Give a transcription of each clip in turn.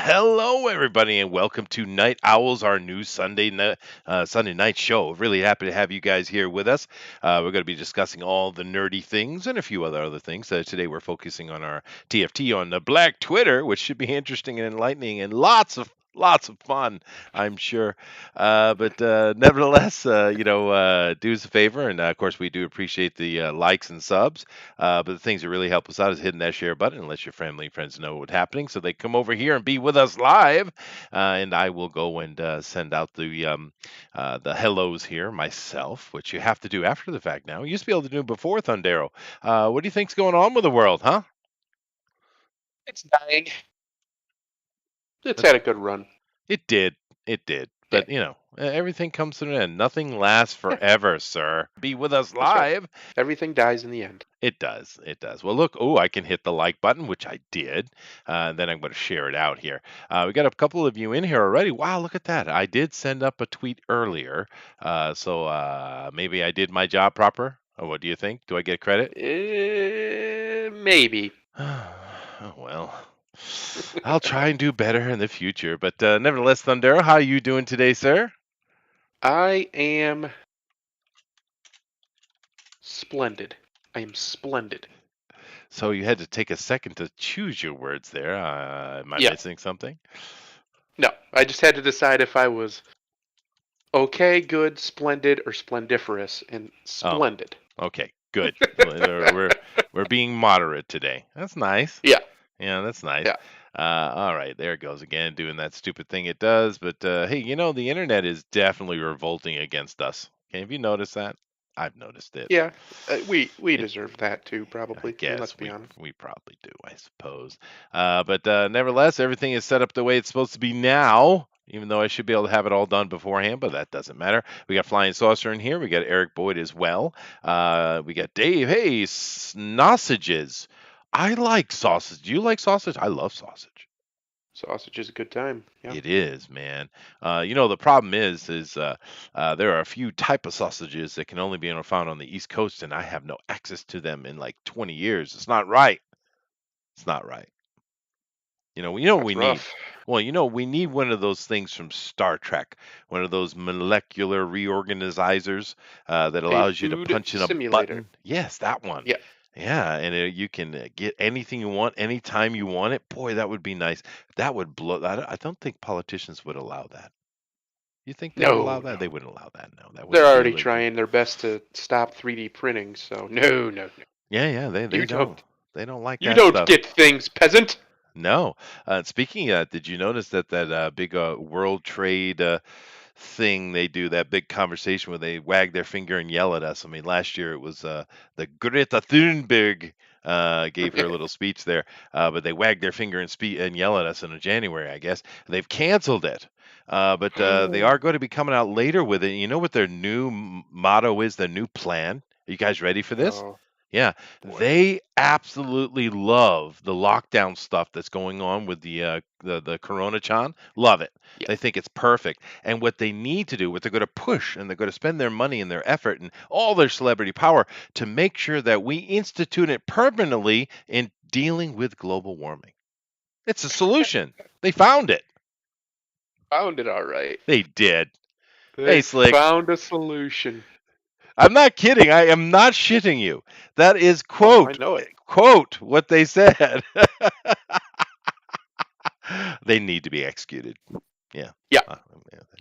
Hello, everybody, and welcome to Night Owls, our new Sunday night show. Really happy to have you guys here with us. We're going to be discussing all the nerdy things and a few other things. Today, we're focusing on our TFT on the Black Twitter, which should be interesting and enlightening, and lots of fun, I'm sure. But nevertheless, do us a favor, and of course, we do appreciate the likes and subs. But the things that really help us out is hitting that share button and let your family and friends know what's happening so they come over here and be with us live. And I will go and send out the hellos here myself, which you have to do after the fact now. You used to be able to do it before, Thundero. What do you think's going on with the world, huh? It's dying. It's had a good run. It did. It did. Yeah. But, everything comes to an end. Nothing lasts Yeah. forever, sir. Be with us That's right. live. Everything dies in the end. It does. It does. Well, look. Oh, I can hit the like button, which I did. Then I'm going to share it out here. We got a couple of you in here already. Wow, look at that. I did send up a tweet earlier. So maybe I did my job proper. What do you think? Do I get credit? Maybe. Oh, well, I'll try and do better in the future. But nevertheless, Thundero, how are you doing today, sir? I am splendid. I am splendid. So you had to take a second to choose your words there. Am I Yeah. missing something? No, I just had to decide if I was okay, good, splendid, or splendiferous, and Oh, splendid. okay, good. We're being moderate today. That's nice. Yeah. Yeah, that's nice. Yeah. All right, there it goes again, doing that stupid thing it does. But hey, the internet is definitely revolting against us. Okay, have you noticed that? I've noticed it. Yeah. We It, deserve that too, I probably. I mean, let's guess be we honest. we probably do, I suppose. But nevertheless, everything is set up the way it's supposed to be now. Even though I should be able to have it all done beforehand, but that doesn't matter. We got Flying Saucer in here. We got Eric Boyd as well. We got Dave. Hey, sausages. I like sausage. Do you like sausage? I love sausage. Sausage is a good time. Yeah. It is, man. The problem is there are a few type of sausages that can only be found on the East Coast, and I have no access to them in like 20 years. It's not right. It's not right. What we That's need. rough. Well, we need one of those things from Star Trek, one of those molecular reorganizers that A allows you to food punch in a simulator. button. Yes, that one. Yeah. Yeah, and you can get anything you want anytime you want it. Boy, that would be nice. That would blow. I don't think politicians would allow that. You think they would allow No, that? no. They wouldn't allow that. No, that They're wouldn't be already illegal. trying their best to stop 3D printing, so no, no, no. Yeah, yeah, You they don't. don't. They don't like You that don't stuff. get things, peasant. No. Speaking of that, did you notice that big World Trade thing they do, that big conversation where they wag their finger and yell at us? I mean, last year it was the Greta Thunberg gave her little speech there, but they wagged their finger and yell at us in January, I guess. They've canceled it. But they are going to be coming out later with it. You know what their new motto is, their new plan? Are you guys ready for this? Oh Yeah, boy. they absolutely love the lockdown stuff that's going on with the Corona-chan. Love it. Yeah. They think it's perfect. And what they need to do, what they're going to push, and they're going to spend their money and their effort and all their celebrity power to make sure that we institute it permanently in dealing with global warming. It's a solution. They found it. Found it all right. They did. They Hey, Slick. found a solution. I'm not kidding. I am not shitting you. That is Oh, I quote know it. quote what they said. They need to be executed. Yeah. Yeah. Uh,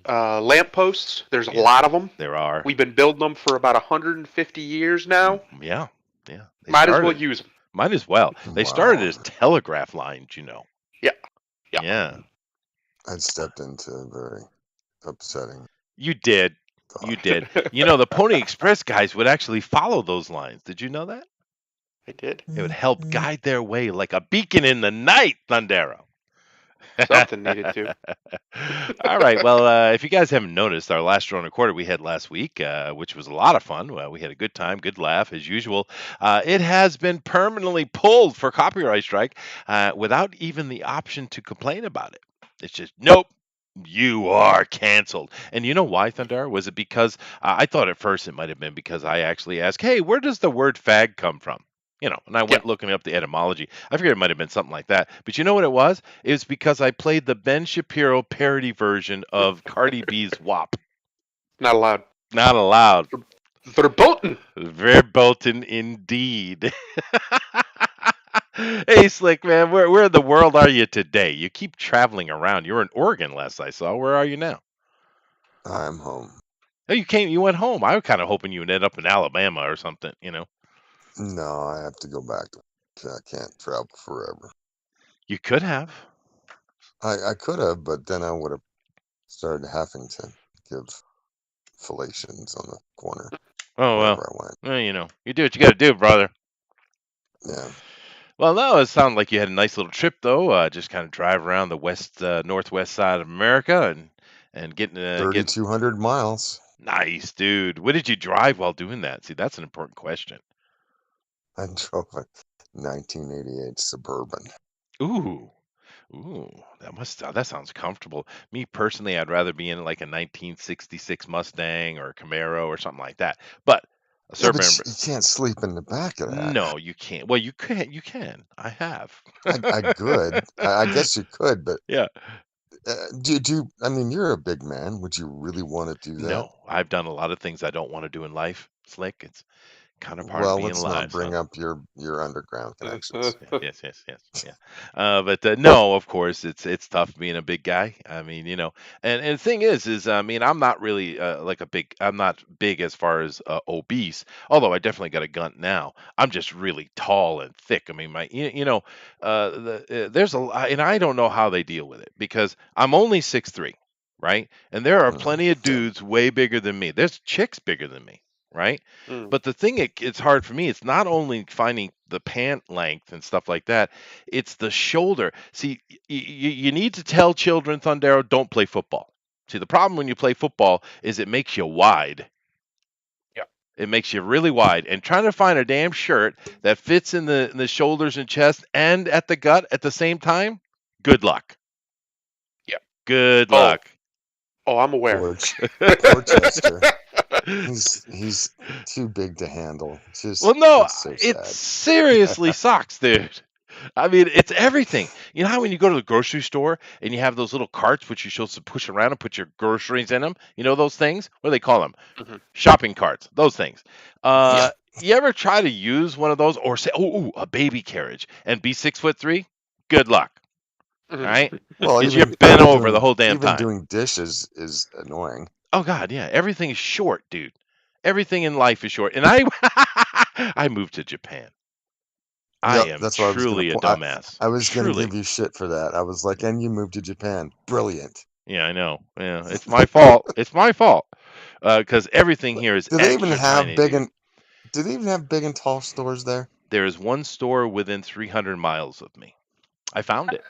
yeah, Lampposts. There's a yeah, lot of them. there are. We've been building them for about 150 years now. Yeah, yeah. They Might as well started. use them. Might as well. They started Wow. as telegraph lines. Yeah. Yeah. Yeah. I'd stepped into a very upsetting You did. You thought. did. The Pony Express guys would actually follow those lines. Did you know that? I did. It would help guide their way like a beacon in the night, Thundero. Something needed to. All right. Well, if you guys haven't noticed, our last drone recorder we had last week, which was a lot of fun. We had a good time, good laugh as usual. It has been permanently pulled for copyright strike without even the option to complain about it. It's just, nope. You are canceled. And you know why, Thundar? Was it because I thought at first it might have been because I actually asked, hey, where does the word fag come from? And I Yeah. went looking up the etymology. I figured it might have been something like that. But you know what it was? It was because I played the Ben Shapiro parody version of Cardi B's WAP. Not allowed. Not allowed. Verboten. Verboten indeed. Hey, Slick man, where in the world are you today? You keep traveling around. You were in Oregon last I saw. Where are you now? I'm home. Oh, you went home. I was kind of hoping you would end up in Alabama or something. No, I have to go back. I can't travel forever. You could have. I could have, but then I would have started having to give fellations on the corner Oh, well. wherever I went. Well, you do what you got to do, brother. Yeah, Well, no, it sounded like you had a nice little trip, though. Just kind of drive around the northwest side of America and getting 3,200 miles. nice, dude. What did you drive while doing that? See, that's an important question. I drove a 1988 Suburban. Ooh, that sounds comfortable. Me personally, I'd rather be in like a 1966 Mustang or a Camaro or something like that. But a Yeah, but Suburban, you can't sleep in the back of that. no, you can't. Well, you can. You can. I have. I could. I guess you could, but Yeah. I mean, you're a big man. Would you really want to do that? No, I've done a lot of things I don't want to do in life, Slick. It's kind of part of Well, being let's not alive, bring son. up your underground connections. Yes, yeah. But no, of course, it's tough being a big guy. I mean, and the thing is, I mean, I'm not really I'm not big as far as obese. Although I definitely got a gun now. I'm just really tall and thick. I mean, there's a lot, and I don't know how they deal with it because I'm only 6'3", right? And there are plenty of Yeah. dudes way bigger than me. There's chicks bigger than me, right? Mm. But the thing it's hard for me, it's not only finding the pant length and stuff like that, it's the shoulder. See, you need to tell children, Thundero, don't play football. See, the problem when you play football is it makes you wide. Yeah. It makes you really wide. And trying to find a damn shirt that fits in the shoulders and chest and at the gut at the same time, good luck. Yeah. Good Oh. luck. Oh, I'm aware. Poor Chester. He's too big to handle. Well, no, It's so it sad. seriously sucks, dude. I mean, it's everything. You know how when you go to the grocery store and you have those little carts which you're supposed to push around and put your groceries in them? You know those things? What do they call them? Mhm. Shopping carts. Those things. Yeah. You ever try to use one of those or say, "Oh, a baby carriage," and be 6'3"? Good luck. All right, Well, because you're bent over the whole damn even time. doing dishes is annoying. Oh God, yeah. Everything is short, dude. Everything in life is short. And I I moved to Japan. I Yep, am that's what I was gonna truly a point. dumbass. I was gonna Truly. give you shit for that. I was like, and you moved to Japan. Brilliant. Yeah, I know. Yeah, it's my fault. It's my fault. Because everything here is Do they even extra have tiny, dude. do they even have big and tall stores there? There is one store within 300 miles of me. I found it.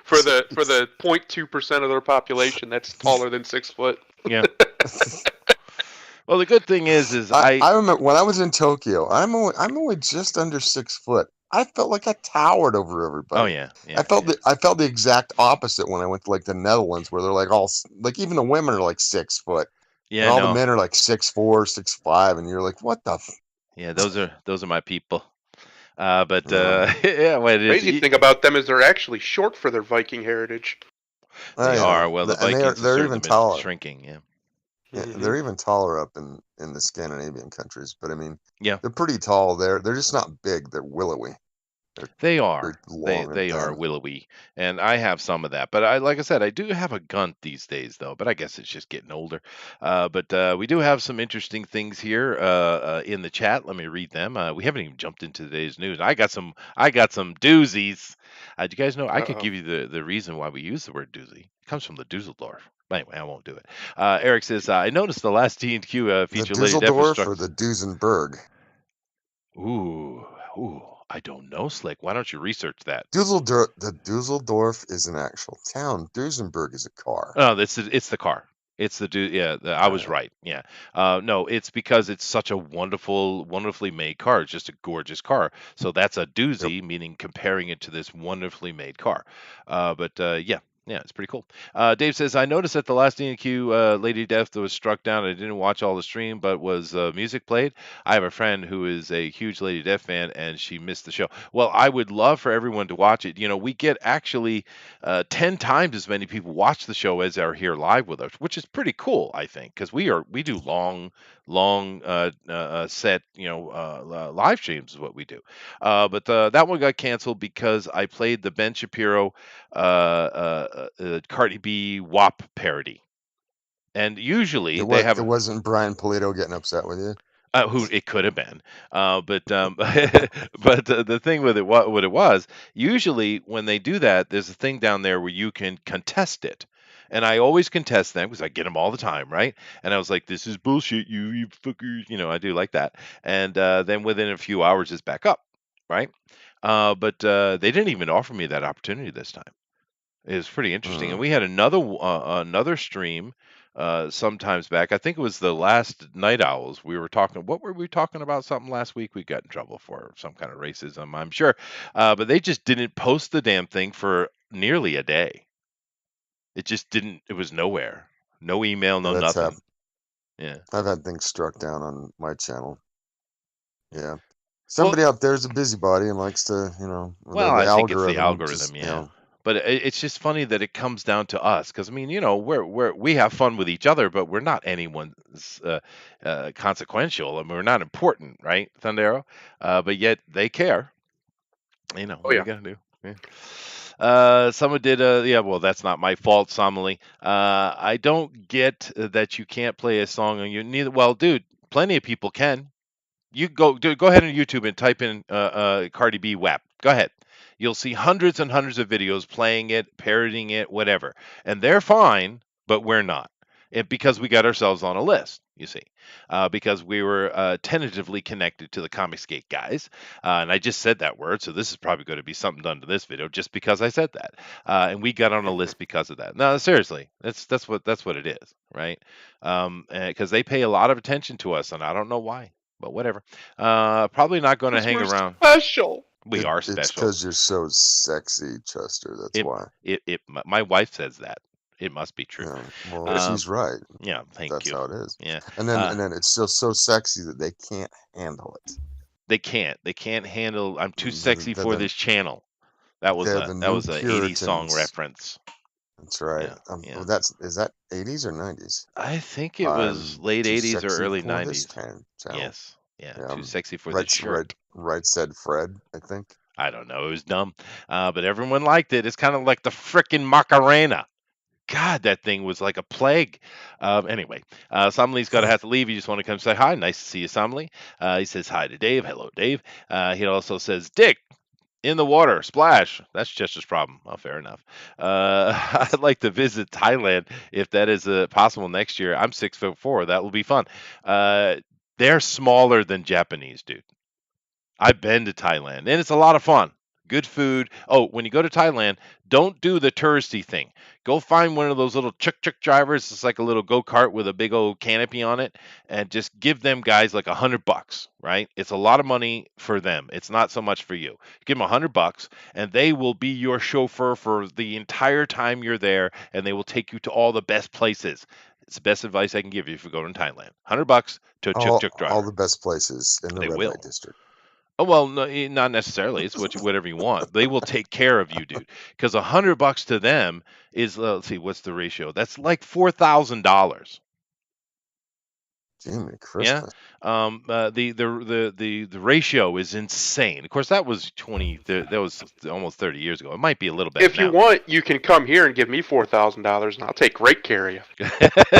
For the 0.2% of their population that's taller than 6 foot. Yeah. Well, the good thing is I remember when I was in Tokyo. I'm only just under 6 foot. I felt like I towered over Oh everybody. yeah, yeah. I felt the exact opposite when I went to like the Netherlands, where they're like like even the women are like 6 foot, Yeah, and all the no. men are like 6'4", 6'5", and you're like, what the? Yeah, those are my people. But Yeah. yeah, what it is, Crazy thing about them is they're actually short for their Viking heritage. they are. Yeah, Well, the and Vikings have they're certainly even been taller. shrinking. Yeah. Yeah, Mhm. they're even taller up in the Scandinavian countries. But I mean, Yeah. they're pretty tall. They're just not big. They're willowy. They're They very are. They long and they are thin. willowy, and I have some of that. But like I said, I do have a gun these days, though. But I guess it's just getting older. But we do have some interesting things here in the chat. Let me read them. We haven't even jumped into today's news. I got some. I got some doozies. Do you guys know? I could Uh-oh. give you the reason why we use the word doozy. It comes from the Dusseldorf. But anyway, I won't do it. Eric says, I noticed the last D&Q The feature Lady Dusseldorf or Deathstruck. the Duesenberg? Ooh, I don't know, Slick. Why don't you research that? The Dusseldorf is an actual town. Duesenberg is a car. Oh, it's the car. It's the dude. Yeah, I was Right. right. Yeah. No, it's because it's such a wonderfully made car. It's just a gorgeous car. So that's a Yep. doozy, meaning comparing it to this wonderfully made car. But yeah. Yeah, it's pretty cool. Dave says, I noticed at the last DNQ Lady Death that was struck down. I didn't watch all the stream, but was music played? I have a friend who is a huge Lady Death fan, and she missed the show. Well, I would love for everyone to watch it. You know, we get actually 10 times as many people watch the show as are here live with us, which is pretty cool, I think, because we do long set, live streams is what we do. But that one got canceled because I played the Ben Shapiro Cardi B WAP parody. And usually they It have wasn't Brian Polito getting upset with you. who it could have been, but but the thing with it, what it was, usually when they do that, there's a thing down there where you can contest it, and I always contest them because I get them all the time, right? And I was like, this is bullshit, you fuckers, I do like that, and then within a few hours, it's back up, right? But they didn't even offer me that opportunity this time. It was pretty interesting, and Mm. we had another stream sometimes back. I think it was the last Night Owls. We were talking. What were we talking about? Something last week. We got in trouble for some kind of racism, I'm sure. But they just didn't post the damn thing for nearly a day. It just didn't. It was nowhere. No email. Yeah, No that's nothing. happened. Yeah. I've had things struck down on my channel. Yeah. Well, Somebody out there is a busybody and likes to, Well, the I think it's the algorithm algorithm, just, yeah. But it's just funny that it comes down to us, because I mean, we have fun with each other, but we're not anyone's consequential. I mean, we're not important, right, Thundero? But yet they care. Oh What are you yeah. gonna do? Yeah. Someone did yeah. Well, that's not my fault, Somali. I don't get that you can't play a song on you. Neither. Well, dude, plenty of people can. You go ahead on YouTube and type in Cardi B WAP. Go ahead. You'll see hundreds and hundreds of videos playing it, parodying it, whatever, and they're fine, but we're not. Because we got ourselves on a list, you see, because we were tentatively connected to the Comicsgate guys, and I just said that word, so this is probably going to be something done to this video just because I said that, and we got on a list because of that. No, seriously, that's what it is, right? Because they pay a lot of attention to us, and I don't know why, but whatever. Probably not going to Because hang we're around. special. We are it's special. because you're so sexy, Chester. That's It, why. my wife says that. It must be true. Yeah. Well, Good. she's right. Yeah, thank That's you. how it is. Yeah. And then it's still so sexy that they can't handle it. They can't. They can't handle. I'm too They're, sexy they're for the this channel. That was they're a the that new was a '80s song Puritans. reference. That's right. Yeah, Oh, yeah. is that 80s or 90s? I think it was I'm late too '80s or sexy early for this '90s. channel. Yes. Yeah. Yeah, Too sexy for this shirt. right said Fred, I think. I don't know. It was dumb, but everyone liked it. It's kind of like the frickin' Macarena. God, that thing was like a plague. Anyway, Somley's got to have to leave. You just want to come say hi. Nice to see you, Somley. He says hi to Dave. Hello, Dave. He also says, Dick, in the water, splash. That's Chester's problem. Oh, fair enough. I'd like to visit Thailand if that is possible next year. I'm 6'4". That will be fun. Uh, they're smaller than Japanese, dude. I've been to Thailand and it's a lot of fun. Good food. Oh, when you go to Thailand, don't do the touristy thing. Go find one of those little chuk drivers. It's like a little go kart with a big old canopy on it, and just give them guys like $100. Right? It's a lot of money for them. It's not so much for you. Give them $100, and they will be your chauffeur for the entire time you're there, and they will take you to all the best places. It's the best advice I can give you if you're going to Thailand. $100 to a chuk All driver. the best places in the They red light will. district. Oh, well, no, not necessarily. It's whatever you want. They will take care of you, dude. Because $100 to them is let's see, what's the ratio? That's like $4,000. Jiminy Yeah. Christmas. The ratio is insane. Of course, that was that was almost 30 years ago. It might be a little better If you now. want, you can come here and give me $4,000, and I'll take great care of you.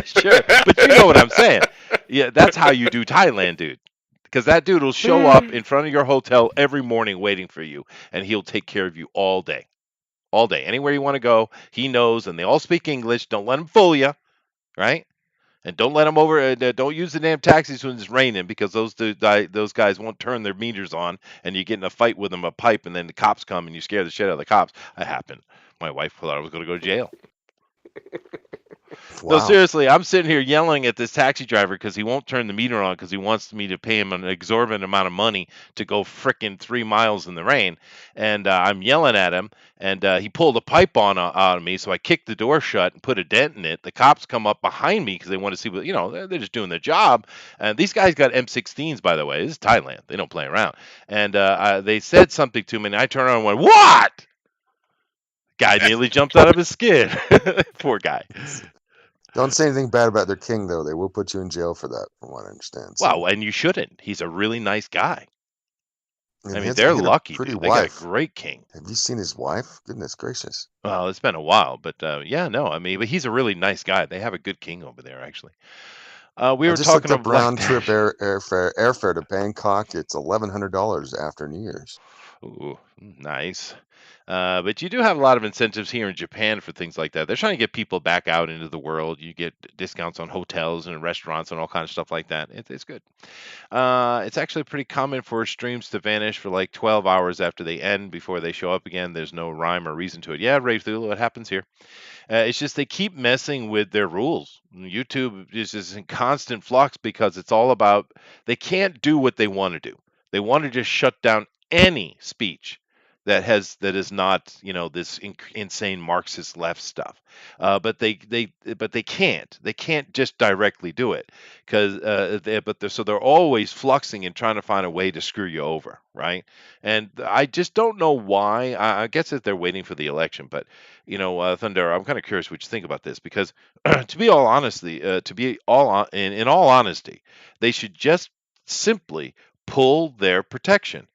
Sure, but you know what I'm saying. Yeah, that's how you do Thailand, dude. Because that dude will show up in front of your hotel every morning waiting for you, and he'll take care of you all day. All day. Anywhere you want to go, he knows, and they all speak English. Don't let him fool you, right? And don't let them over. Don't use the damn taxis when it's raining, because those guys won't turn their meters on, and you get in a fight with them, a pipe, and then the cops come and you scare the shit out of the cops. That happened. My wife thought I was going to go to jail. No, Wow. seriously, I'm sitting here yelling at this taxi driver because he won't turn the meter on because he wants me to pay him an exorbitant amount of money to go frickin' 3 miles in the rain. And I'm yelling at him, and he pulled a pipe on out of me, so I kicked the door shut and put a dent in it. The cops come up behind me because they want to see what, they're just doing their job. And these guys got M16s, by the way. This is Thailand. They don't play around. And they said something to me, and I turned around and went, "What?" Guy nearly jumped out of his skin. Poor guy. Don't say anything bad about their king, though. They will put you in jail for that, from what I understand. So, Wow, and you shouldn't. He's a really nice guy. I and mean, he they're had a lucky, pretty dude. They got a wife. great king. Have you seen his wife? Goodness gracious. Well, it's been a while, but yeah, no, I mean, but he's a really nice guy. They have a good king over there, actually. We I were just looked talking up of like, round trip airfare to Bangkok. It's $1,100 after New Year's. ooh, nice. But you do have a lot of incentives here in Japan for things like that. They're trying to get people back out into the world. You get discounts on hotels and restaurants and all kinds of stuff like that. It's good. It's actually pretty common for streams to vanish for like 12 hours after they end before they show up again. There's no rhyme or reason to it. Yeah, Ray Thulu, it happens here. It's just they keep messing with their rules. YouTube is just in constant flux because it's all about they can't do what they want to do. They want to just shut down any speech that is not this insane Marxist left stuff. But they can't. They can't just directly do it because so they're always fluxing and trying to find a way to screw you over, right? And I just don't know why. I guess that they're waiting for the election, but Thunder, I'm kind of curious what you think about this because, in all honesty, they should just simply pull their protection,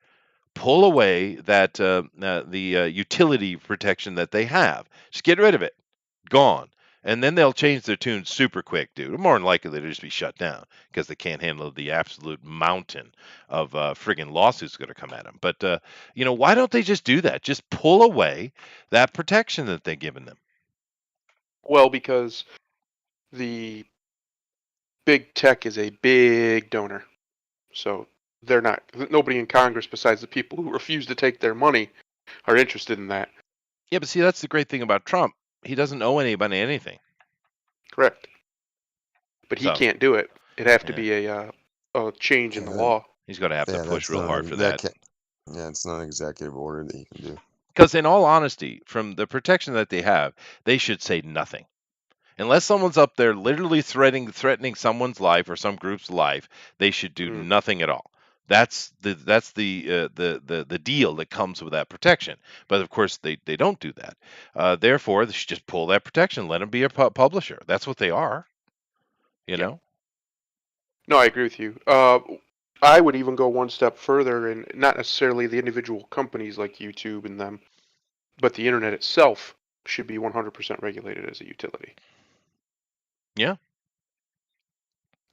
pull away that the utility protection that they have. Just get rid of it, gone, and then they'll change their tune super quick, dude. More than likely, they'll just be shut down because they can't handle the absolute mountain of friggin' lawsuits going to come at them. But why don't they just do that? Just pull away that protection that they're giving them. Well, because the big tech is a big donor. So they're not, nobody in Congress besides the people who refuse to take their money are interested in that. Yeah, but see, that's the great thing about Trump. He doesn't owe anybody anything. Correct. But he So, can't do it. It'd have to yeah, be a change in the Yeah, law. he's going to have to yeah, push that's real not hard for that that. can't. Yeah, it's not an executive order that you can do. Because, in all honesty, from the protection that they have, they should say nothing. Unless someone's up there literally threatening someone's life or some group's life, they should do Mm. nothing at all. That's the deal that comes with that protection. But of course, they don't do that. Therefore, they should just pull that protection. Let them be a publisher. That's what they are. You Yeah. know. No, I agree with you. I would even go one step further, and not necessarily the individual companies like YouTube and them, but the internet itself should be 100% regulated as a utility. Yeah.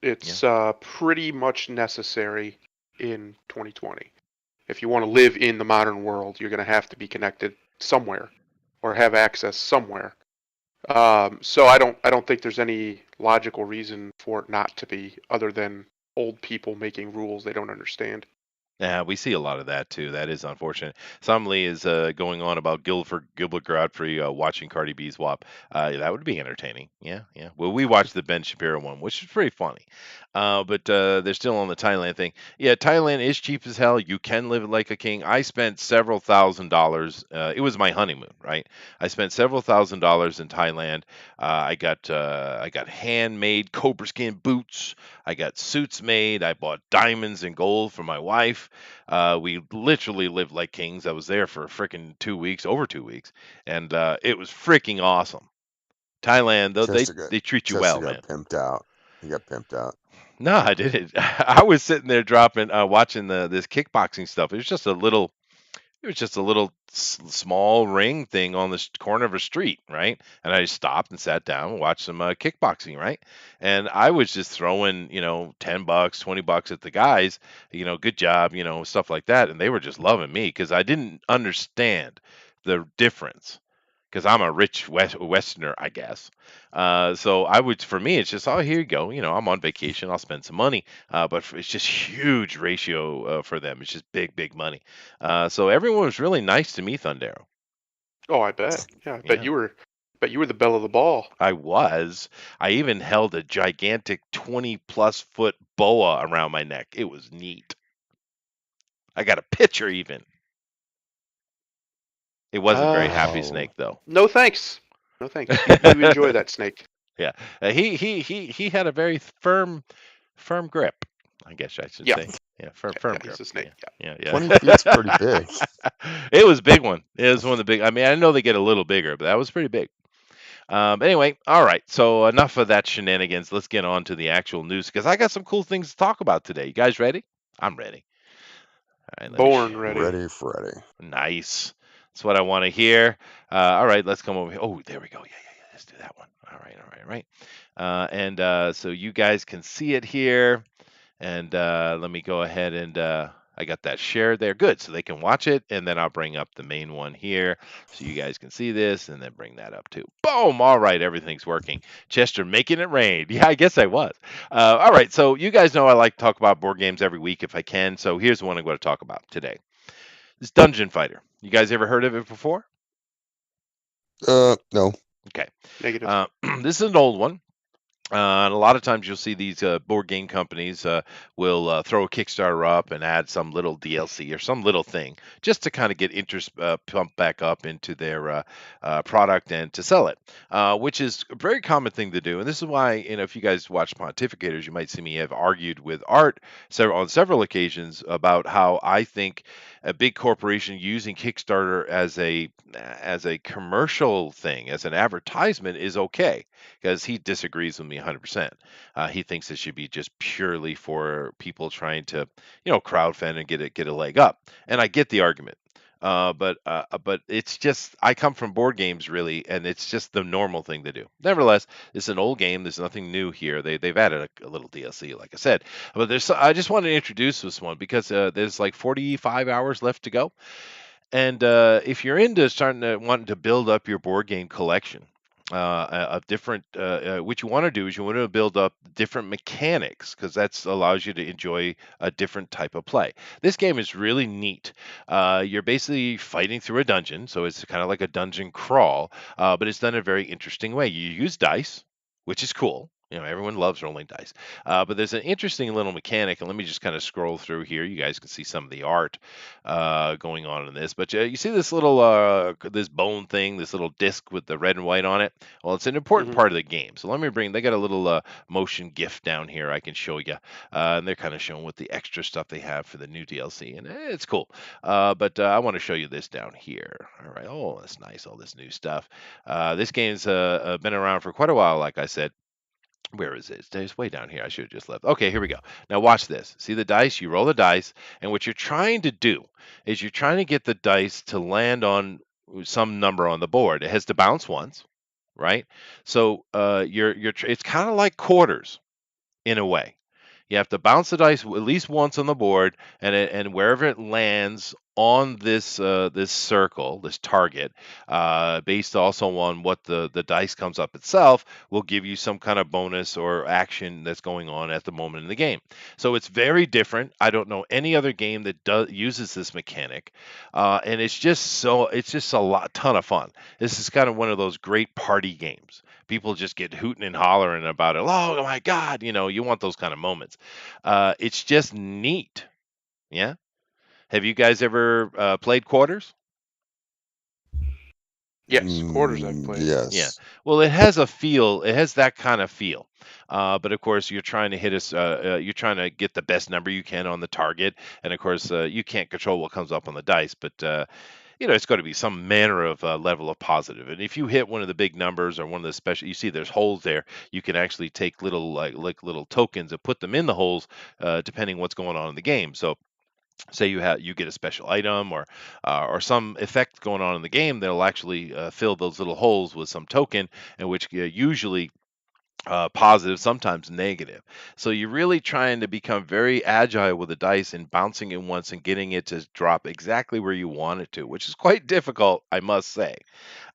It's pretty much necessary in 2020. If you want to live in the modern world, you're going to have to be connected somewhere or have access somewhere. So I don't think there's any logical reason for it not to be, other than old people making rules they don't understand. Yeah, we see a lot of that too. That is unfortunate. Somebody is going on about Gilbert Godfrey watching Cardi B's WAP. That would be entertaining. Yeah, yeah. Well, we watched the Ben Shapiro one, which is pretty funny. But they're still on the Thailand thing. Yeah, Thailand is cheap as hell. You can live like a king. I spent several $1,000s. It was my honeymoon, right? I spent several $1,000s in Thailand. I got handmade cobra skin boots. I got suits made. I bought diamonds and gold for my wife. We literally lived like kings. I was there for freaking 2 weeks, over 2 weeks, and it was freaking awesome. Thailand, though, they Chester got they treat you Chester well, got man. pimped out. He got pimped out. No, I didn't. I was sitting there watching this kickboxing stuff. It was just a little small ring thing on the corner of a street, right? And I just stopped and sat down and watched some kickboxing, right? And I was just throwing, $10, $20 at the guys, good job, stuff like that. And they were just loving me because I didn't understand the difference because I'm a rich Westerner, I guess. So for me, it's just, oh, here you go. I'm on vacation. I'll spend some money. But it's just huge ratio for them. It's just big, big money. So everyone was really nice to me, Thundero. Oh, I bet. Yeah, I bet Yeah. you were Bet you were the belle of the ball. I was. I even held a gigantic 20+ foot boa around my neck. It was neat. I got a picture even. It wasn't very Uh, happy Wow. snake though. no thanks. No thanks. You enjoy that snake. Yeah, he had a very firm grip. I guess I should Yeah, say. Yeah, firm yeah, firm yeah. grip. He's a snake. Yeah, Yeah. yeah, 20 feet's pretty big. It was a big one. It was one of the big. I mean, I know they get a little bigger, but that was pretty big. Anyway, all right. So enough of that shenanigans. Let's get on to the actual news because I got some cool things to talk about today. You guys ready? I'm ready. All right, let me. Born ready. Ready, Freddy. Nice. That's what I want to hear. All right, let's come over here. Oh, there we go. Yeah. Let's do that one. All right. And so you guys can see it here. And let me go ahead and I got that shared there. Good. So they can watch it. And then I'll bring up the main one here so you guys can see this and then bring that up too. Boom. All right. Everything's working. Chester making it rain. Yeah, I guess I was. All right. So you guys know I like to talk about board games every week if I can. So here's the one I'm going to talk about today. This Dungeon Fighter. You guys ever heard of it before? No. Okay. Negative. This is an old one. And a lot of times you'll see these board game companies will throw a Kickstarter up and add some little DLC or some little thing just to kind of get interest pumped back up into their product and to sell it, which is a very common thing to do. And this is why, if you guys watch Pontificators, you might see me have argued with Art on several occasions about how I think a big corporation using Kickstarter as a commercial thing, as an advertisement, is okay because he disagrees with me 100%. He thinks it should be just purely for people trying to, crowdfund and get a leg up. And I get the argument. But it's just I come from board games really, and it's just the normal thing to do. Nevertheless, it's an old game. There's nothing new here. They've added a little DLC, like I said. But I just want to introduce this one because there's like 45 hours left to go. And if you're into starting to wanting to build up your board game collection of different, what you want to do is you want to build up different mechanics because that allows you to enjoy a different type of play. This game is really neat. You're basically fighting through a dungeon, so it's kind of like a dungeon crawl, but it's done in a very interesting way. You use dice, which is cool. Everyone loves rolling dice. But there's an interesting little mechanic, and let me just kind of scroll through here. You guys can see some of the art going on in this. But you see this little this bone thing, this little disc with the red and white on it. Well, it's an important Hmm. part of the game. So let me bring. They got a little motion GIF down here I can show you, and they're kind of showing what the extra stuff they have for the new DLC, and it's cool. But I want to show you this down here. All right. Oh, that's nice. All this new stuff. This game's been around for quite a while, like I said. Where is it? It's way down here. I should have just left. Okay, here we go. Now watch this. See the dice? You roll the dice, and what you're trying to do is you're trying to get the dice to land on some number on the board. It has to bounce once, right? So it's kind of like quarters in a way. You have to bounce the dice at least once on the board, and wherever it lands on this circle, this target, based also on what the dice comes up itself, will give you some kind of bonus or action that's going on at the moment in the game. So it's very different. I don't know any other game that uses this mechanic, and it's just a ton of fun. This is kind of one of those great party games. People just get hooting and hollering about it. Oh my God, you want those kind of moments. It's just neat. Yeah. Have you guys ever played quarters? Yes, quarters I've played. Yeah. Yes. Well, it has a feel. It has that kind of feel. But of course, you're trying to you're trying to get the best number you can on the target, and of course, you can't control what comes up on the dice. But it's going to be some manner of level of positive. And if you hit one of the big numbers or one of the special, you see there's holes there. You can actually take little like little tokens and put them in the holes, depending what's going on in the game. So say you get a special item or some effect going on in the game, they'll actually fill those little holes with some token, and which usually positive, sometimes negative. So you're really trying to become very agile with the dice and bouncing it once and getting it to drop exactly where you want it to, which is quite difficult, I must say.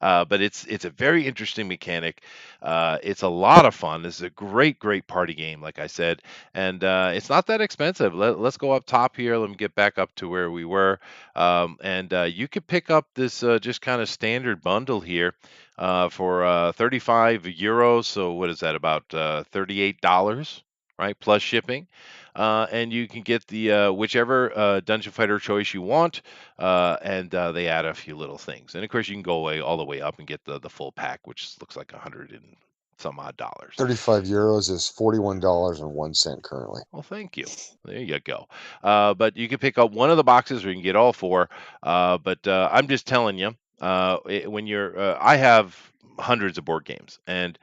But it's a very interesting mechanic. It's a lot of fun. This is a great party game, like I said, and it's not that expensive. Let's go up top here. Let me get back up to where we were, and you could pick up this just kind of standard bundle here for 35 euros. So what is that, about $38? Right, plus shipping, and you can get the whichever dungeon fighter choice you want, and they add a few little things. And of course, you can go all the way up and get the full pack, which looks like 100 and some odd dollars. €35 is $41.01 currently. Well, thank you. There you go. But you can pick up one of the boxes, or you can get all four. But I'm just telling you, when you're, I have hundreds of board games, and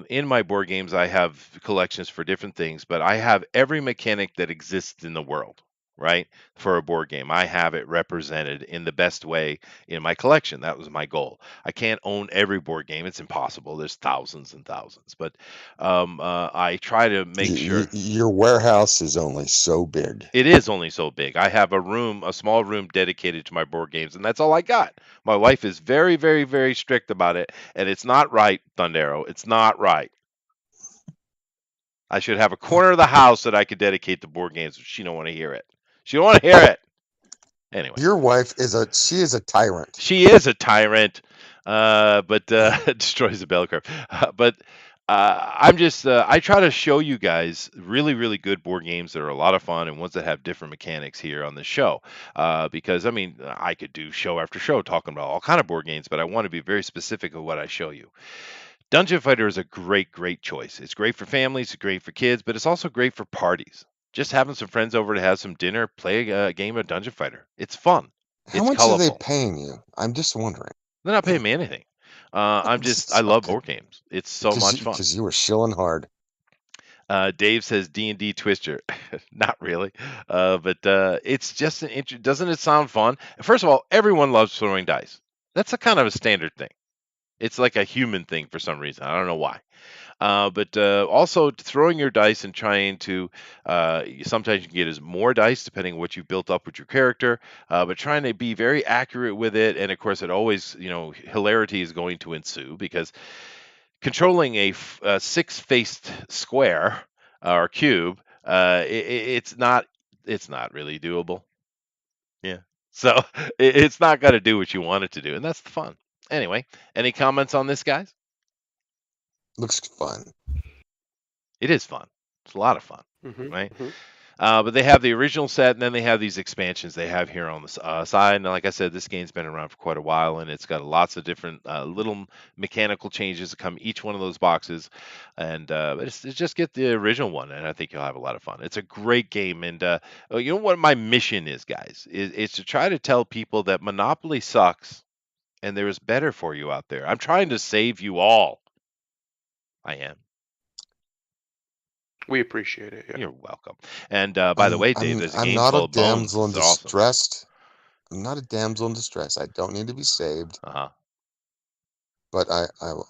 in my board games, I have collections for different things. But I have every mechanic that exists in the world, right? For a board game, I have it represented in the best way in my collection. That was my goal. I can't own every board game; it's impossible. There's thousands and thousands, but I try to make sure. Your warehouse is only so big. It is only so big. I have a small room dedicated to my board games, and that's all I got. My wife is very strict about it, and it's not right, Thundero. It's not right. I should have a corner of the house that I could dedicate to board games, but she don't want to hear it. She don't want to hear it. Anyway, Your wife is a tyrant. she is a tyrant, but destroys the bell curve. But I try to show you guys really good board games that are a lot of fun and ones that have different mechanics here on the show. Because I mean, I could do show after show talking about all kind of board games, but I want to be very specific of what I show you. Dungeon Fighter is a great choice. It's great for families, it's great for kids, but it's also great for parties. Just having some friends over to have some dinner, play a game of Dungeon Fighter. It's fun. How It's much are they colorful. paying you? I'm just wondering. They're not paying me anything. I love Okay, board games. It's so much fun. because you were shilling hard. Dave says D&D Twister. Not really, but it's just doesn't it sound fun? First of all, everyone loves throwing dice. That's a kind of a standard thing. It's like a human thing for some reason. I don't know why. But also throwing your dice and trying to sometimes you can get as more dice depending on what you've built up with your character, but trying to be very accurate with it. And of course, it always, hilarity is going to ensue because controlling a six-faced square or cube, it's not really doable. Yeah. So it's not going to do what you want it to do, and that's the fun. Anyway, any comments on this, guys? Looks fun. It is fun. It's a lot of fun, Mm-hmm, right? mm-hmm. But they have the original set, and then they have these expansions they have here on the side. And like I said, this game's been around for quite a while, and it's got lots of different little mechanical changes that come each one of those boxes. And but it's just get the original one, and I think you'll have a lot of fun. It's a great game, and you know what my mission is, guys, is to try to tell people that Monopoly sucks, and there is better for you out there. I'm trying to save you all. I am. We appreciate it. Yeah. You're welcome. And by the way, Dave, there's a game called Bones. It's awesome. I'm not a damsel in distress. I don't need to be saved, Uh-huh. but I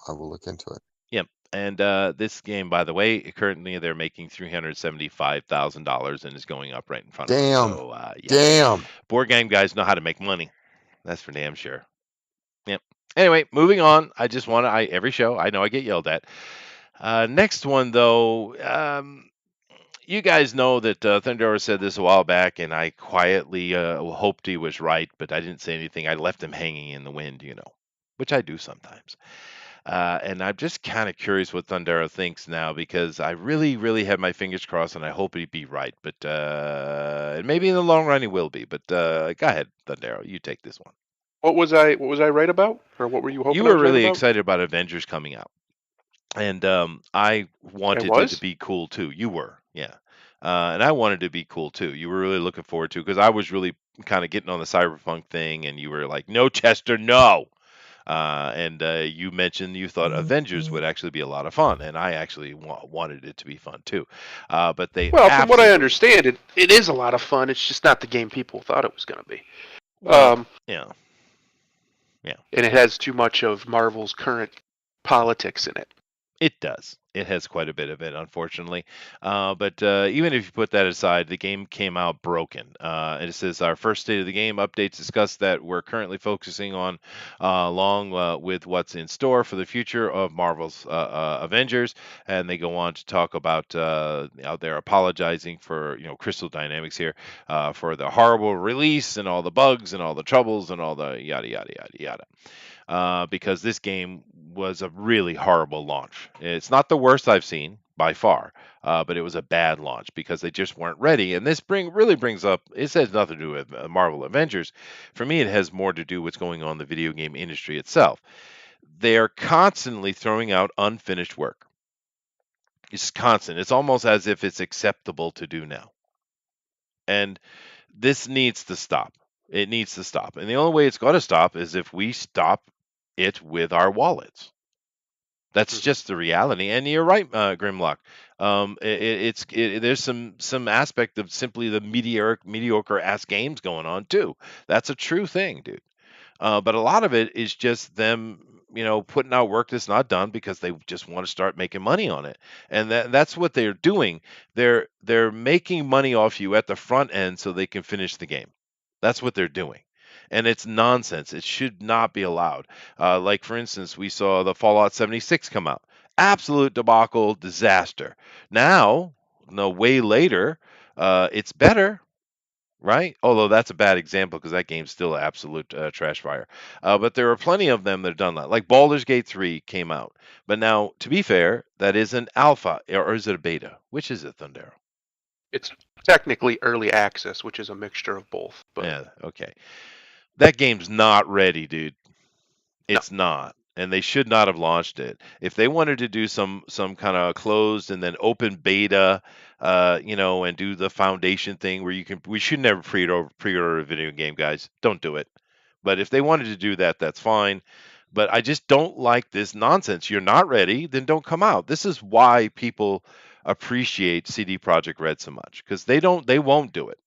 will look into it. Yep. And this game, by the way, currently they're making $375,000 and is going up right in front of them. Damn. So yeah, Damn. board game guys know how to make money. That's for damn sure. Yep. Anyway, moving on. I just want to. Every show I know I get yelled at. Next one though. You guys know that Thundera said this a while back, and I quietly hoped he was right, but I didn't say anything. I left him hanging in the wind, which I do sometimes. And I'm just kind of curious what Thundera thinks now because I really had my fingers crossed, and I hope he'd be right. But and maybe in the long run he will be. But go ahead, Thundera, you take this one. What was I right about, or what were you hoping? You I were was right really about? excited about Avengers coming out. And I wanted it was? to be cool too. You were, yeah. And I wanted it to be cool too. You were really looking forward to because I was really kind of getting on the cyberpunk thing, and you were like, "No, Chester, no." And you mentioned you thought Avengers would actually be a lot of fun, and I actually wanted it to be fun too. But they Well, from what I understand, it is a lot of fun. It's just not the game people thought it was going to be. Well, yeah. And it has too much of Marvel's current politics in it. It does. It has quite a bit of it, unfortunately. But even if you put that aside, the game came out broken. And it says our first state of the game updates discuss that we're currently focusing on, along with what's in store for the future of Marvel's Avengers. And they go on to talk about they're apologizing for Crystal Dynamics here for the horrible release and all the bugs and all the troubles and all the yada yada yada yada, because this game was a really horrible launch. It's not the worst I've seen by far, but it was a bad launch because they just weren't ready. And this really brings up, it has nothing to do with Marvel Avengers. For me, it has more to do with what's going on in the video game industry itself. They're constantly throwing out unfinished work. It's constant. It's almost as if it's acceptable to do now. And this needs to stop. It needs to stop. And the only way it's going to stop is if we stop it with our wallets. That's just the reality. And you're right, Grimlock. There's some aspect of simply the mediocre ass games going on too. That's a true thing, dude. But a lot of it is just them, putting out work that's not done because they just want to start making money on it, and that's what they're doing. They're making money off you at the front end so they can finish the game. That's what they're doing, and it's nonsense. It should not be allowed. Like for instance, we saw the Fallout 76 come out, absolute debacle, disaster. Now, no, way later, it's better, right? Although that's a bad example because that game's still an absolute trash fire. But there are plenty of them that have done that. Like Baldur's Gate 3 came out. But now, to be fair, that is an alpha, or is it a beta? Which is it, Thundero? It's technically early access, which is a mixture of both. But Yeah, okay. That game's not ready, dude. no. It's not. And they should not have launched it. If they wanted to do some kind of closed and then open beta, and do the foundation thing where we should never pre-order a video game, guys. Don't do it. But if they wanted to do that, that's fine. But I just don't like this nonsense. You're not ready, then don't come out. This is why people appreciate CD Projekt Red so much, because they won't do it.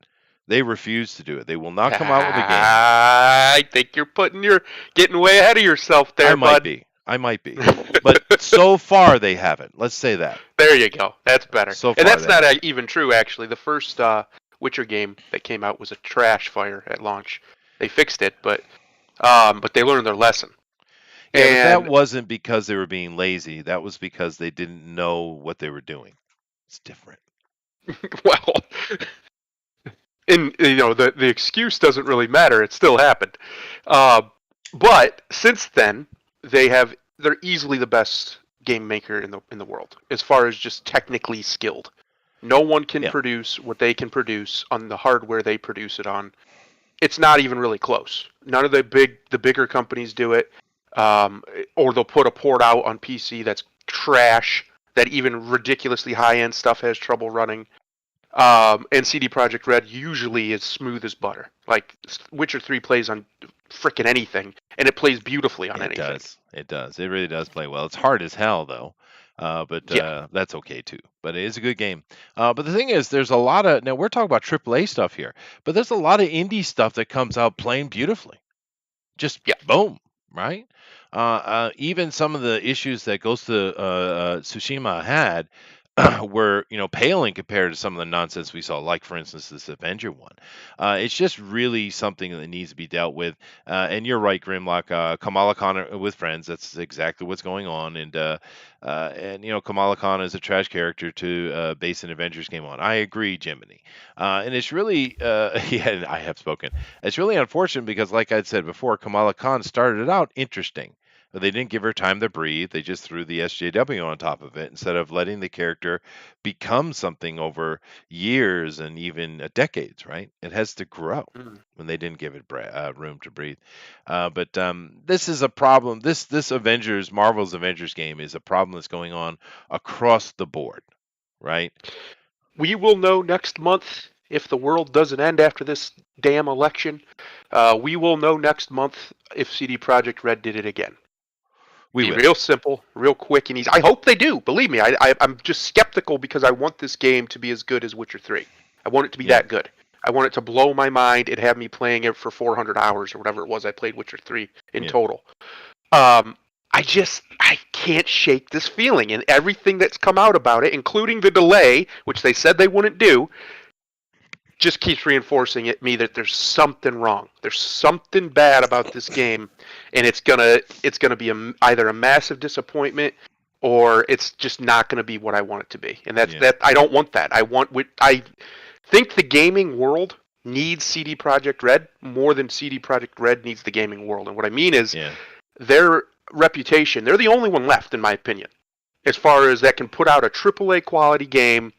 They refuse to do it. They will not come out with a game. I think you're getting way ahead of yourself there, I might bud. be. I might be. But so far they haven't. Let's say that. There you go. That's better. So And far that's they not haven't. even true, actually. The first Witcher game that came out was a trash fire at launch. They fixed it, but they learned their lesson. Yeah, but that And wasn't because they were being lazy. That was because they didn't know what they were doing. It's different. well, the excuse doesn't really matter. It still happened. But since then, they're easily the best game maker in the world as far as just technically skilled. No one can Yeah. produce what they can produce on the hardware they produce it on. It's not even really close. None of the bigger companies do it, or they'll put a port out on PC that's trash, that even ridiculously high end stuff has trouble running. And CD Projekt Red usually is smooth as butter. Like Witcher 3 plays on frickin' anything, and it plays beautifully on It anything. does. It does. It really does play well. It's hard as hell though. But Yeah. that's okay too. But it is a good game. But the thing is, there's a lot of, now we're talking about AAA stuff here, but there's a lot of indie stuff that comes out playing beautifully. Just Yeah. boom, right? Even some of the issues that Ghost of Tsushima had were, paling compared to some of the nonsense we saw, like for instance this Avenger one. It's just really something that needs to be dealt with. And you're right, Grimlock. Kamala Khan with friends. That's exactly what's going on. And Kamala Khan is a trash character to base an Avengers game on. I agree, Jiminy. And it's really, yeah, I have spoken. It's really unfortunate because, like I'd said before, Kamala Khan started it out interesting. But they didn't give her time to breathe. They just threw the SJW on top of it instead of letting the character become something over years and even decades, right? It has to grow Mm. when they didn't give it room to breathe. But this is a problem. This Marvel's Avengers game is a problem that's going on across the board, right? We will know next month if the world doesn't end after this damn election. We will know next month if CD Projekt Red did it again. We Be will. real simple, real quick and easy. I hope they do. Believe me, I'm just skeptical because I want this game to be as good as Witcher 3. I want it to be Yeah. that good. I want it to blow my mind and have me playing it for 400 hours or whatever it was I played Witcher 3 in Yeah. total. I can't shake this feeling, and everything that's come out about it, including the delay, which they said they wouldn't do, just keeps reinforcing me that there's something wrong. There's something bad about this game, and it's gonna be either a massive disappointment or it's just not gonna be what I want it to be. And Yeah. that I don't want that. I think the gaming world needs CD Projekt Red more than CD Projekt Red needs the gaming world. And what I mean is Yeah. their reputation. They're the only one left, in my opinion, as far as that can put out a AAA quality game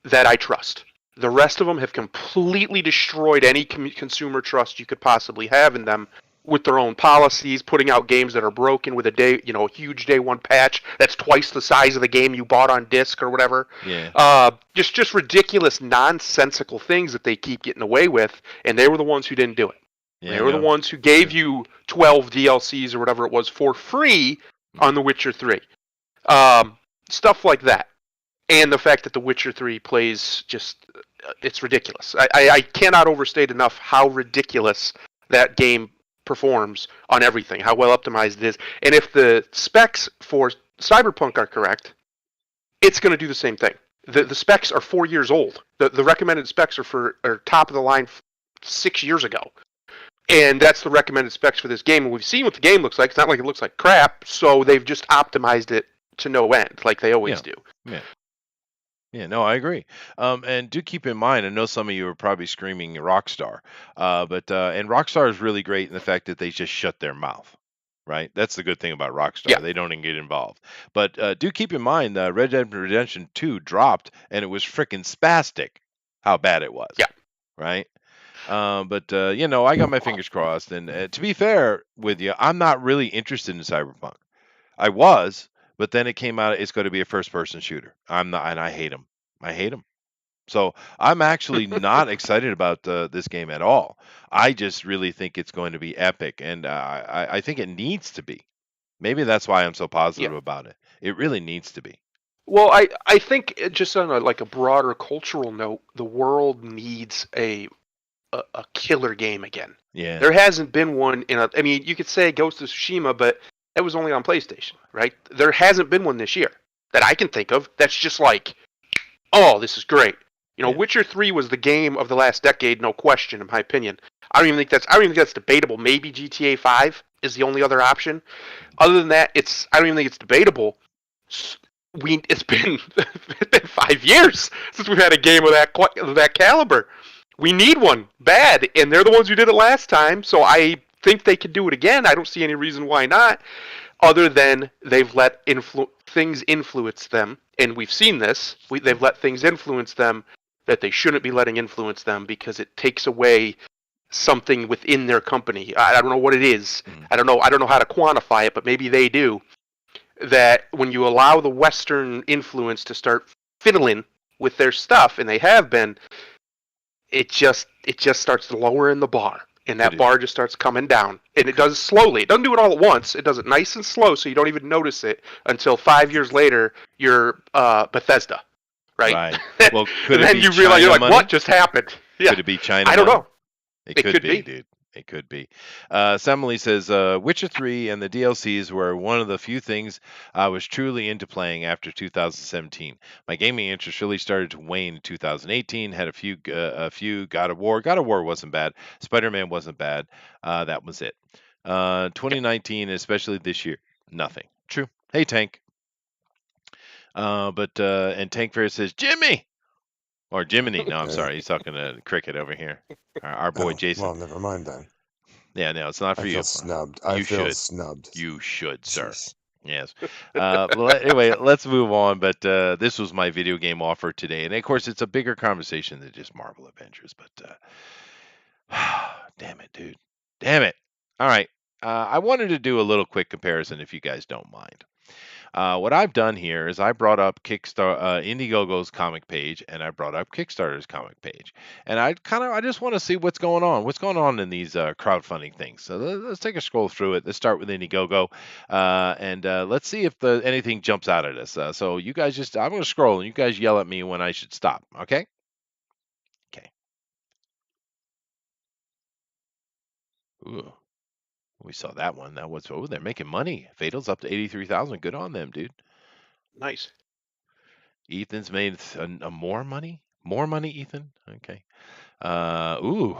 that I trust. The rest of them have completely destroyed any consumer trust you could possibly have in them with their own policies, putting out games that are broken with a huge day one patch that's twice the size of the game you bought on disc or whatever. Yeah. Just ridiculous, nonsensical things that they keep getting away with, and they were the ones who didn't do it. Yeah. They were the ones who gave you 12 DLCs or whatever it was for free on The Witcher 3. Stuff like that. And the fact that The Witcher 3 plays it's ridiculous. I cannot overstate enough how ridiculous that game performs on everything, how well optimized it is. And if the specs for Cyberpunk are correct, it's going to do the same thing. The specs are 4 years old. The recommended specs are top of the line 6 years ago. And that's the recommended specs for this game. And we've seen what the game looks like. It's not like it looks like crap, so they've just optimized it to no end, like they always do. Yeah. Yeah, no, I agree. And do keep in mind, I know some of you are probably screaming Rockstar, but and Rockstar is really great in the fact that they just shut their mouth, right? That's the good thing about Yeah. Rockstar; they don't even get involved. But do keep in mind, Red Dead Redemption 2 dropped, and it was freaking spastic, how bad it was, Yeah. right? But I got my fingers crossed. And to be fair with you, I'm not really interested in Cyberpunk. I was, but then it came out. It's going to be a first-person shooter. I'm not, and I hate them. I hate them. So I'm actually not excited about this game at all. I just really think it's going to be epic, and I think it needs to be. Maybe that's why I'm so Yeah. positive about it. It really needs to be. Well, I think just on a broader cultural note, the world needs a killer game again. Yeah. There hasn't been one I mean, you could say Ghost of Tsushima, but that was only on PlayStation, right? There hasn't been one this year that I can think of that's just like, oh, this is great. Yeah. Witcher 3 was the game of the last decade, no question, in my opinion. I don't even think that's debatable. Maybe GTA 5 is the only other option. Other than that, I don't even think it's debatable. It's been it's been 5 years since we've had a game of that caliber. We need one bad, and they're the ones who did it last time. So I think they could do it again. I don't see any reason why not, other than they've let things influence them, and we've seen this. They've let things influence them that they shouldn't be letting influence them because it takes away something within their company. I don't know what it is. I don't know how to quantify it, but maybe they do. That when you allow the Western influence to start fiddling with their stuff, and they have been, it just starts lowering the bar, and that bar just starts coming down, and it does slowly. It doesn't do it all at once. It does it nice and slow, so you don't even notice it until 5 years later. You're Bethesda, right? Well, could and it then be you China realize you're like, money? what just happened? Yeah, Could it be China I don't money? know. It could be, dude. It could be. Semele says, Witcher 3 and the DLCs were one of the few things I was truly into playing after 2017. My gaming interest really started to wane in 2018. Had a few God of War. God of War wasn't bad. Spider-Man wasn't bad. That was it. 2019, especially this year, nothing. True. Hey, Tank. And Tank Fair says, Jimmy! Or Jiminy. No, I'm sorry. He's talking to Cricket over here. Our boy Jason. Well, never mind then. Yeah, no, it's not for I you. feel snubbed. You I feel should. snubbed. You should, sir. Jeez. Yes. Well, anyway, let's move on. But this was my video game offer today, and of course, it's a bigger conversation than just Marvel Avengers. But damn it, dude. Damn it. All right. I wanted to do a little quick comparison, if you guys don't mind. What I've done here is I brought up Indiegogo's comic page, and I brought up Kickstarter's comic page, and I just want to see what's going on in these crowdfunding things. So let's take a scroll through it. Let's start with Indiegogo, and let's see if anything jumps out at us. So you guys I'm going to scroll, and you guys yell at me when I should stop. Okay? Okay. Ooh. We saw that one. That was they're making money. Fatal's up to 83,000. Good on them, dude. Nice. Ethan's made a more money. More money, Ethan. Okay. Ooh,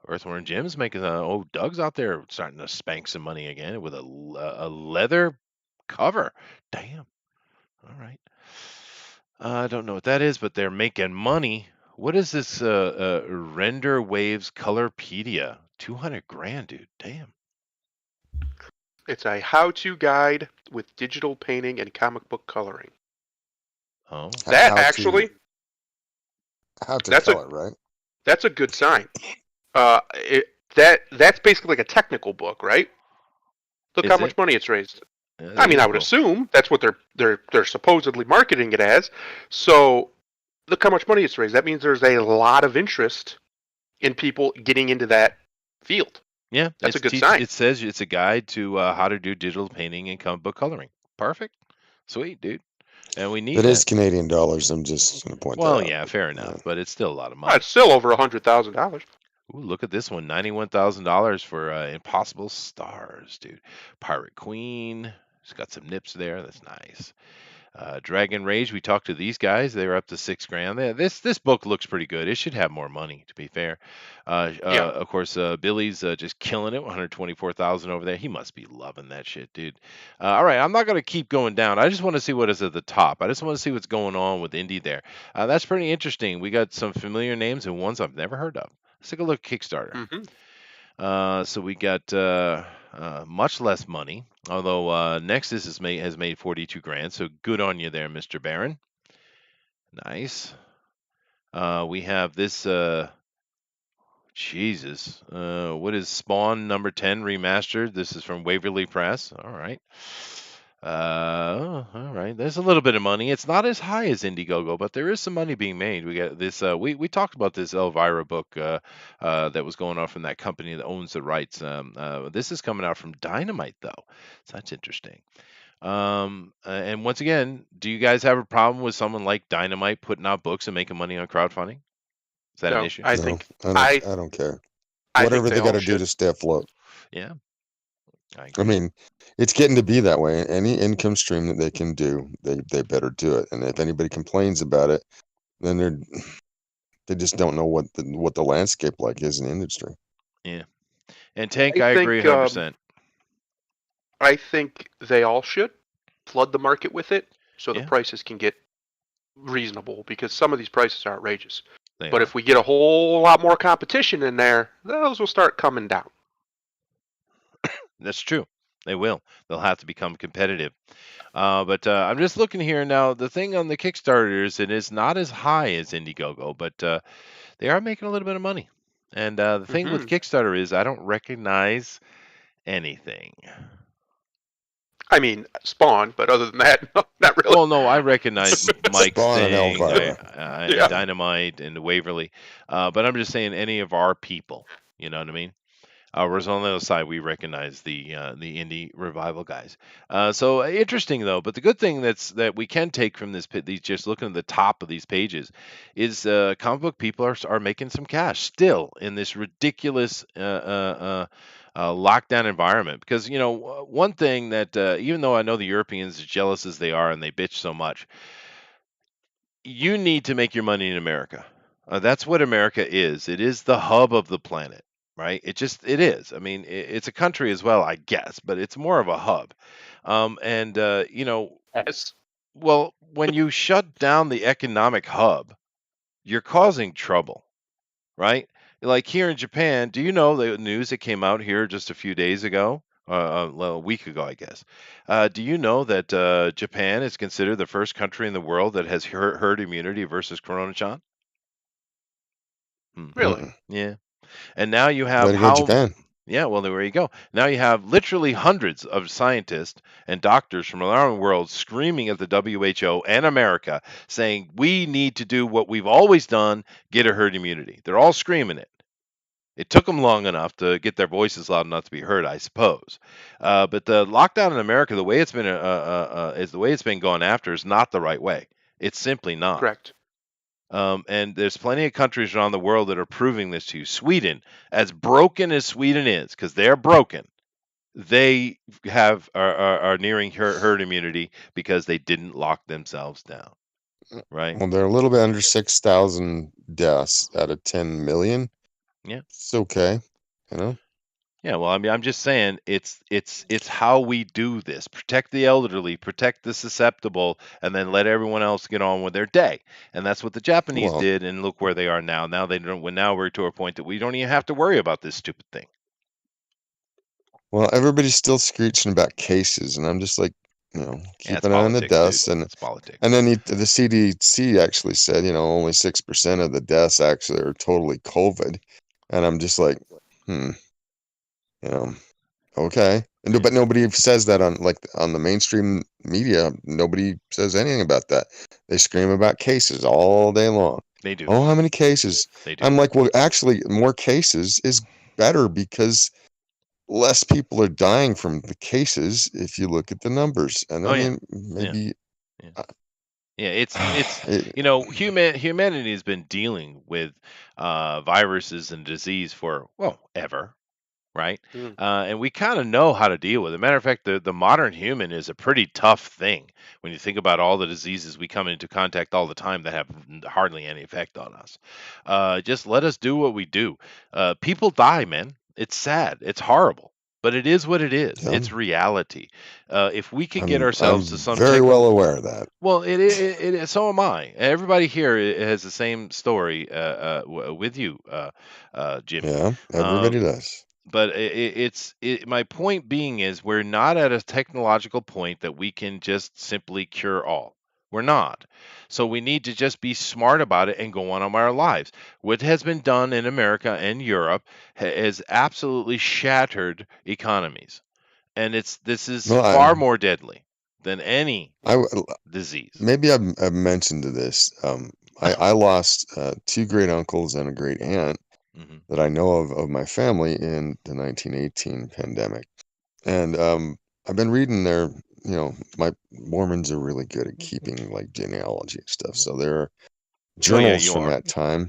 Earthworm Jim's making Doug's out there starting to spank some money again with a leather cover. Damn. All right. I don't know what that is, but they're making money. What is this? Render Waves Colorpedia. 200 grand, dude. Damn. It's a how-to guide with digital painting and comic book coloring. Oh, That How to actually, that's a color, right? that's a good sign. That's basically like a technical book, right? Look how is it? much money it's raised. I There mean, you I would go. assume that's what they're supposedly marketing it as. So look how much money it's raised. That means there's a lot of interest in people getting into that field. Yeah, That's a good sign. It says it's a guide to how to do digital painting and comic book coloring. Perfect. Sweet, dude. And we need It is that. Canadian dollars. I'm just going to point that Well, out. yeah, fair enough, but it's still a lot of Well, it's money. still over $100,000. Ooh, look at this one, $91,000 for Impossible Stars, dude. Pirate Queen. It's got some nips there. That's nice. Dragon Rage, we talked to these guys. They were up to 6 grand. This book looks pretty good. It should have more money, to be fair. Yeah. Of course, Billy's just killing it. 124,000 over there. He must be loving that shit, dude. All right, I'm not gonna keep going down. I just want to see what is at the top. I just want to see what's going on with indie there. That's pretty interesting. We got some familiar names and ones I've never heard of. Let's take a look at Kickstarter. Hmm. So we got much less money, although Nexus has made 42 grand. So good on you there, Mr. Barron. Nice. We have this. Jesus. What is Spawn number 10 remastered? This is from Waverly Press. All right. All right. There's a little bit of money. It's not as high as Indiegogo, but there is some money being made. We got this. We talked about this Elvira book that was going on from that company that owns the rights. This is coming out from Dynamite though, so that's interesting. And once again, do you guys have a problem with someone like Dynamite putting out books and making money on crowdfunding? Is that an No, issue? I No, think I don't. I I don't care. I think Whatever they they got all to do should. to stay afloat. Yeah, I I agree. mean, it's getting to be that way. Any income stream that they can do, they better do it. And if anybody complains about it, then they just don't know what the landscape like is in the industry. Yeah. And Tank, I I agree think 100%. I think they all should flood the market with it so the Yeah, prices can get reasonable because some of these prices are outrageous. they But are. if we get a whole lot more competition in there, those will start coming down. That's true. They will. They'll have to become competitive. But I'm just looking here now. The thing on the Kickstarter is it is not as high as Indiegogo, but they are making a little bit of money. And the thing with Hmm. Kickstarter is I don't recognize anything. I mean, Spawn, but other than that, no, not really. Well, no, I recognize Mike's Spawn and thing, Elvira. and Yeah. Dynamite and Waverly, but I'm just saying any of our people. You know what I mean? Whereas on the other side, we recognize the indie revival guys. So interesting though. But the good thing that we can take from these just looking at the top of these pages, is comic book people are making some cash still in this ridiculous lockdown environment. Because one thing that even though I know the Europeans, as jealous as they are and they bitch so much, you need to make your money in America. That's what America is. It is the hub of the planet, right? It is. I mean, it's a country as well, I guess, but it's more of a hub. And Yes. well, when you shut down the economic hub, you're causing trouble, right? Like here in Japan, do you know the news that came out here just a few days ago? Well, a week ago, I guess. Do you know that Japan is considered the first country in the world that has herd immunity versus Corona, John? Hmm. Really? Mm-mm. Yeah. And now you Way have to go, how Japan. yeah, well, there you go. Now you have literally hundreds of scientists and doctors from around the world screaming at the WHO and America saying, we need to do what we've always done, get a herd immunity. They're all screaming it. It took them long enough to get their voices loud enough to be heard, I suppose. But the lockdown in America, the way it's been gone after, is not the right way. It's simply not. Correct. And there's plenty of countries around the world that are proving this to you. Sweden, as broken as Sweden is, because they're broken, they are nearing herd immunity because they didn't lock themselves down, right? Well, they're a little bit under 6,000 deaths out of 10 million. Yeah. It's okay, you know. Yeah, well, I mean, I'm just saying it's how we do this. Protect the elderly, protect the susceptible, and then let everyone else get on with their day. And that's what the Japanese Well, did, and look where they are now. Now they don't. Well, now we're to a point that we don't even have to worry about this stupid thing. well, everybody's still screeching about cases, and I'm just like, Yeah, keep it's an eye on the politics, dude. deaths, and It's politics. and then the CDC actually said, only 6% of the deaths actually are totally COVID, and I'm just like, hmm, you know, okay, but Yeah, nobody says that on the mainstream media. Nobody says anything about that. They scream about cases all day long. they do. Oh, how many cases? They do. I'm like, well, actually, more cases is better because less people are dying from the cases if you look at the numbers. And I Oh yeah, mean, yeah, maybe yeah. uh, Yeah, it's it, humanity has been dealing with viruses and disease for well ever, right? Mm. And we kind of know how to deal with it. Matter of fact, the modern human is a pretty tough thing when you think about all the diseases we come into contact all the time that have hardly any effect on us. Just let us do what we do. People die, man. It's sad. It's horrible. But it is what it is. yeah, It's reality. If we could get I'm ourselves to some very well aware of that. well, so am I. Everybody here has the same story with you, Jimmy. Yeah, everybody Um, does. but my point being is we're not at a technological point that we can just simply cure all. We're not. So we need to just be smart about it and go on with our lives. What has been done in America and Europe has absolutely shattered economies. And this is Well, far more deadly than any I w- disease. maybe I've mentioned to this. I lost two great uncles and a great aunt hmm that I know of my family in the 1918 pandemic. And I've been reading my Mormons are really good at keeping like genealogy and stuff. So there are Oh yeah, journals you from are. that time,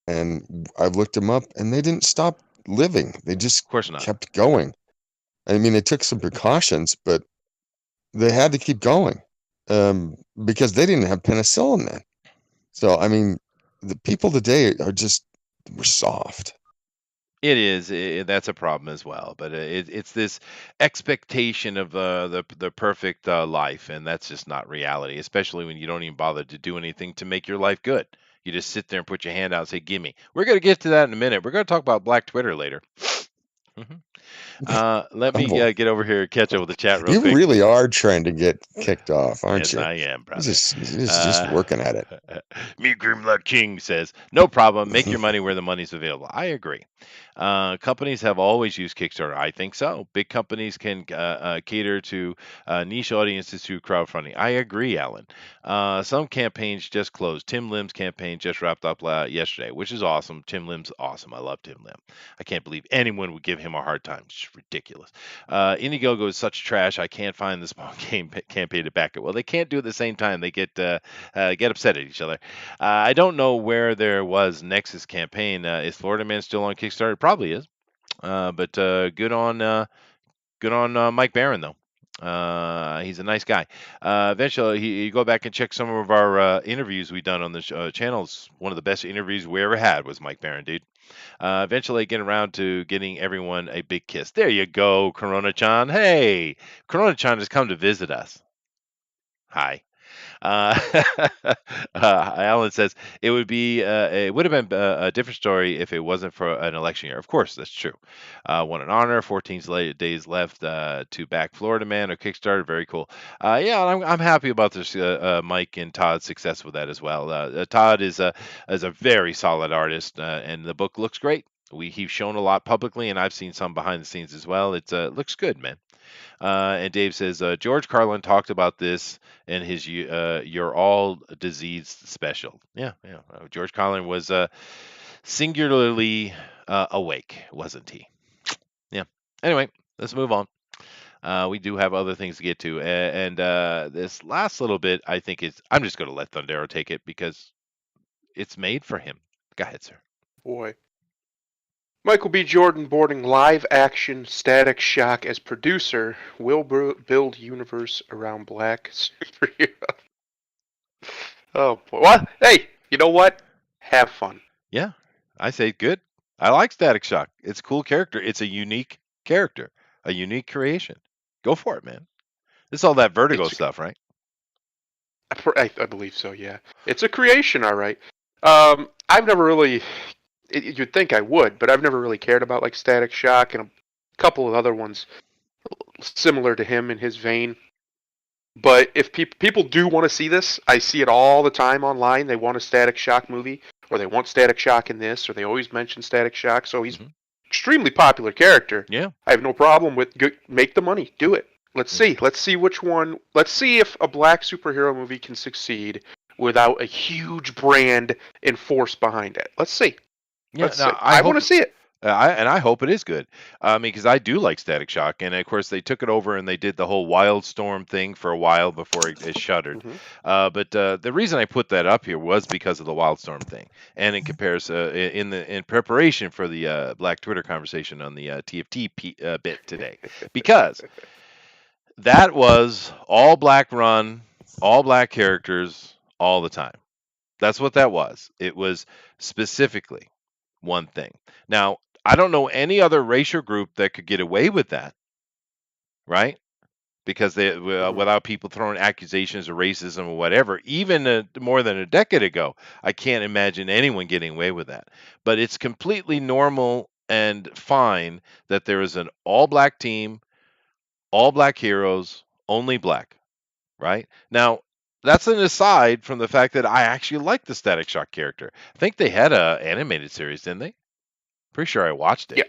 and I've looked them up, and they didn't stop living. They just Of course not. kept going. I mean, they took some precautions, but they had to keep going because they didn't have penicillin then. So I mean, the people today are just we're soft. It is. That's a problem as well. But it's this expectation of the perfect life, and that's just not reality. Especially when you don't even bother to do anything to make your life good. You just sit there and put your hand out and say, "Gimme." We're gonna get to that in a minute. We're gonna talk about Black Twitter later. Mhm. Let Oh me boy. get over here and catch up with the chat real You quick. really are trying to get kicked off, aren't Yes, you? I am, You're brother. just Uh, working at it. Me Grimlock King says, no problem. Make your money where the money's available. I agree. Companies have always used Kickstarter. I think so. Big companies can cater to niche audiences through crowdfunding. I agree, Alan. Some campaigns just closed. Tim Lim's campaign just wrapped up yesterday, which is awesome. Tim Lim's awesome. I love Tim Lim. I can't believe anyone would give him a hard time. It's ridiculous. Indiegogo is such trash. I can't find the small game campaign to back it. Well, they can't do it at the same time. They get upset at each other. I don't know where there was Nexus campaign. Is Florida Man still on Kickstarter? Probably is. But good on Mike Barron though. He's a nice guy. Eventually, you go back and check some of our interviews we done on the channels. One of the best interviews we ever had was Mike Barron, dude. Eventually, get around to getting everyone a big kiss. There you go, Corona-chan. Hey, Corona-chan has come to visit us. Hi. Uh, Alan says it would have been a different story if it wasn't for an election year. Of course, that's true. What an honor. 14 days left to back Florida Man or Kickstarter. Very cool. Yeah, I'm happy about this. Mike and Todd's success with that as well. Todd is a very solid artist, and the book looks great. He's shown a lot publicly, and I've seen some behind the scenes as well. It looks good, man. And Dave says George Carlin talked about this in his "You're All Diseased" special. Yeah, yeah. George Carlin was singularly awake, wasn't he? Yeah. Anyway, let's move on. We do have other things to get to, and this last little bit, I think is I'm just going to let Thundero take it because it's made for him. Go ahead, sir. Boy. Michael B. Jordan boarding live-action Static Shock as producer will build universe around black superhero. Oh boy! Well, hey, you know what? Have fun. Yeah, I say good. I like Static Shock. It's a cool character. It's a unique character, a unique creation. Go for it, man. This is all that Vertigo It's stuff, right? I believe so. Yeah, it's a creation, all right. I've never really. You'd think I would, but I've never really cared about like Static Shock and a couple of other ones similar to him in his vein. But if people do want to see this, I see it all the time online. They want a Static Shock movie, or they want Static Shock in this, or they always mention Static Shock. So he's extremely popular character. Yeah. I have no problem with make the money, do it. Let's Yeah. see. Let's see which one. Let's see if a black superhero movie can succeed without a huge brand and force behind it. Let's see. Yeah. Let's see. Now, I want to see it. I hope it is good. I mean, because I do like Static Shock, and of course they took it over and they did the whole Wildstorm thing for a while before it shuttered. Mhm. But the reason I put that up here was because of the Wildstorm thing, and in comparison, in preparation for the Black Twitter conversation on the TFT bit today, because that was all black run, all black characters, all the time. That's what that was. It was specifically one thing. Now, I don't know any other racial group that could get away with that, right? Because without people throwing accusations of racism or whatever, even more than a decade ago, I can't imagine anyone getting away with that. But it's completely normal and fine that there is an all black team, all black heroes, only black, right? Now, that's an aside from the fact that I actually like the Static Shock character. I think they had a animated series, didn't they? Pretty sure I watched it. Yeah.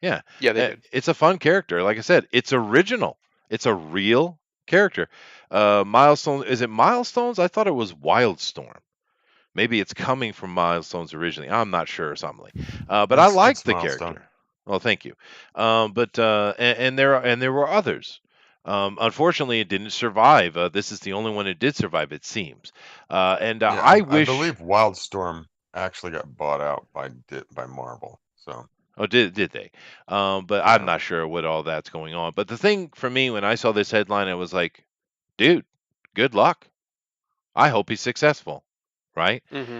Yeah. Yeah, they did. It's a fun character. Like I said, it's original. It's a real character. Milestone, is it Milestones? I thought it was Wildstorm. Maybe it's coming from Milestones originally. I'm not sure or something. But I like It's the Milestone. character. Well, thank you. And there were others. Unfortunately, it didn't survive. This is the only one it did survive, it seems. Yeah, I I wish. believe Wildstorm actually got bought out by Marvel. So Oh, did they? But I'm yeah, not sure what all that's going on. But the thing for me when I saw this headline, I was like, dude, good luck. I hope he's successful, right? Hmm.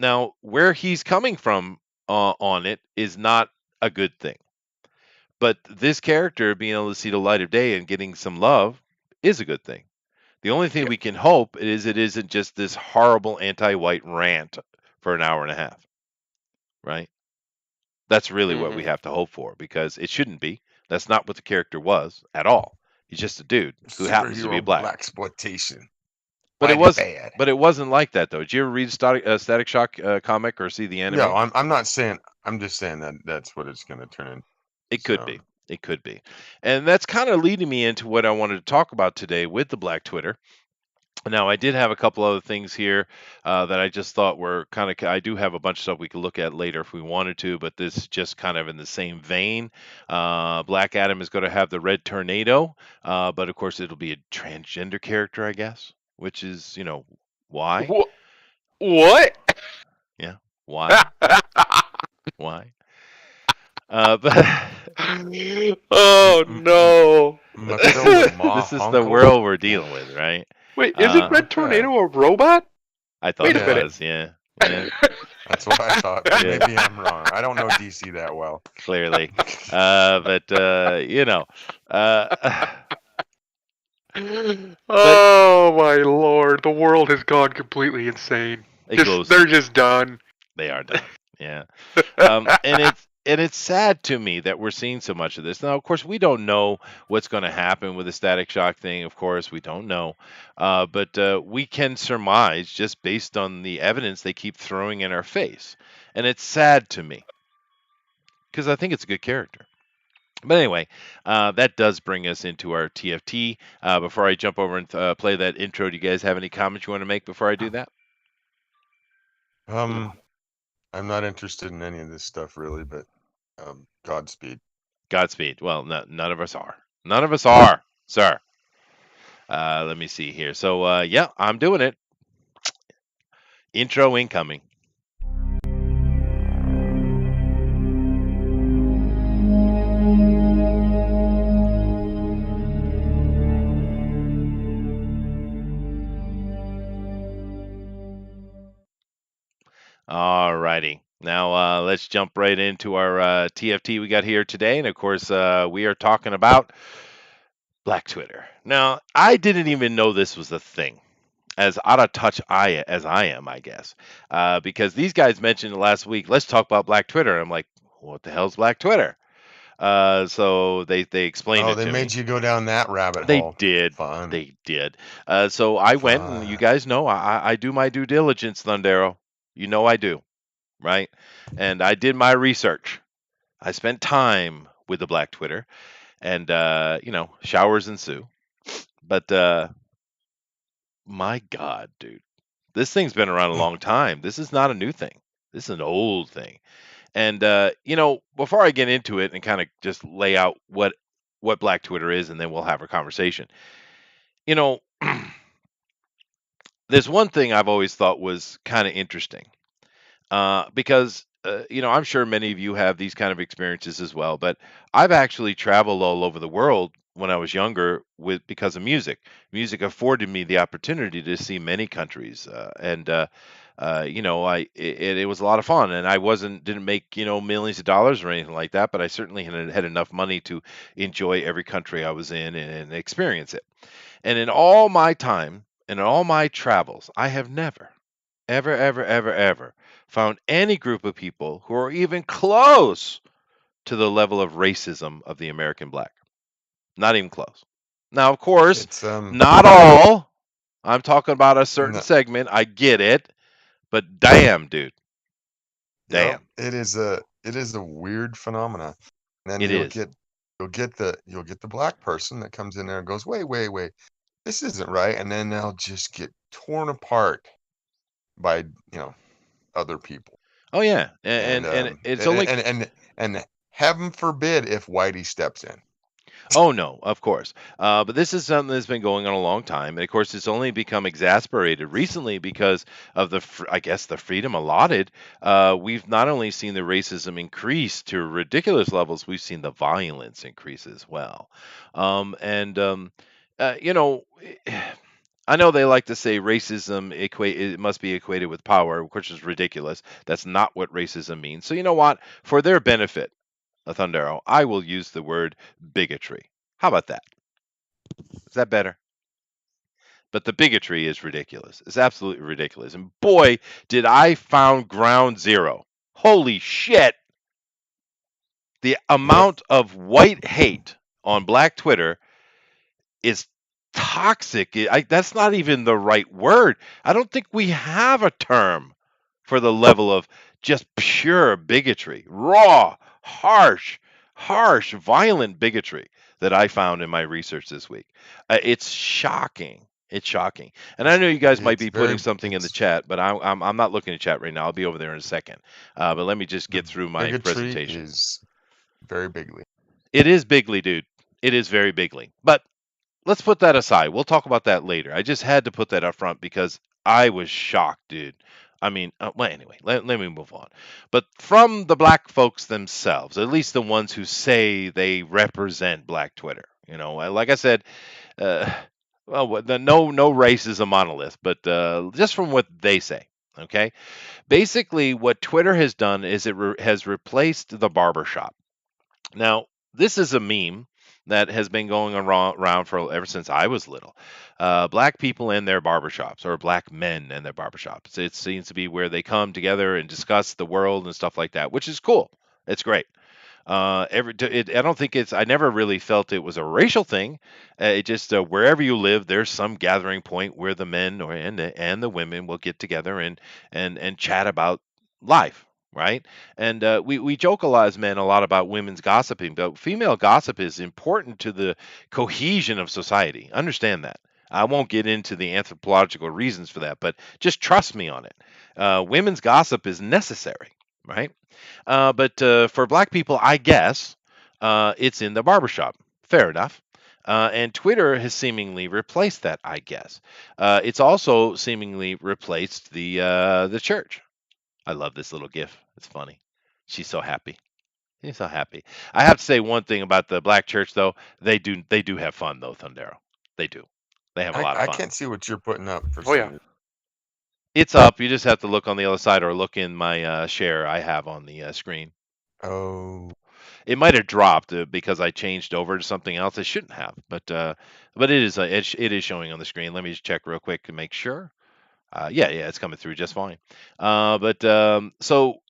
Now, where he's coming from on it is not a good thing. But this character being able to see the light of day and getting some love is a good thing. The only thing Yep. we can hope is it isn't just this horrible anti-white rant for an hour and a half, right? That's really what we Hmm. have to hope for because it shouldn't be. That's not what the character was at all. He's just a dude who happens to be superhero black. blaxploitation. But it Black was bad. but it wasn't like that though. Did you ever read Static Shock comic or see the anime? Yeah, I'm not saying. I'm just saying that that's what it's going to turn into. It could So be. It could be. And that's kind of leading me into what I wanted to talk about today with the Black Twitter. Now, I did have a couple other things here that I just thought were kind of. I do have a bunch of stuff we could look at later if we wanted to, but this is just kind of in the same vein. Black Adam is going to have the red tornado, but of course, it'll be a transgender character, I guess, which is, why? What? Yeah, why? Why? But Oh no! this is the world we're dealing with, right? Wait, isn't Red Okay. Tornado a robot? I thought Wait a it minute. was, yeah. That's what I thought. But Yeah. maybe I'm wrong. I don't know DC that well. Clearly. But Oh my lord, the world has gone completely insane. They're just done. They are done. Yeah. And it's sad to me that we're seeing so much of this. Now, of course, we don't know what's going to happen with the Static Shock thing. Of course, we don't know. But we can surmise just based on the evidence they keep throwing in our face. And it's sad to me because I think it's a good character. But anyway, that does bring us into our TFT. Before I jump over and play that intro, do you guys have any comments you want to make before I do that? I'm not interested in any of this stuff really, but Godspeed. Godspeed. Well, none of us are. None of us are, sir. Let me see here. So, yeah, I'm doing it. Intro incoming. All righty. Now let's jump right into our TFT we got here today, and of course we are talking about Black Twitter. Now I didn't even know this was a thing. As out of touch as I am, I guess, because these guys mentioned it last week. Let's talk about Black Twitter. I'm like, what the hell's Black Twitter? So they explained Oh, it they to me. made you go down that rabbit They hole. did. Fun, They did. So I went, and you fun. guys know I do my due diligence, Thundero. You know I do, right? And I did my research. I spent time with the Black Twitter, and showers ensue. But my God, dude, this thing's been around a long time. This is not a new thing. This is an old thing. And before I get into it and kind of just lay out what Black Twitter is, and then we'll have a conversation. You know, there's one thing I've always thought was kind of interesting, because I'm sure many of you have these kind of experiences as well. But I've actually traveled all over the world when I was younger with because of music. Music afforded me the opportunity to see many countries, it was a lot of fun, and I didn't make millions of dollars or anything like that, but I certainly had enough money to enjoy every country I was in and experience it. And in all my time and in all my travels, I have never, ever, ever, ever, ever found any group of people who are even close to the level of racism of the American black. Not even close. Now, of course, It's not all. I'm talking about a certain no, segment. I get it. But damn, dude. yep. Damn. It is a weird phenomena. And then It is. you'll get the black person that comes in there and goes, wait, this isn't right, and then they'll just get torn apart by other people, Oh yeah. and And it's and only. and and, and heaven forbid if Whitey steps in. Oh no, of course. But this is something that's been going on a long time, and of course, it's only become exasperated recently because of I guess, the freedom allotted. We've not only seen the racism increase to ridiculous levels, we've seen the violence increase as well. And you know. I know they like to say racism it must be equated with power, which is ridiculous. That's not what racism means. So you know what? For their benefit, Thundero, I will use the word bigotry. How about that? Is that better? But the bigotry is ridiculous. It's absolutely ridiculous. And boy, did I found ground zero. Holy shit. The Yep. amount of white hate on Black Twitter is toxic. That's not even the right word. I don't think we have a term for the level of just pure bigotry, raw, harsh, violent bigotry that I found in my research this week. It's shocking. It's shocking. And I know you guys might It's be putting very something in the it's chat, but I'm not looking at chat right now. I'll be over there in a second. But let me just The get through my bigotry presentation. is very bigly. It is bigly, dude. It is very bigly. But let's put that aside. We'll talk about that later. I just had to put that up front because I was shocked, dude. I mean, well, anyway, let me move on. But from the black folks themselves, at least the ones who say they represent Black Twitter, like I said, uh, well, no race is a monolith, but just from what they say, okay. Basically, what Twitter has done is has replaced the barbershop. Now, this is a meme that has been going around for ever since I was little. Black people in their barbershops, or black men in their barbershops. It seems to be where they come together and discuss the world and stuff like that, which is cool. It's great. I don't think I never really felt it was a racial thing. It just wherever you live, there's some gathering point where the men and the women will get together and chat about life, right? And we joke a lot as men a lot about women's gossiping, but female gossip is important to the cohesion of society. Understand that. I won't get into the anthropological reasons for that, but just trust me on it. Women's gossip is necessary, right? But for black people, I guess it's in the barbershop. Fair enough. And Twitter has seemingly replaced that, I guess. It's also seemingly replaced the church. I love this little gif. It's funny. She's so happy. She's so happy. I have to say one thing about the black church, though. They do have fun, though, Thundero. They do. They have a lot of I fun. can't see what you're putting up for Oh yeah. some. It's up. You just have to look on the other side or look in my share I have on the screen. Oh, It might have dropped because I changed over to something else. I shouldn't have, but it is showing on the screen. Let me just check real quick to make sure. Yeah, it's coming through just fine. But so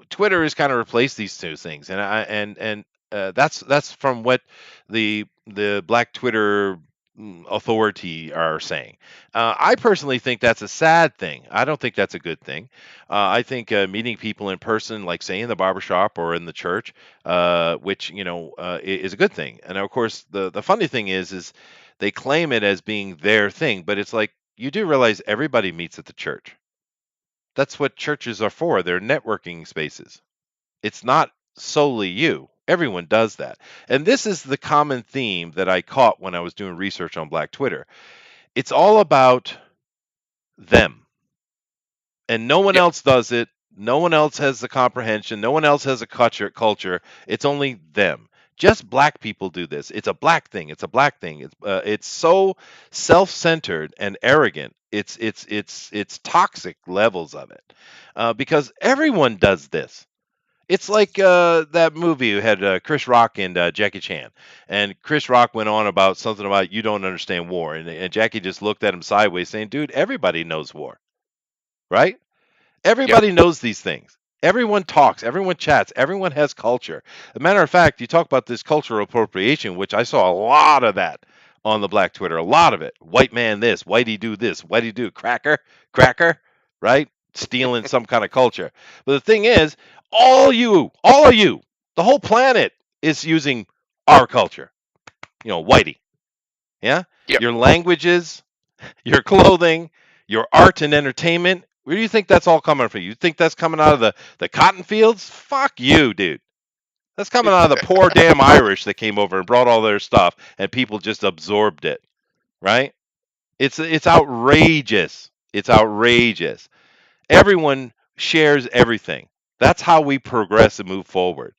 Twitter has kind of replaced these two things, and that's from what the Black Twitter authority are saying. I personally think that's a sad thing. I don't think that's a good thing. I think meeting people in person, like say in the barbershop or in the church, which is a good thing. And of course, the funny thing is they claim it as being their thing, but it's like you do realize everybody meets at the church. That's what churches are for. They're networking spaces. It's not solely you. Everyone does that. And this is the common theme that I caught when I was doing research on Black Twitter. It's all about them. And no one Yep. else does it. No one else has the comprehension. No one else has a culture. It's only them. Just black people do this. It's a black thing. It's a black thing. It's so self-centered and arrogant. It's toxic levels of it, because everyone does this. It's like that movie who had Chris Rock and Jackie Chan, and Chris Rock went on about something about you don't understand war, and Jackie just looked at him sideways, saying, "Dude, everybody knows war, right? Yep. Everybody knows these things. Everyone talks, everyone chats, everyone has culture. As a matter of fact, you talk about this cultural appropriation, which I saw a lot of that on the Black Twitter, a lot of it. White man this, whitey do this, whitey do cracker, cracker, right? Stealing some kind of culture. But the thing is, all of you, the whole planet is using our culture. Whitey. Yeah? Yep. Your languages, your clothing, your art and entertainment. Where do you think that's all coming from? You think that's coming out of the cotton fields? Fuck you, dude. That's coming out of the poor damn Irish that came over and brought all their stuff and people just absorbed it, right? It's outrageous. It's outrageous. Everyone shares everything. That's how we progress and move forward.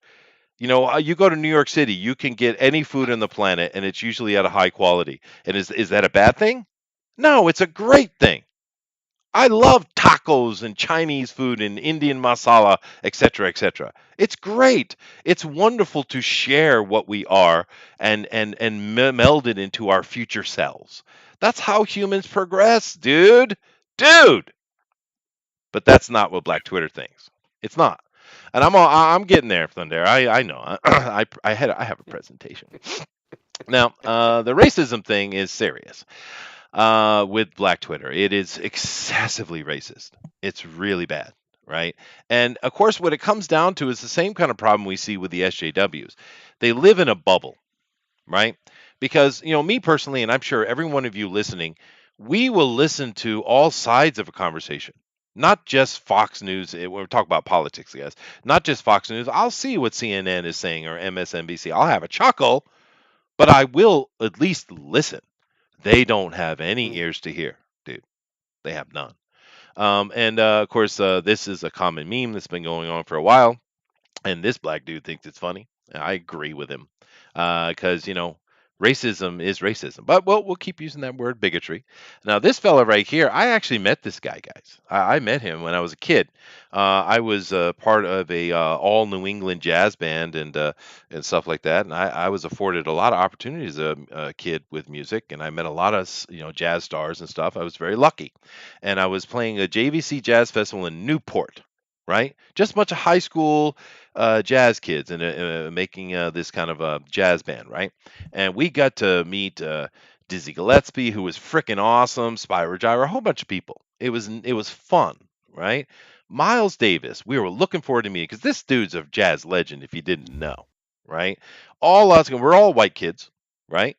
You go to New York City, you can get any food on the planet and it's usually at a high quality. And is that a bad thing? No, it's a great thing. I love tacos and Chinese food and Indian masala, etc., etc. It's great. It's wonderful to share what we are and meld it into our future selves. That's how humans progress, dude. Dude. But that's not what Black Twitter thinks. It's not. And I'm getting there, Thunder. I know. I have a presentation. Now, the racism thing is serious with Black Twitter. It is excessively racist. It's really bad, right? And of course, what it comes down to is the same kind of problem we see with the SJWs. They live in a bubble, right? Because, me personally, and I'm sure every one of you listening, we will listen to all sides of a conversation. Not just Fox News. We're talking about politics, guys. Not just Fox News. I'll see what CNN is saying or MSNBC. I'll have a chuckle, but I will at least listen. They don't have any Mm. ears to hear, dude. They have none. And of course, this is a common meme that's been going on for a while. And this black dude thinks it's funny. I agree with him because racism is racism. But we'll keep using that word bigotry. Now this fella right here, I actually met this guy, guys. I met him when I was a kid. I was part of a all New England jazz band and stuff like that, and I was afforded a lot of opportunities as a kid with music, and I met a lot of jazz stars and stuff. I was very lucky, and I was playing a JVC Jazz Festival in Newport. Right, just a bunch of high school jazz kids and making this kind of a jazz band, right? And we got to meet Dizzy Gillespie, who was freaking awesome, Spyro Gyra, a whole bunch of people. It was fun, right? Miles Davis, we were looking forward to meeting because this dude's a jazz legend. If you didn't know, right? All us, we're all white kids, right?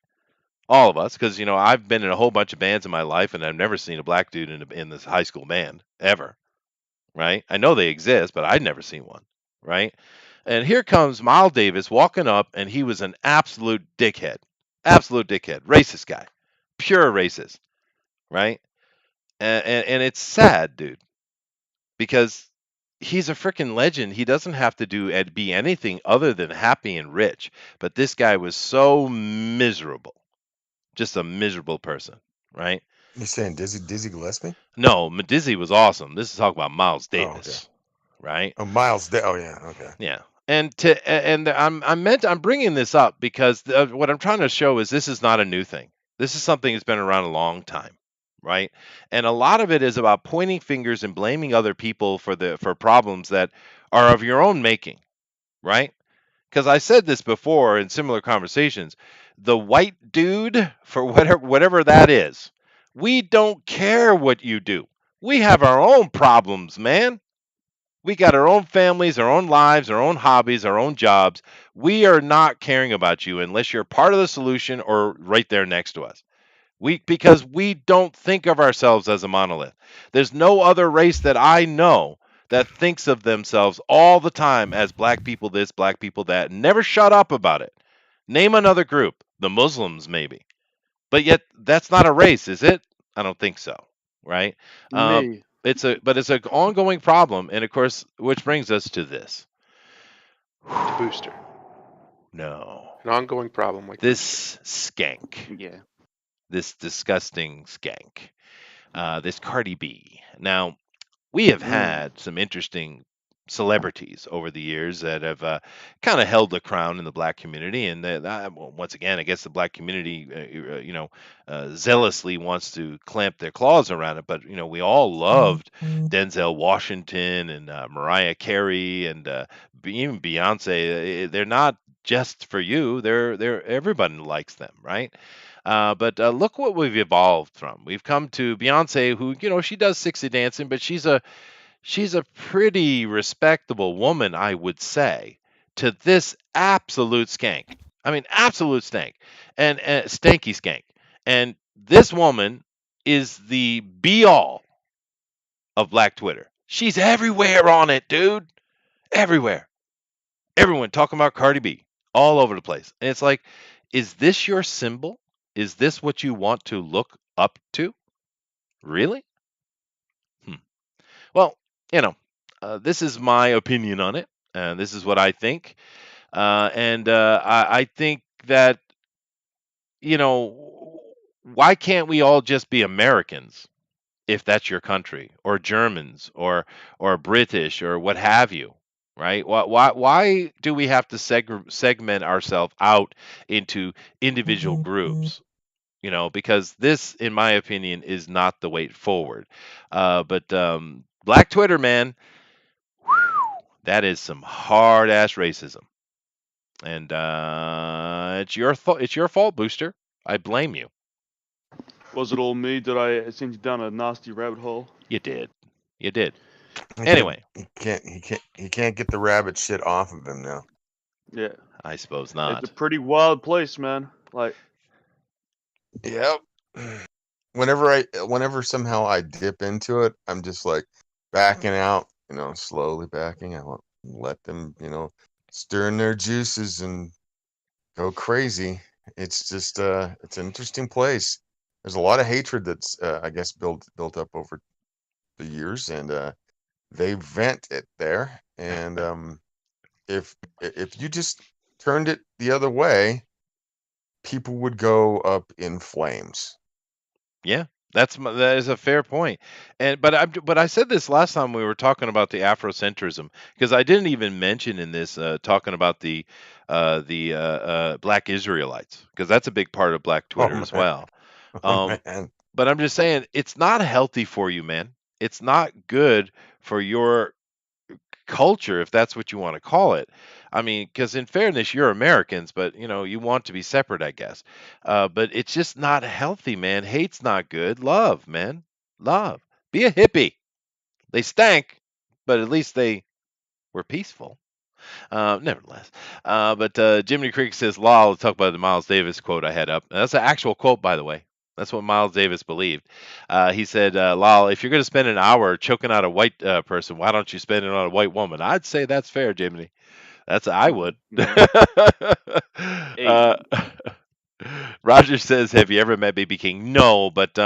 All of us, because I've been in a whole bunch of bands in my life, and I've never seen a black dude in this high school band ever, right? I know they exist, but I'd never seen one, right? And here comes Miles Davis walking up, and he was an absolute dickhead, racist guy, pure racist, right? And it's sad, dude, because he's a freaking legend. He doesn't have to do and be anything other than happy and rich. But this guy was so miserable, just a miserable person, right? You saying Dizzy Gillespie? No, Dizzy was awesome. This is talking about Miles Oh, okay. Davis, right? Oh, Miles. Oh, yeah. Okay. Yeah. I'm bringing this up because what I'm trying to show is this is not a new thing. This is something that's been around a long time, right? And a lot of it is about pointing fingers and blaming other people for problems that are of your own making, right? Because I said this before in similar conversations. The white dude, for whatever that is, we don't care what you do. We have our own problems, man. We got our own families, our own lives, our own hobbies, our own jobs. We are not caring about you unless you're part of the solution or right there next to us. Because we don't think of ourselves as a monolith. There's no other race that I know that thinks of themselves all the time as black people this, black people that, and never shut up about it. Name another group. The Muslims maybe. But yet that's not a race, is it? I don't think so, right? Um, Me. it's an ongoing problem, and of course, which brings us to this. The booster. No, An ongoing problem like booster. this skank, Yeah. this disgusting skank, this Cardi B. Now, we have Mm. had some interesting celebrities over the years that have kind of held the crown in the black community, and well, once again, I guess the black community, zealously wants to clamp their claws around it. But we all loved Denzel Washington and Mariah Carey and even Beyonce. They're not just for you; they're everybody likes them, right? But look what we've evolved from. We've come to Beyonce, who she does 60 dancing, but she's a pretty respectable woman, I would say, to this absolute skank. I mean, absolute stank and stanky skank. And this woman is the be all of Black Twitter. She's everywhere on it, dude. Everywhere. Everyone talking about Cardi B all over the place. And it's like, is this your symbol? Is this what you want to look up to? Really? Hmm. Well, you know, this is my opinion on it. This is what I think. And I think that, you know, why can't we all just be Americans if that's your country, or Germans, or British, or what have you? Right? Why do we have to segment ourselves out into individual groups? Because this, in my opinion, is not the way forward. But Black Twitter, man, that is some hard ass racism, and it's your fault, Booster. I blame you. Was it all me? Did I send you down a nasty rabbit hole? You did, you did. He can't. Anyway, He can't get the rabbit shit off of him now. Yeah. I suppose It's a not. pretty wild place, man. Like, Yep. Whenever somehow I dip into it, I'm just like backing out, slowly backing out. Let them, stir in their juices and go crazy. It's just it's an interesting place. There's a lot of hatred that's I guess built up over the years, and they vent it there. And if you just turned it the other way, people would go up in flames. Yeah, that is a fair point. But I said this last time we were talking about the Afrocentrism, because I didn't even mention in this talking about the Black Israelites, because that's a big part of Black Oh Twitter as man, well. oh Um, man. but I'm just saying it's not healthy for you, man. It's not good for your culture, if that's what you want to call it. I mean, because in fairness, you're Americans, but you want to be separate, I guess. But it's just not healthy, man. Hate's not good. Love, man. Love. Be a hippie. They stank, but at least they were peaceful. Nevertheless. But Jiminy Creek says, "Law." Let's talk about the Miles Davis quote I had up. That's an actual quote, by the way. That's what Miles Davis believed. He said, "Lol, if you're going to spend an hour choking out a white person, why don't you spend it on a white woman?" I'd say that's fair, Jiminy. I would. mm, uh, hey. Roger says, "Have you ever met BB King?" No, but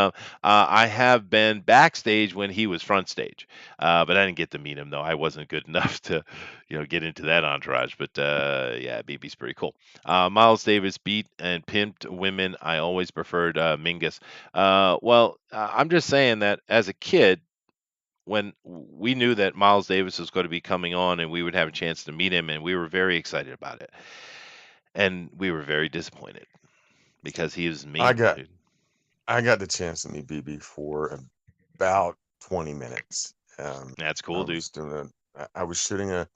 I have been backstage when he was front stage. But I didn't get to meet him though. I wasn't good enough to, get into that entourage. But yeah, BB's pretty cool. Miles Davis beat and pimped women. I always preferred Mingus. I'm just saying that as a kid, when we knew that Miles Davis was going to be coming on and we would have a chance to meet him, and we were very excited about it, and we were very disappointed because he was I mean, got dude. I got the chance to meet BB for about 20 minutes. That's I cool, dude. was I was shooting a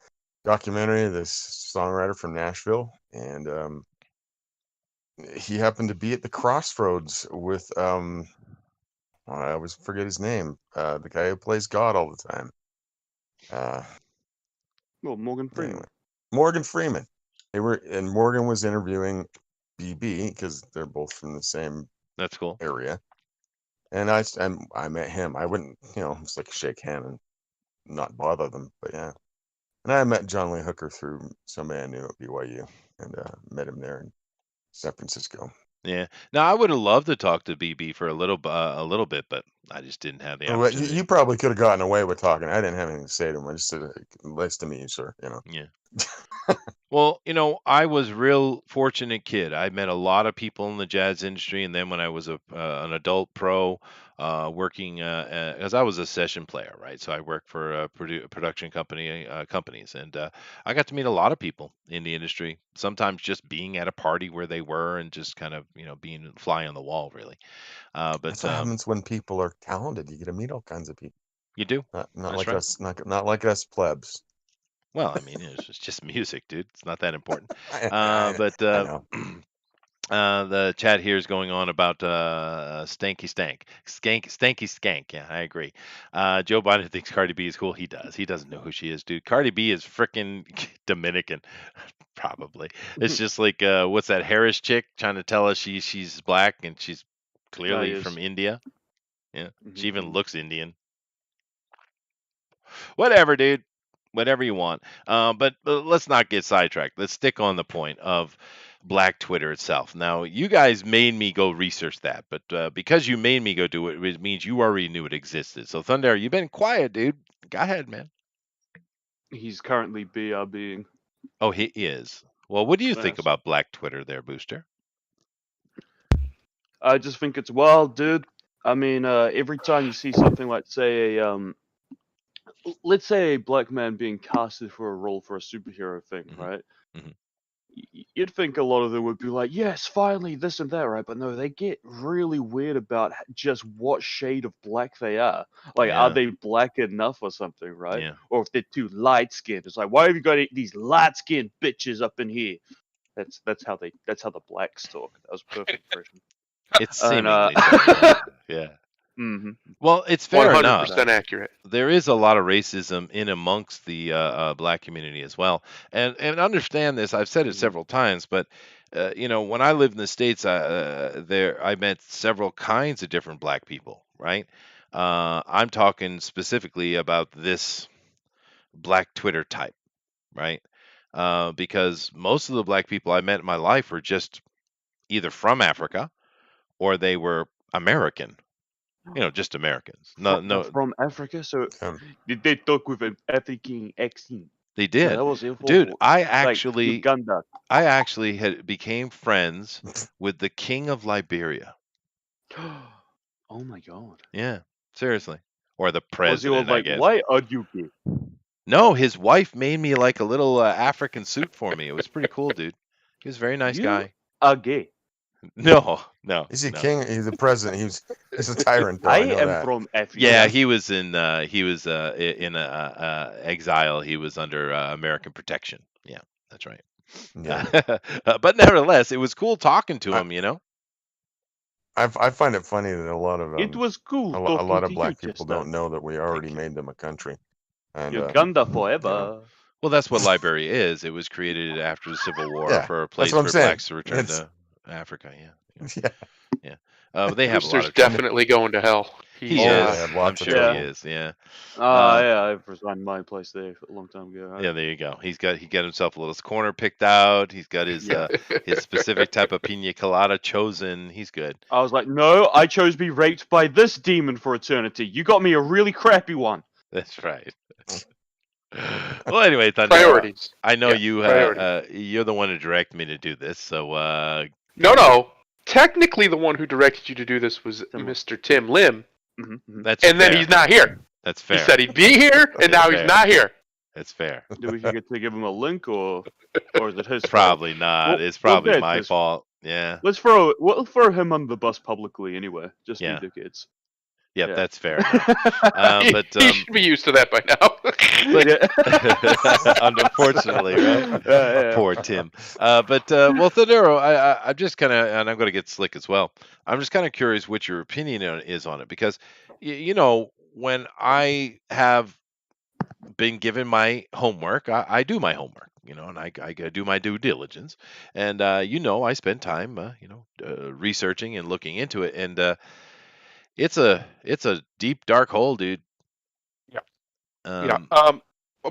documentary of this songwriter from Nashville, and he happened to be at the crossroads with I always forget his name, the guy who plays God all the time. Uh, Well, Morgan anyway, Freeman. Morgan Freeman. And Morgan was interviewing BB because they're both from the same That's cool. area. And I met him. I wouldn't, just like shake hand and not bother them, but yeah. And I met John Lee Hooker through somebody I knew at BYU, and met him there in San Francisco. Yeah. Now I would have loved to talk to BB for a little bit, but I just didn't have the Well, you opportunity. probably could have gotten away with talking. I didn't have anything to say to him. I just said, "Nice to meet you, sir." Yeah. Well, I was real fortunate kid. I met a lot of people in the jazz industry, and then when I was an adult pro, working as I was a session player, right? So I worked for production companies, and I got to meet a lot of people in the industry. Sometimes just being at a party where they were, and just kind of being a fly on the wall, really. That's But what happens when people are talented. You get to meet all kinds of people. you do. Not That's like right. us. Not like us plebs. Well, I mean, it's just music, dude. It's not that important. I, I, But I know. the chat here is going on about stanky skank. Yeah, I agree. Joe Biden thinks Cardi B is cool. He does. He doesn't know who she is, dude. Cardi B is freaking Dominican, probably. It's just like what's that Harris chick trying to tell us she's black and she's Yeah, he clearly from is. India. Yeah, she even Mm-hmm. looks Indian. Whatever, dude. Whatever you want. But let's not get sidetracked. Let's stick on the point of Black Twitter itself. Now, you guys made me go research that, but because you made me go do it, it means you already knew it existed. So, Thunder, you've been quiet, dude. Go ahead, man. He's currently BRBing. Oh, he is. Well, what do you think Yes. about Black Twitter there, Booster? I just think it's wild, dude. I mean, every time you see something like, say, let's say a black man being casted for a role for a superhero thing, Hmm. right? Hmm. You'd think a lot of them would be like, yes, finally, this and that, right? But no, they get really weird about just what shade of black they are. Like, are Yeah, they black enough or something, right? yeah. Or if they're too light skinned, it's like, why have you got these light skinned bitches up in here? That's how the blacks talk. That was perfect version. It's And seemingly so. Yeah, yeah. hmm Well, it's fair enough. 100% accurate. There is a lot of racism in amongst the black community as well, and understand this. I've said it hmm several times, but when I lived in the states, I met several kinds of different black people. Right? I'm talking specifically about this black Twitter type, right? Because most of the black people I met in my life were just either from Africa or they were American. Just Americans. No, no, from Africa, so Um, did they talk with an African accent? they No, did. that was their Dude, fault. I Like actually Uganda. I actually had became friends with the king of Liberia. Oh my god. Yeah, seriously. Or the Was he all president, I like, guess. why are you gay? No, his wife made me like a little African suit for me. It was pretty cool, dude. He was a very nice You guy. are gay. No, no, he's a no. king. He's the president. He's a tyrant, though. I I know am that. from Yeah, Africa. he was in exile. He was under American protection. Yeah, that's right. Yeah. But nevertheless, it was cool talking to I, him. I find it funny that a lot of It was cool a talking lot of to you, black people Chester. don't know that we already Thank you. made them a country, and Uganda you know, forever. Well, that's what Liberia is. It was created after the Civil War yeah, for a that's place what I'm for saying. blacks to return It's to Africa. Yeah, yeah, yeah. But they have a lot Booster's of trouble. definitely going to hell. He He, Oh, is. they have I'm lots of sure he Yeah. trouble. is. Yeah. Uh, Yeah, I've resigned my place there a long time ago. yeah. There you go. He got himself a little corner picked out. He's got Yeah. his specific type of pina colada chosen. He's good. I was like, no, I chose to be raped by this demon for eternity. You got me a really crappy one. That's right. Well, anyway, Thundero, priorities. I know Yeah, you're the one who directed me to do this, so No. Technically, the one who directed you to do this was Tim Lim. Mr. Tim Lim, that's and then fair. he's not here. That's He fair. said he'd be here, and now fair. he's not here. That's fair. Do we get to give him a link, or is it his fault? Probably not. Well, It's probably well, my that's- fault. Yeah. We'll throw him under the bus publicly anyway. Just Yeah. be dickheads. Yep, Yeah. that's fair enough. He should be used to that by now. Unfortunately, right? Yeah. Poor Tim. Well, Thundero, I'm just kind of, and I'm going to get slick as well. I'm just kind of curious what your opinion is on it, because, when I have been given my homework, I do my homework, and I do my due diligence, and I spend time, researching and looking into it, and it's a deep dark hole, dude. Yeah. Um,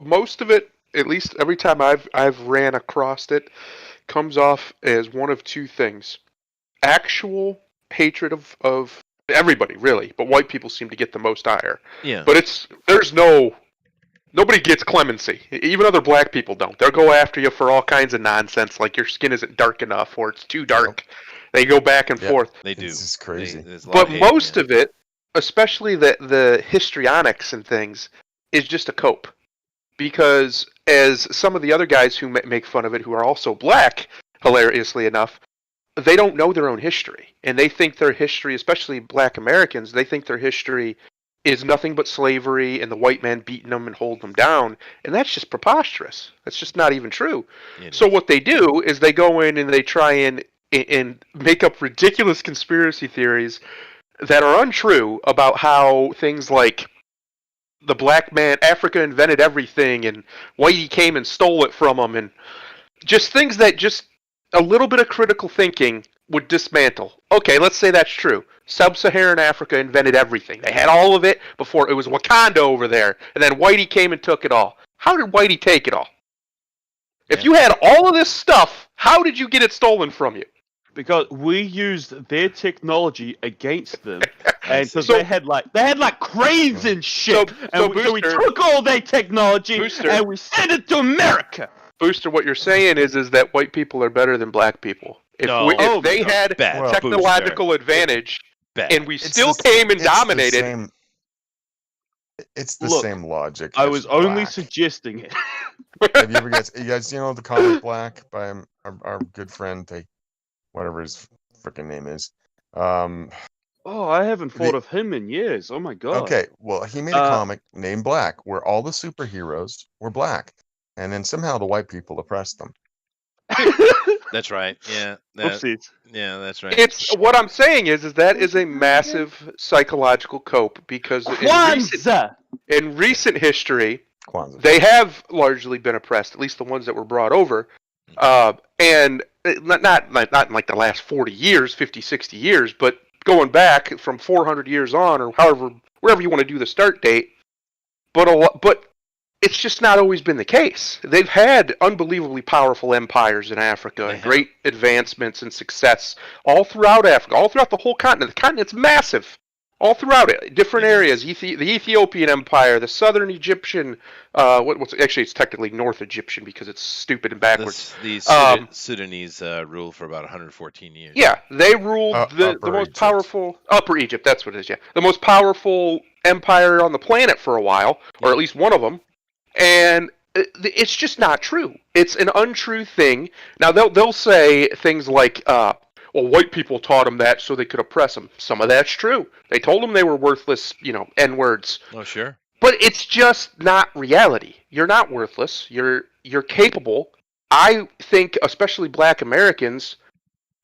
Most of it, at least every time I've ran across it, comes off as one of two things: actual hatred of everybody, really, but white people seem to get the most ire. Yeah. But nobody gets clemency. Even other black people don't. They'll go after you for all kinds of nonsense, like your skin isn't dark enough or it's too dark. They go back and forth. They do. It's just crazy. There's a lot But of hate, most man. of it, especially the histrionics and things, is just a cope. Because as some of the other guys who make fun of it, who are also black, hilariously enough, they don't know their own history. And they think their history, especially black Americans, they think their history is nothing but slavery and the white man beating them and holding them down. And that's just preposterous. That's just not even true. So what they do is they go in and they try and make up ridiculous conspiracy theories that are untrue about how things like the black man, Africa invented everything, and Whitey came and stole it from them, and just things that just a little bit of critical thinking would dismantle. Okay, let's say that's true. Sub-Saharan Africa invented everything. They had all of it before. It was Wakanda over there, and then Whitey came and took it all. How did Whitey take it all? If you had all of this stuff, how did you get it stolen from you? Because we used their technology against them, and because So- they had like cranes and shit, So so we Booster- took all their technology Booster- and we sent it to America. Booster, what you're saying is that white people are better than black people. If, No. if they no, had bad, Well, technological advantage, bad. and we It's still the- came and it's the dominated. same- It's the Look, same logic. I as was only Black. suggesting it. Have you guys the comic Black by our good friend, whatever his freaking name is? Oh, I haven't thought of him in years. Oh my god. Okay, well, he made a comic named Black where all the superheroes were black, and then somehow the white people oppressed them. That's right. Yeah. Oopsies. Yeah, that's right. It's what I'm saying is that is a massive psychological cope because Kwanzaa. in recent history Kwanzaa. they have largely been oppressed, at least the ones that were brought over, and not in like the last 40 years, 50, 60 years, but going back from 400 years on, or wherever you want to do the start date. But it's just not always been the case. They've had unbelievably powerful empires in Africa, and great advancements and success all throughout Africa, all throughout the whole continent. The continent's massive, all throughout it. Different areas: the Ethiopian Empire, the Southern Egyptian. It's technically North Egyptian because it's stupid and backwards. The Sudanese ruled for about 114 years. Yeah, they ruled the most Egypt. powerful Upper Egypt. That's what it is. Yeah, the most powerful empire on the planet for a while, or at least one of them. And it's just not true. It's an untrue thing. Now they'll say things like, "Well, white people taught them that so they could oppress them." Some of that's true. They told them they were worthless, N-words. Oh, sure. But it's just not reality. You're not worthless. You're capable. I think, especially Black Americans,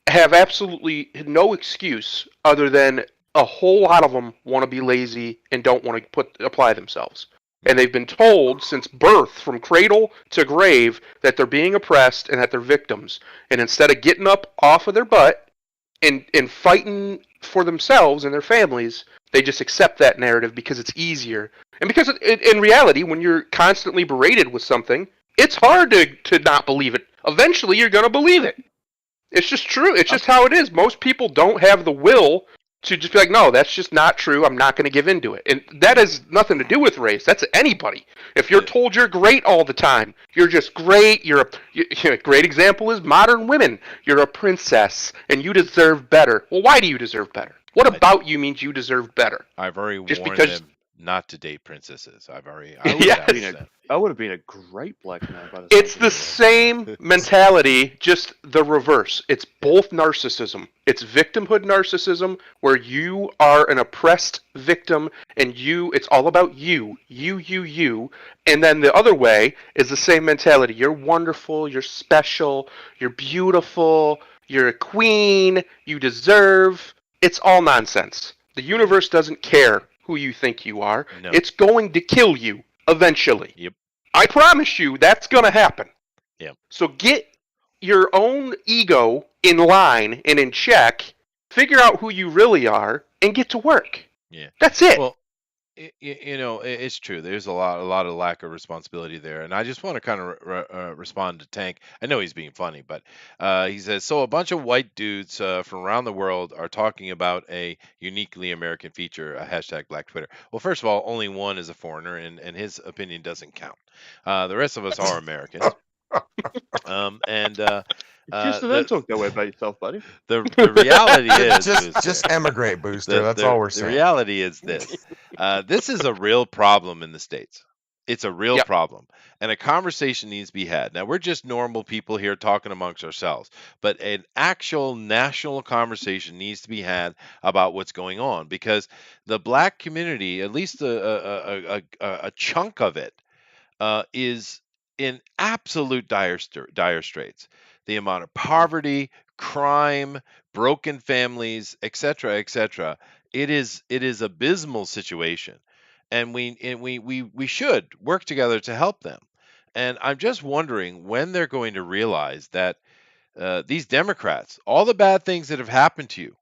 have absolutely no excuse other than a whole lot of them want to be lazy and don't want to apply themselves. And they've been told since birth, from cradle to grave, that they're being oppressed and that they're victims. And instead of getting up off of their butt and fighting for themselves and their families, They just accept that narrative because it's easier. And because in reality, when you're constantly berated with something, it's hard to not believe it. Eventually, you're going to believe it. It's just true. It's just how it is. Most people don't have the will to just be like, no, that's just not true. I'm not going to give into it. And that has nothing to do with race. That's anybody. If you're told you're great all the time, you're just great. A great example is modern women. You're a princess and you deserve better. Well, why do you deserve better? What about you means you deserve better? I've already Just warned because. them not to date princesses. I Yes. I would have been a great black man by the It's sounds the of it. same mentality, just the reverse. It's both narcissism. It's victimhood narcissism, where you are an oppressed victim and it's all about you. And then the other way is the same mentality. You're wonderful, you're special, you're beautiful, you're a queen, you deserve. It's all nonsense. The universe doesn't care who you think you are. No. It's going to kill you eventually. Yep. I promise you that's going to happen. Yep. So get your own ego in line and in check, figure out who you really are, and get to work. Yeah. That's it. Well, it's true. There's a lot of lack of responsibility there, and I just want to kind of respond to Tank. I know he's being funny, but he says so. A bunch of white dudes from around the world are talking about a uniquely American feature, a hashtag Black Twitter. Well, first of all, only one is a foreigner, and his opinion doesn't count. The rest of us are Americans. Just don't talk that way about yourself, buddy. The reality is just emigrate, Booster. That's all we're saying. The reality is this: this is a real problem in the States. It's a real problem, and a conversation needs to be had. Now, we're just normal people here talking amongst ourselves, but an actual national conversation needs to be had about what's going on, because the black community, at least a chunk of it, is in absolute dire straits. The amount of poverty, crime, broken families, etc., it is abysmal situation, and we should work together to help them. And I'm just wondering when they're going to realize that these Democrats, all the bad things that have happened to you,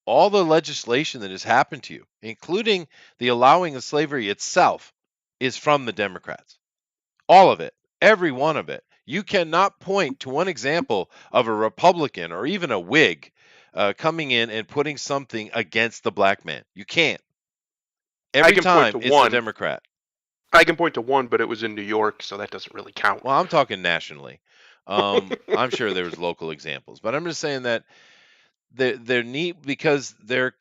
all the legislation that has happened to you, including the allowing of slavery itself, is from the Democrats. All of it, every one of it. You cannot point to one example of a Republican or even a Whig coming in and putting something against the black man. You can't. Every time it's the Democrat. I can point to one, but it was in New York, so that doesn't really count. Well, I'm talking nationally. I'm sure there was local examples, but I'm just saying that their need, because their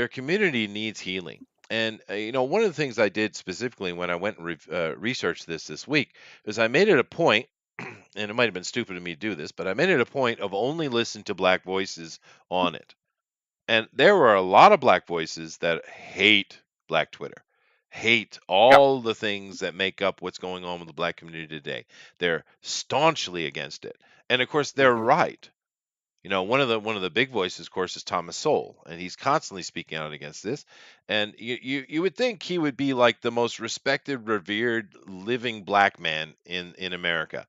community needs healing. And one of the things I did specifically when I went and researched this week is I made it a point, and it might have been stupid of me to do this, but I made it a point of only listening to black voices on it. And there were a lot of black voices that hate Black Twitter, hate all the things that make up what's going on with the black community today. They're staunchly against it, and of course they're right. One of the big voices, of course, is Thomas Sowell, and he's constantly speaking out against this. And you would think he would be like the most respected, revered, living black man in America,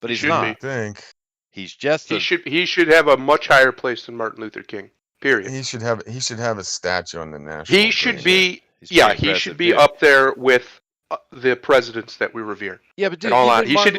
but he's not. He's just he should have a much higher place than Martin Luther King. Period. He should have a statue on the national. He should be he should be up there with the presidents that we revere. Yeah, but dude,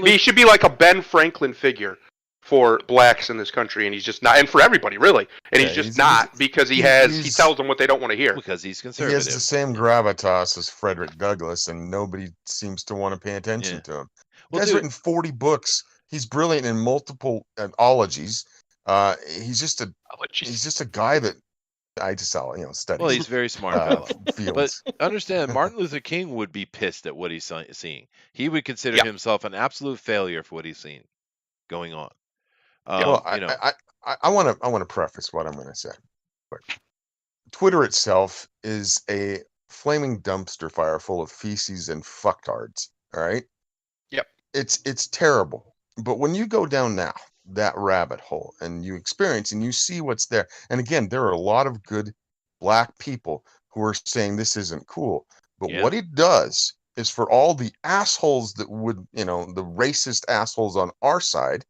he should be like a Ben Franklin figure for blacks in this country, and he's just not, and for everybody really, and he's just not, because he tells them what they don't want to hear, because he's conservative. He has the same gravitas as Frederick Douglass, and nobody seems to want to pay attention to him. The guy's written 40 books. He's brilliant in multiple ologies. He's just a guy that I just saw, studies. Well, he's very smart fields. But understand, Martin Luther King would be pissed at what he's seeing. He would consider himself an absolute failure for what he's seen going on. Well, I want to preface what I'm going to say. Twitter itself is a flaming dumpster fire full of feces and fucktards. All right. Yep. It's terrible. But when you go down that rabbit hole and you experience and you see what's there, and again, there are a lot of good black people who are saying this isn't cool. But what it does is, for all the assholes that would, the racist assholes on our side,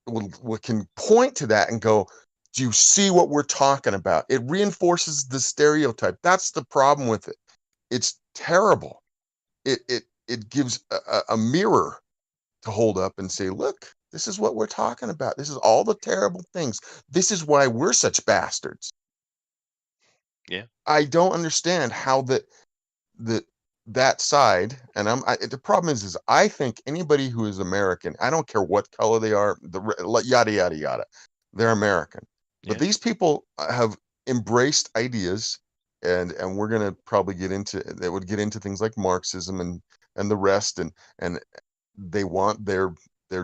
we can point to that and go, Do you see what we're talking about? It reinforces the stereotype. That's the problem with it. It's terrible. It gives a mirror to hold up and say, look, this is what we're talking about. This is all the terrible things. This is why we're such bastards. Yeah. I don't understand how that that side, and the problem is I think anybody who is American, I don't care what color they are, yada yada yada, they're American. But Yeah. these people have embraced ideas, and we're gonna probably get into that would get into things like Marxism and the rest, and they want their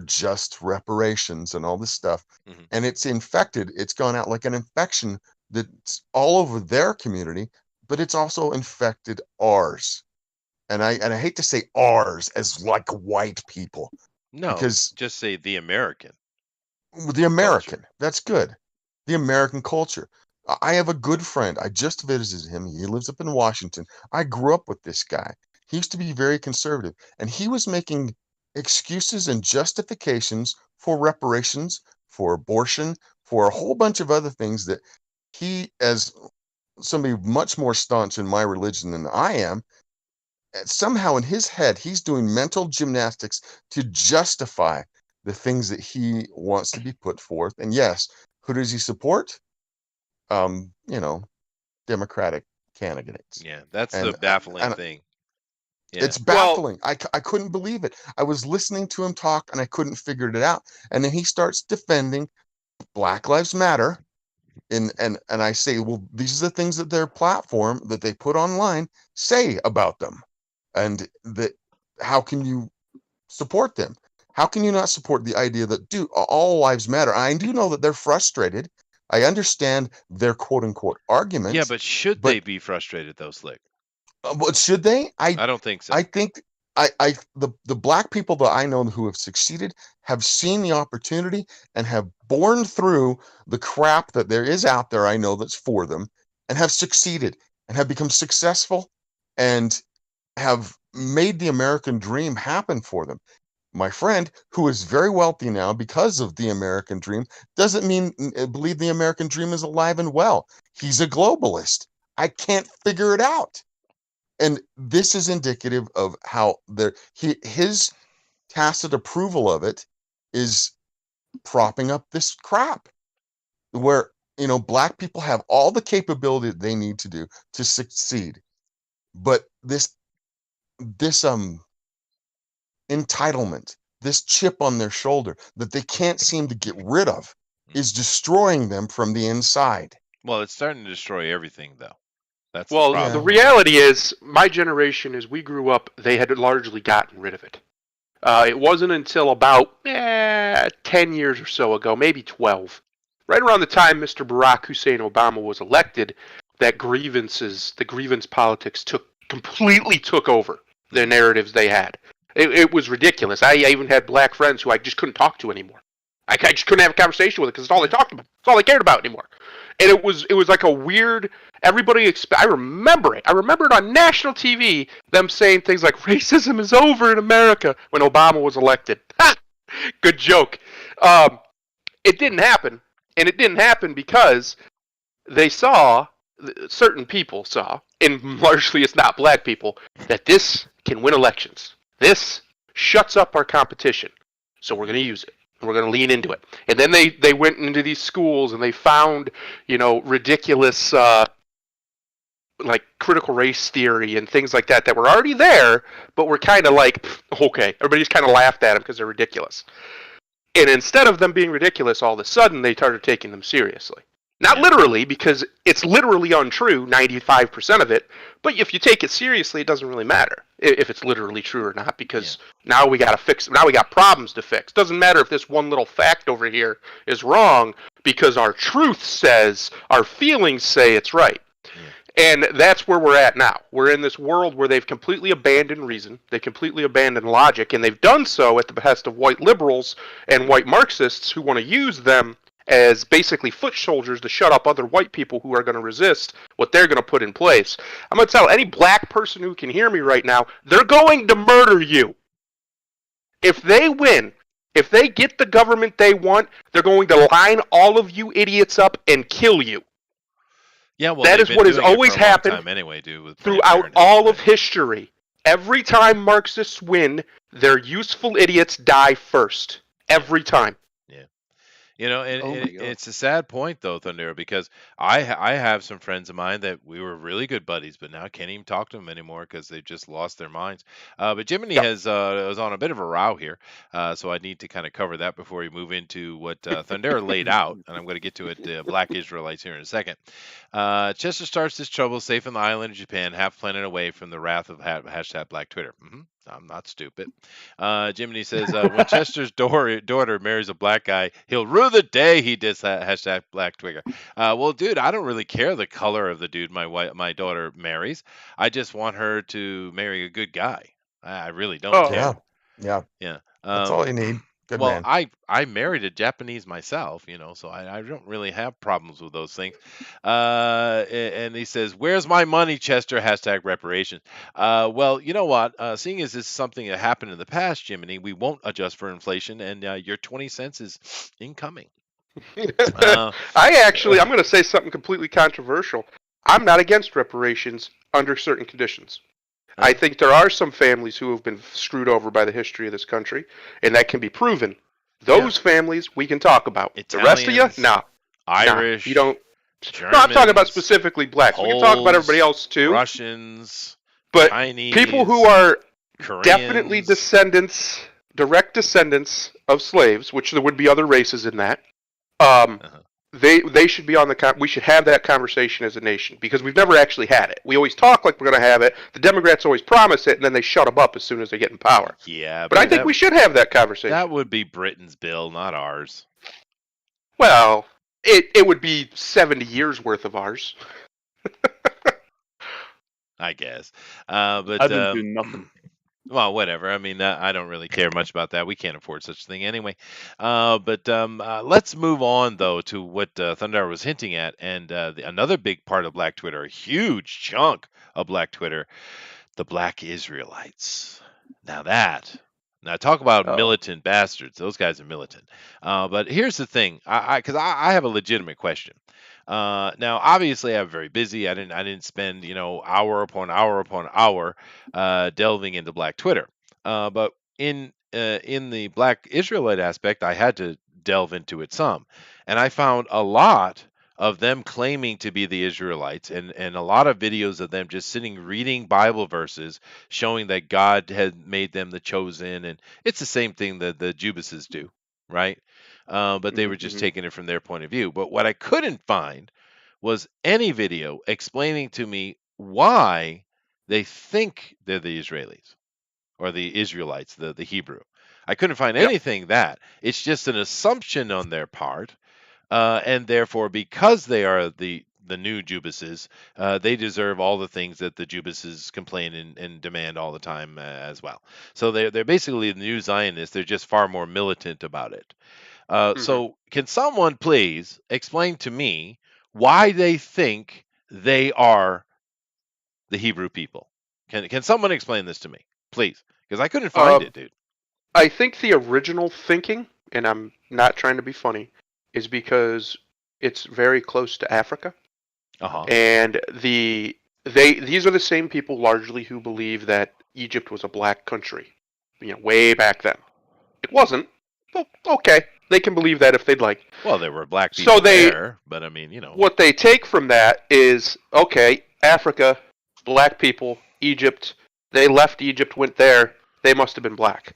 just reparations and all this stuff, Hmm. and it's infected. It's gone out like an infection that's all over their community, but it's also infected ours. And I hate to say ours as like white people, No, because just say the American the culture. American, that's good. The American culture. I have a good friend. I just visited him. He lives up in Washington. I grew up with this guy. He used to be very conservative, and he was making excuses and justifications for reparations, for abortion, for a whole bunch of other things that he, as somebody much more staunch in my religion than I am, somehow in his head, he's doing mental gymnastics to justify the things that he wants to be put forth. And yes, who does he support? You know, Democratic candidates. Yeah, that's the And baffling and thing. Yeah. it's Well, baffling. I couldn't believe it. I was listening to him talk and I couldn't figure it out. And then he starts defending Black Lives Matter. And I say, well, these are the things that their platform that they put online say about them. And that how can you support them? How can you not support the idea that, dude, all lives matter? I do know that they're frustrated. I understand their quote unquote Yeah, arguments, but should they but be frustrated though, Slick? but should they? I don't think I so. think the black people that I know who have succeeded have seen the opportunity and have borne through the crap that there is out there. I know that's for them, and have succeeded and have become successful and have made the American dream happen for them. My friend, who is very wealthy now because of the American dream, doesn't mean believe the American dream is alive and well. He's a globalist. I can't figure it out. And this is indicative of how his tacit approval of it is propping up this crap where black people have all the capability that they need to do to succeed, but this entitlement, this chip on their shoulder that they can't seem to get rid of, is destroying them from the inside. Well, it's starting to destroy everything though. That's the well, the Yeah. problem with it. reality is, my generation, as we grew up, they had largely gotten rid of it. It wasn't until about 10 years or so ago, maybe 12, right around the time Mr. Barack Hussein Obama was elected, that the grievance politics completely took over the narratives they had. It was ridiculous. I even had black friends who I just couldn't talk to anymore. I just couldn't have a conversation with it because it's all they talked about. It's all they cared about anymore. And it was like a weird. I remember it. I remember it on national TV. Them saying things like "racism is over in America" when Obama was elected. Ha! Good joke. It didn't happen, and it didn't happen because they saw, certain people saw, and largely it's not black people, that this can win elections. This shuts up our competition, so we're going to use it. We're going to lean into it. And then they went into these schools and they found, ridiculous like critical race theory and things like that were already there, but were kind of like, okay, everybody just kind of laughed at them because they're ridiculous. And instead of them being ridiculous, all of a sudden they started taking them seriously. Not Yeah. literally, because it's literally untrue, 95% of it. But if you take it seriously, it doesn't really matter if it's literally true or not, because now we got to fix. Now we got problems to fix. Doesn't matter if this one little fact over here is wrong, because our truth says, our feelings say it's right. And that's where we're at now. We're in this world where they've completely abandoned reason, they completely abandoned logic, and they've done so at the behest of white liberals and white Marxists who want to use them as basically foot soldiers to shut up other white people who are going to resist what they're going to put in place. I'm going to tell any black person who can hear me right now, they're going to murder you. If they win, If they get the government they want, they're going to line all of you idiots up and kill you. Yeah, well, That they've is been what has doing it for always a long happened time anyway, dude, with Planned throughout Parenthood. all of But history. Every time Marxists win, their useful idiots die first. Every time. yeah. You know, and, Oh and my god. it's a sad point though, Thundera, because I have some friends of mine that we were really good buddies, but now I can't even talk to them anymore because they've just lost their minds. But Jiminy Yep. has was on a bit of a row here, so I need to kind of cover that before we move into what Thundera laid out, and I'm going to get to it. Black Israelites here in a second. Chester starts his trouble safe on the island of Japan, half planet away from the wrath of hashtag Black Twitter. I'm not stupid. Jiminy says, when Chester's daughter marries a black guy, he'll rue the day he did hashtag Black Twitter. Well, dude, I don't really care the color of the dude my daughter marries. I just want her to marry a good guy. I really don't Oh, Yeah, care. yeah. Yeah. That's all you need. Good Well, man. I married a Japanese myself, so I don't really have problems with those things. And he says, "Where's my money, Chester?" Hashtag reparations. Well, you know what? Seeing as this is something that happened in the past, Jiminy, we won't adjust for inflation, and your 20 cents is incoming. Uh, I'm going to say something completely controversial. I'm not against reparations under certain conditions. I uh, think there are some families who have been screwed over by the history of this country, and that can be proven. yeah, Those families we can talk about. The rest of you, Italians, nah. You Irish, don't. No, I'm talking about Germans, specifically blacks. We can talk about everybody Poles, else too, Russians, but people who Chinese, are definitely Koreans. direct descendants of slaves, which there would be other races in that. Um, Uh-huh. they should be on the. We should have that conversation as a nation because we've never actually had it. We always talk like we're going to have it. The Democrats always promise it, and then they shut them up as soon as they get in power. Yeah, But I but think that we should have that that conversation. would be Britain's bill, not ours. Well, it would be 70 years worth of ours. I guess. I've But been doing nothing. well, whatever. I mean, I don't really care much about that. We can't afford such a thing anyway. But let's move on though to what Thunder was hinting at, and another big part of Black Twitter, a huge chunk of Black Twitter, the Black Israelites. Now that. Now talk about Oh. militant bastards. Those guys are militant. But here's the thing, because I have a legitimate question. Now, obviously, I'm very busy. I didn't spend hour upon hour upon hour delving into Black Twitter. But in the Black Israelite aspect, I had to delve into it some, and I found a lot of them claiming to be the Israelites, and a lot of videos of them just sitting reading Bible verses showing that God had made them the chosen, and it's the same thing that the Jubases do, right? But they were just Mm-hmm. taking it from their point of view. But what I couldn't find was any video explaining to me why they think they're the Israelis or the Israelites, the Hebrew. I couldn't find Yep. anything that. It's just an assumption on their part, and therefore, because they are the new Jubases, they deserve all the things that the Jubases complain and demand all the time as well. So they're basically the new Zionists. They're just far more militant about it. Mm-hmm. So, can someone please explain to me why they think they are the Hebrew people? Can someone explain this to me, please? Because I couldn't find Um, it, dude. I think the original thinking, and I'm not trying to be funny, is because it's very close to Africa, Uh huh. and these are the same people largely who believe that Egypt was a black country, way back then. It wasn't. Well, okay, they can believe that if they'd like. Well, there were black So people there, but I mean, what they take from that is okay, Africa, black people, Egypt. They left Egypt, went there. They must have been black.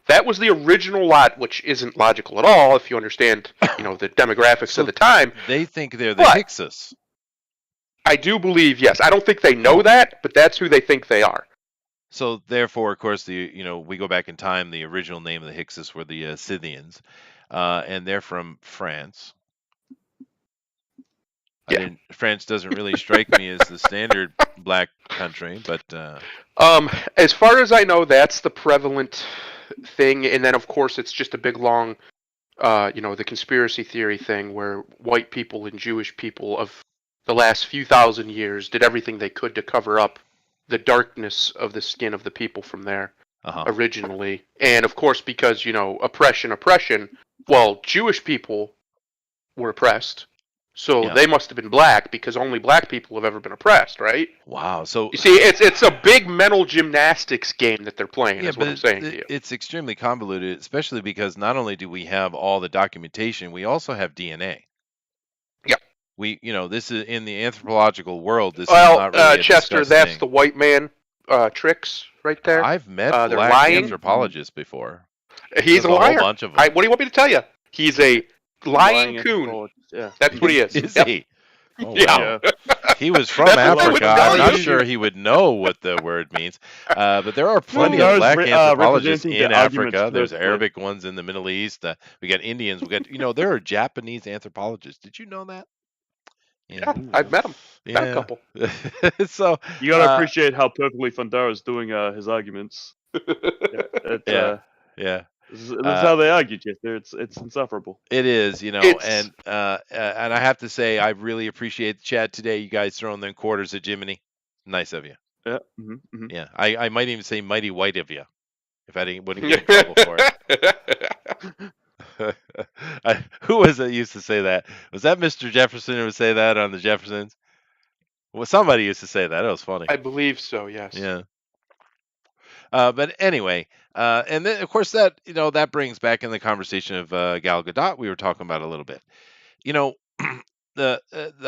That was the original lot, which isn't logical at all if you understand, the demographics of so the time. they think they're the But Hyksos. I do believe, yes. I don't think they know Oh, that, but that's who they think they are. so therefore, of course, we go back in time. The original name of the Hyksos were the Scythians, and they're from France. I Yeah. didn't. France doesn't really strike me as the standard black country, but As far as I know, that's the prevalent thing, and then of course it's just a big long, the conspiracy theory thing where white people and Jewish people of the last few thousand years did everything they could to cover up the darkness of the skin of the people from there. Uh-huh. originally, and of course because oppression. Well, Jewish people were oppressed, so Yeah. they must have been black because only black people have ever been oppressed, right? Wow. So You see, it's a big mental gymnastics game that they're playing, yeah, is what I'm but saying to you. it's extremely convoluted, especially because not only do we have all the documentation, we also have DNA. Yeah. This is in the anthropological world. This is Well, not really a Chester, discussed that's thing. the white man tricks right there. I've met They're black lying. anthropologists before. He's There's a a whole liar. bunch of them. What do you want me to tell you? He's a lying coon. anthropologist. Yeah. That's what he is. Is Yep. he? Oh Yeah. wow. He was from That's what they would Africa. tell I'm not you. sure he would know what the word means. But there are plenty of Those black anthropologists representing in the arguments Africa. There's correctly. Arabic ones in the Middle East. We got Indians. We got, there are Japanese anthropologists. Did you know that? Yeah, I've met him. Met a Yeah. couple. So, You gotta appreciate how perfectly Fundaro is doing his arguments. yeah. Yeah. This is how they argue, Chester. It's insufferable. It is, It's and I have to say, I really appreciate the chat today. You guys throwing them quarters at Jiminy. Nice of you. Yeah. Yeah. I might even say mighty white of you if I wouldn't get in trouble for it. Who was it used to say that? Was that Mr. Jefferson who would say that on the Jeffersons? Well, somebody used to say that. It was funny. I believe so. Yes. Yeah. But anyway, and then of course that brings back in the conversation of Gal Gadot we were talking about a little bit. You know, the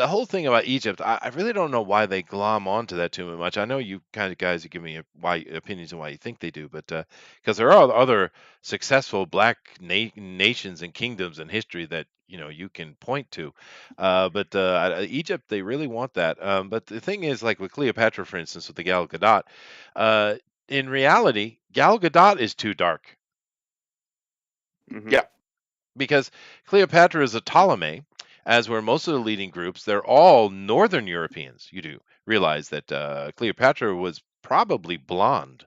whole thing about Egypt, I really don't know why they glom onto that too much. I know you kind of guys give me why opinions on why you think they do, but because there are other successful black nations and kingdoms in history that you can point to, but Egypt they really want that. But the thing is, like with Cleopatra, for instance, with the Gal Gadot, uh, in reality, Gal Gadot is too dark. Yeah. Because Cleopatra is a Ptolemy, as were most of the leading groups. They're all Northern Europeans. You do realize that Cleopatra was probably blonde.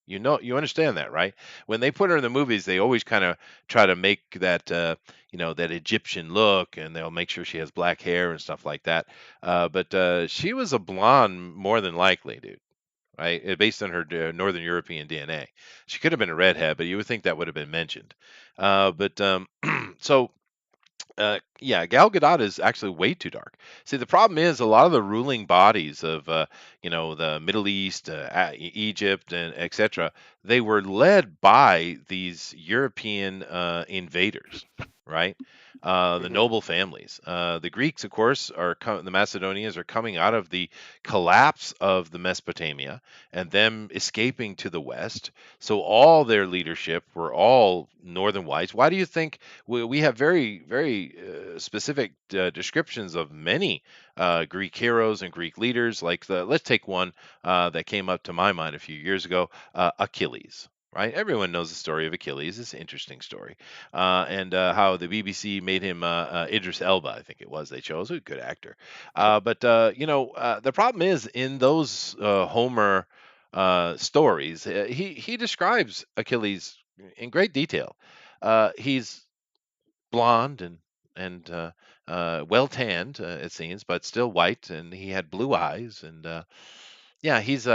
You understand that, right? When they put her in the movies, they always kind of try to make that, that Egyptian look, and they'll make sure she has black hair and stuff like that. But she was a blonde more than likely, dude. Right, based on her Northern European DNA. She could have been a redhead, but you would think that would have been mentioned. But so yeah, Gal Gadot is actually way too dark. See, the problem is a lot of the ruling bodies of the Middle East, Egypt, and etc. They were led by these European invaders, right? The Mhm. noble families. The Greeks, of course, the Macedonians are coming out of the collapse of the Mesopotamia and them escaping to the west. So all their leadership were all northern whites. Why do you think we have very, very specific descriptions of many Greek heroes and Greek leaders? Like let's take one that came up to my mind a few years ago, Achilles. Right, everyone knows the story of Achilles. It's an interesting story, and how the BBC made him Idris Elba. I think it was they chose a good actor. But the problem is in those Homer stories, he describes Achilles in great detail. He's blonde and well tanned, it seems, but still white, and he had blue eyes, and yeah, he's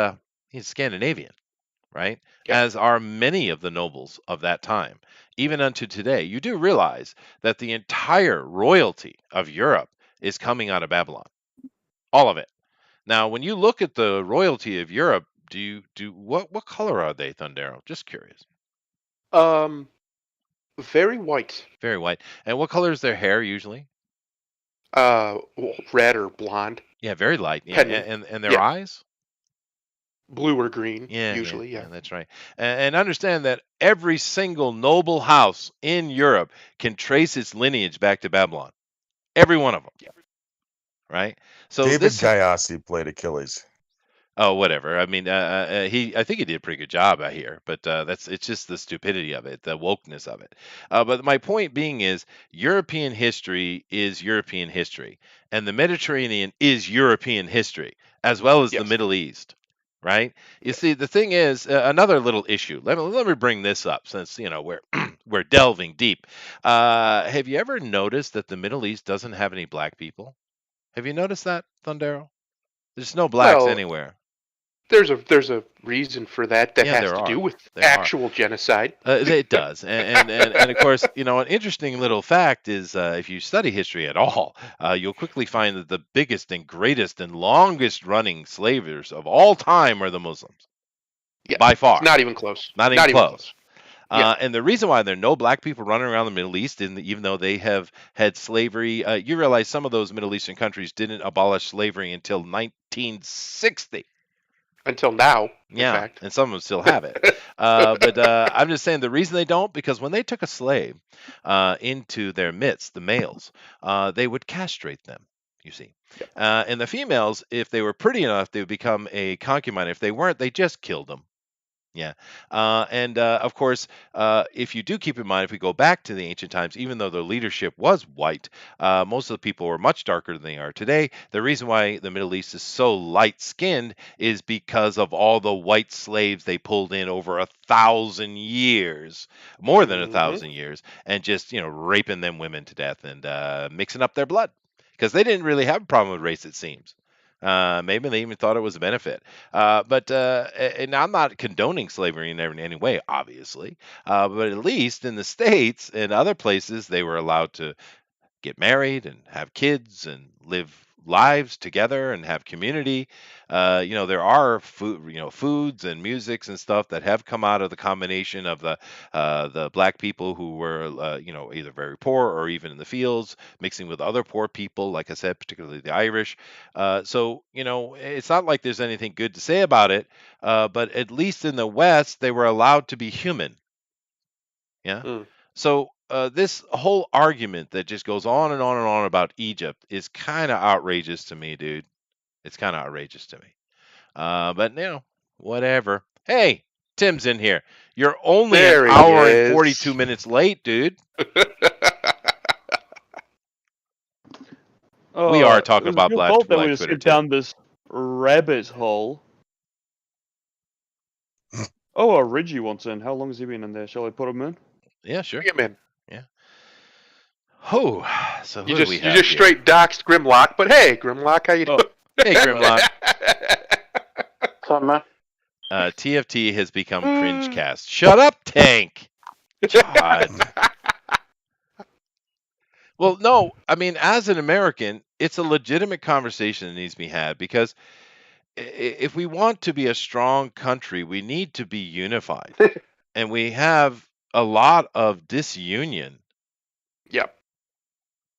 Scandinavian, right? Yeah. As are many of the nobles of that time, even unto today. You do realize that the entire royalty of Europe is coming out of Babylon, all of it. Now, when you look at the royalty of Europe, what color are they, Thundero? Just curious. Um, very white. Very white. And what color is their hair usually? Red or blonde, Yeah, very light. Yeah, depending. and their Yeah, eyes? blue or green Yeah, yeah, usually. yeah, Yeah. that's right. And understand that every single noble house in Europe can trace its lineage back to Babylon. Every one of them, Yeah. right? So David this, Gayassi played Achilles. oh, whatever. I mean, I think he did a pretty good job out here, but it's just the stupidity of it, the wokeness of it. But my point being is, European history is European history, and the Mediterranean is European history as well as the Yes. Middle East, right? You Yes. see, the thing is, another little issue. Let me bring this up since we're we're delving deep. Have you ever noticed that the Middle East doesn't have any black people? Have you noticed that, Thundero? There's no blacks Well, anywhere. There's a reason for that Yeah, has there to do are. with There are. actual genocide. It does, and of course, an interesting little fact is if you study history at all, you'll quickly find that the biggest and greatest and longest running slavers of all time are the Muslims, Yeah, by it's far, not even close. not even Not even close. close. Yeah, And the reason why there are no black people running around the Middle East, even though they have had slavery, you realize some of those Middle Eastern countries didn't abolish slavery until 1960. until now, in Yeah, fact. and some of them still have it. But I'm just saying the reason they don't, because when they took a slave into their midst, the males, they would castrate them, you see. Yep. And the females, if they were pretty enough, they would become a concubine. If they weren't, they just killed them. Yeah. And of course, if you do keep in mind, if we go back to the ancient times, even though the leadership was white, most of the people were much darker than they are today. The reason why the Middle East is so light skinned is because of all the white slaves they pulled in over 1,000 years, more than a Hmm. 1,000 years, and just, raping them women to death and mixing up their blood because they didn't really have a problem with race, it seems. Maybe they even thought it was a benefit. And I'm not condoning slavery in any way, obviously. But at least in the States and other places, they were allowed to get married and have kids and live lives together and have community. There are foods and musics and stuff that have come out of the combination of the black people who were either very poor or even in the fields mixing with other poor people, like I said, particularly the Irish. So it's not like there's anything good to say about it, but at least in the West they were allowed to be human. Yeah. Mm. So this whole argument that just goes on and on and on about Egypt is kind of outrageous to me, dude. It's kind of outrageous to me. But whatever. Hey, Tim's in here. You're only an There he hour and 42 is. minutes late, dude. We are It talking was about your Black fault that we Black were Twitter, skipped Tim. down this rabbit hole. Oh, Reggie wants in. How long has he been in there? Shall I put him in? Yeah, sure. Bring him in. Yeah. Oh, so You who do we just have here? straight doxed Grimlock, but hey, Grimlock, how you Oh. doing? Hey, Grimlock. What's up, man? TFT has become cringe cast. Shut up, Tank. God. Well, no, I mean, as an American, it's a legitimate conversation that needs to be had because if we want to be a strong country, we need to be unified. And we have a lot of disunion. Yep.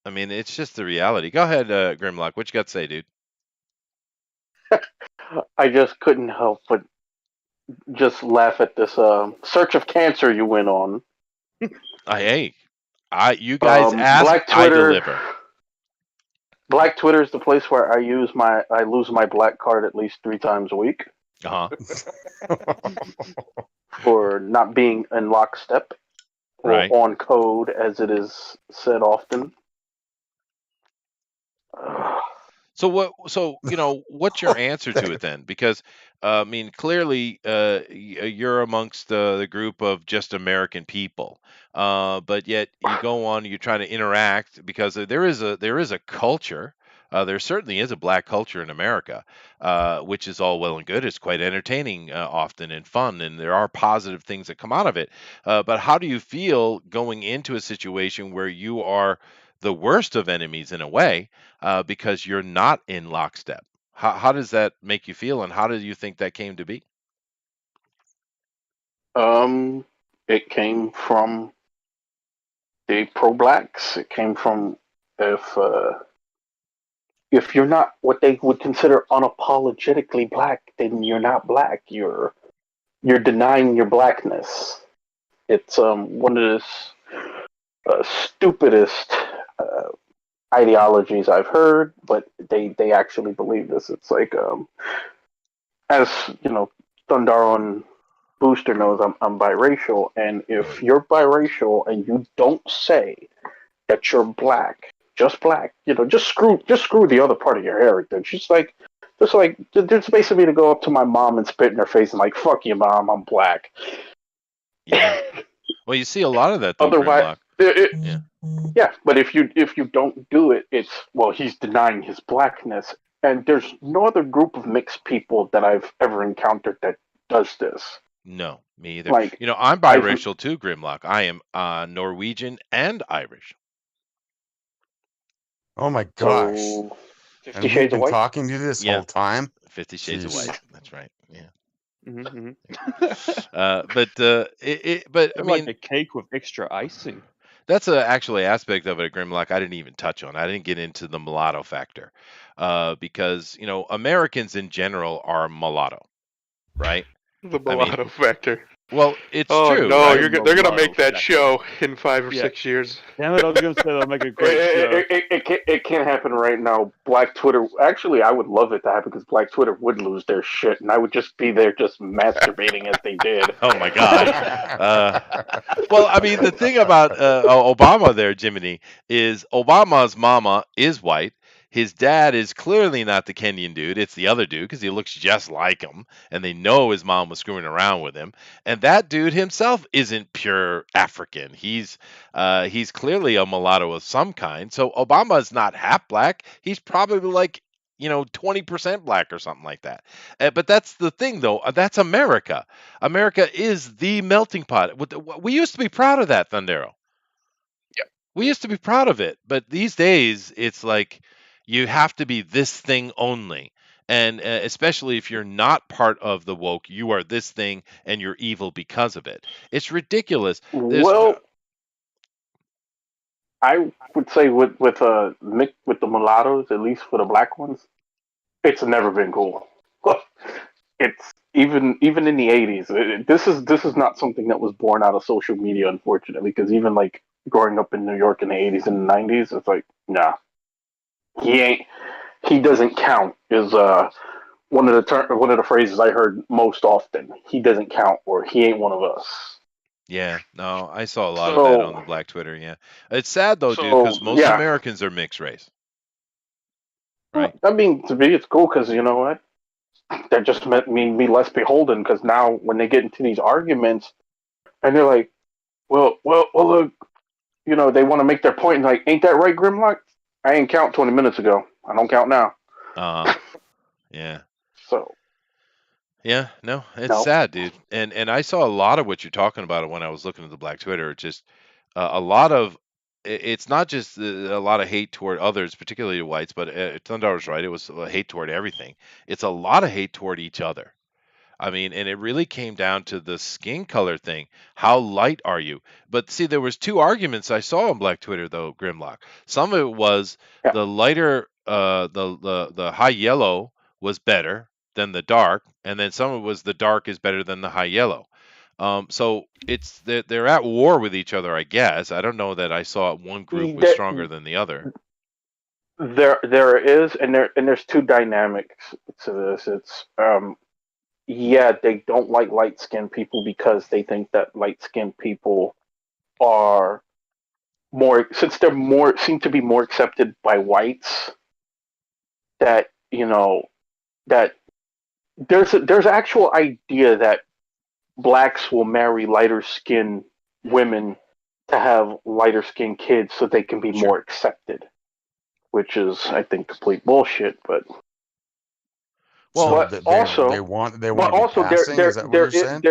I mean, it's just the reality. Go ahead, Grimlock. What you got to say, dude? I just couldn't help but just laugh at this search of cancer you went on. Hey, you guys ask, Black I Twitter. deliver. Black Twitter is the place where I lose my black card at least 3 times a week Uh-huh. for not being in lockstep or Right. on code, as it is said often. So what's your answer to it then? Because I mean, clearly you're amongst the group of just American people, but yet you go on, you try to interact because there is a culture. There certainly is a black culture in America, which is all well and good. It's quite entertaining often and fun, and there are positive things that come out of it. But how do you feel going into a situation where you are the worst of enemies in a way? Because you're not in lockstep. How does that make you feel, and how do you think that came to be? It came from the pro-blacks. It came from if if you're not what they would consider unapologetically black, then you're not black. You're denying your blackness. It's one of the stupidest ideologies I've heard, but they actually believe this. It's like as you know, Thundar and Booster knows I'm biracial, and if you're biracial and you don't say that you're black, just black, just screw the other part of your heritage. Just basically to go up to my mom and spit in her face and like, fuck you, mom, I'm black. Yeah. Well, you see a lot of that though, Otherwise, Grimlock. Yeah. yeah. But if you don't do it, it's well, he's denying his blackness, And there's no other group of mixed people that I've ever encountered that does this. No, me either. Like, I'm I've biracial too, Grimlock. I am Norwegian and Irish. Oh my gosh! so 50 And we've Shades of been White. talking to you this Yeah. whole time. 50 Shades of Jeez. White. That's right. Yeah. Mm-hmm. But I They're like mean, a cake with extra icing. that's a actually aspect of it, Grimlock, I didn't even touch on. I didn't get into the mulatto factor, because Americans in general are mulatto, right? The I mean, mulatto factor. well, it's Oh true, no, right? they're gonna Mulatto make that factor. show in 5 or Yeah. 6 years. Damn it, I was going to say they'll make a great show. It can't happen right now. Black Twitter. Actually, I would love it to happen because Black Twitter would lose their shit, and I would just be there just masturbating as they did. Oh my gosh. Well, I mean, the thing about Obama there, Jiminy, is Obama's mama is white. His dad is clearly not the Kenyan dude. It's the other dude because he looks just like him, and they know his mom was screwing around with him. And that dude himself isn't pure African. He's clearly a mulatto of some kind. So Obama is not half black. He's probably like 20% black or something like that. But that's the thing, though. That's America. America is the melting pot. We used to be proud of that, Thundero. Yep. We used to be proud of it, but these days it's like you have to be this thing only. And especially if you're not part of the woke, you are this thing and you're evil because of it. It's ridiculous. Well, I would say with the mulattoes, at least for the black ones, it's never been cool. It's even in the 80s. This is not something that was born out of social media, unfortunately. Because even like growing up in New York in the 80s and the 90s, it's like, nah, he ain't. He doesn't count. Is one of the phrases I heard most often. He doesn't count, or he ain't one of us. Yeah, no, I saw a lot of that on the black Twitter. Yeah, it's sad though, dude, because most yeah. Americans are mixed race, right? I mean, to me, it's cool because you know what? That just meant me less beholden. Because now, when they get into these arguments, and they're like, well, look, they want to make their point, and like, ain't that right, Grimlock? I ain't count 20 minutes ago. I don't count now. Yeah. So. Yeah, no, it's sad, dude. And I saw a lot of what you're talking about when I was looking at the black Twitter. It's just a lot of it's not just a lot of hate toward others, particularly whites, but Thundar's right. It was hate toward everything. It's a lot of hate toward each other. I mean, and it really came down to the skin color thing. How light are you? But see, there was two arguments I saw on Black Twitter though, Grimlock. Some of it was the lighter, the high yellow was better than the dark, and then some of it was the dark is better than the high yellow. So it's they're at war with each other, I guess. I don't know that I saw one group was stronger than the other. There is, and there's two dynamics to this. It's yeah, they don't like light skinned people because they think that light skinned people are more, since they're more, seem to be more accepted by whites, that that there's actual idea that blacks will marry lighter skinned women to have lighter skinned kids so they can be more accepted, which is, I think, complete bullshit. But well, but also they want to be also passing. Is that what you're saying?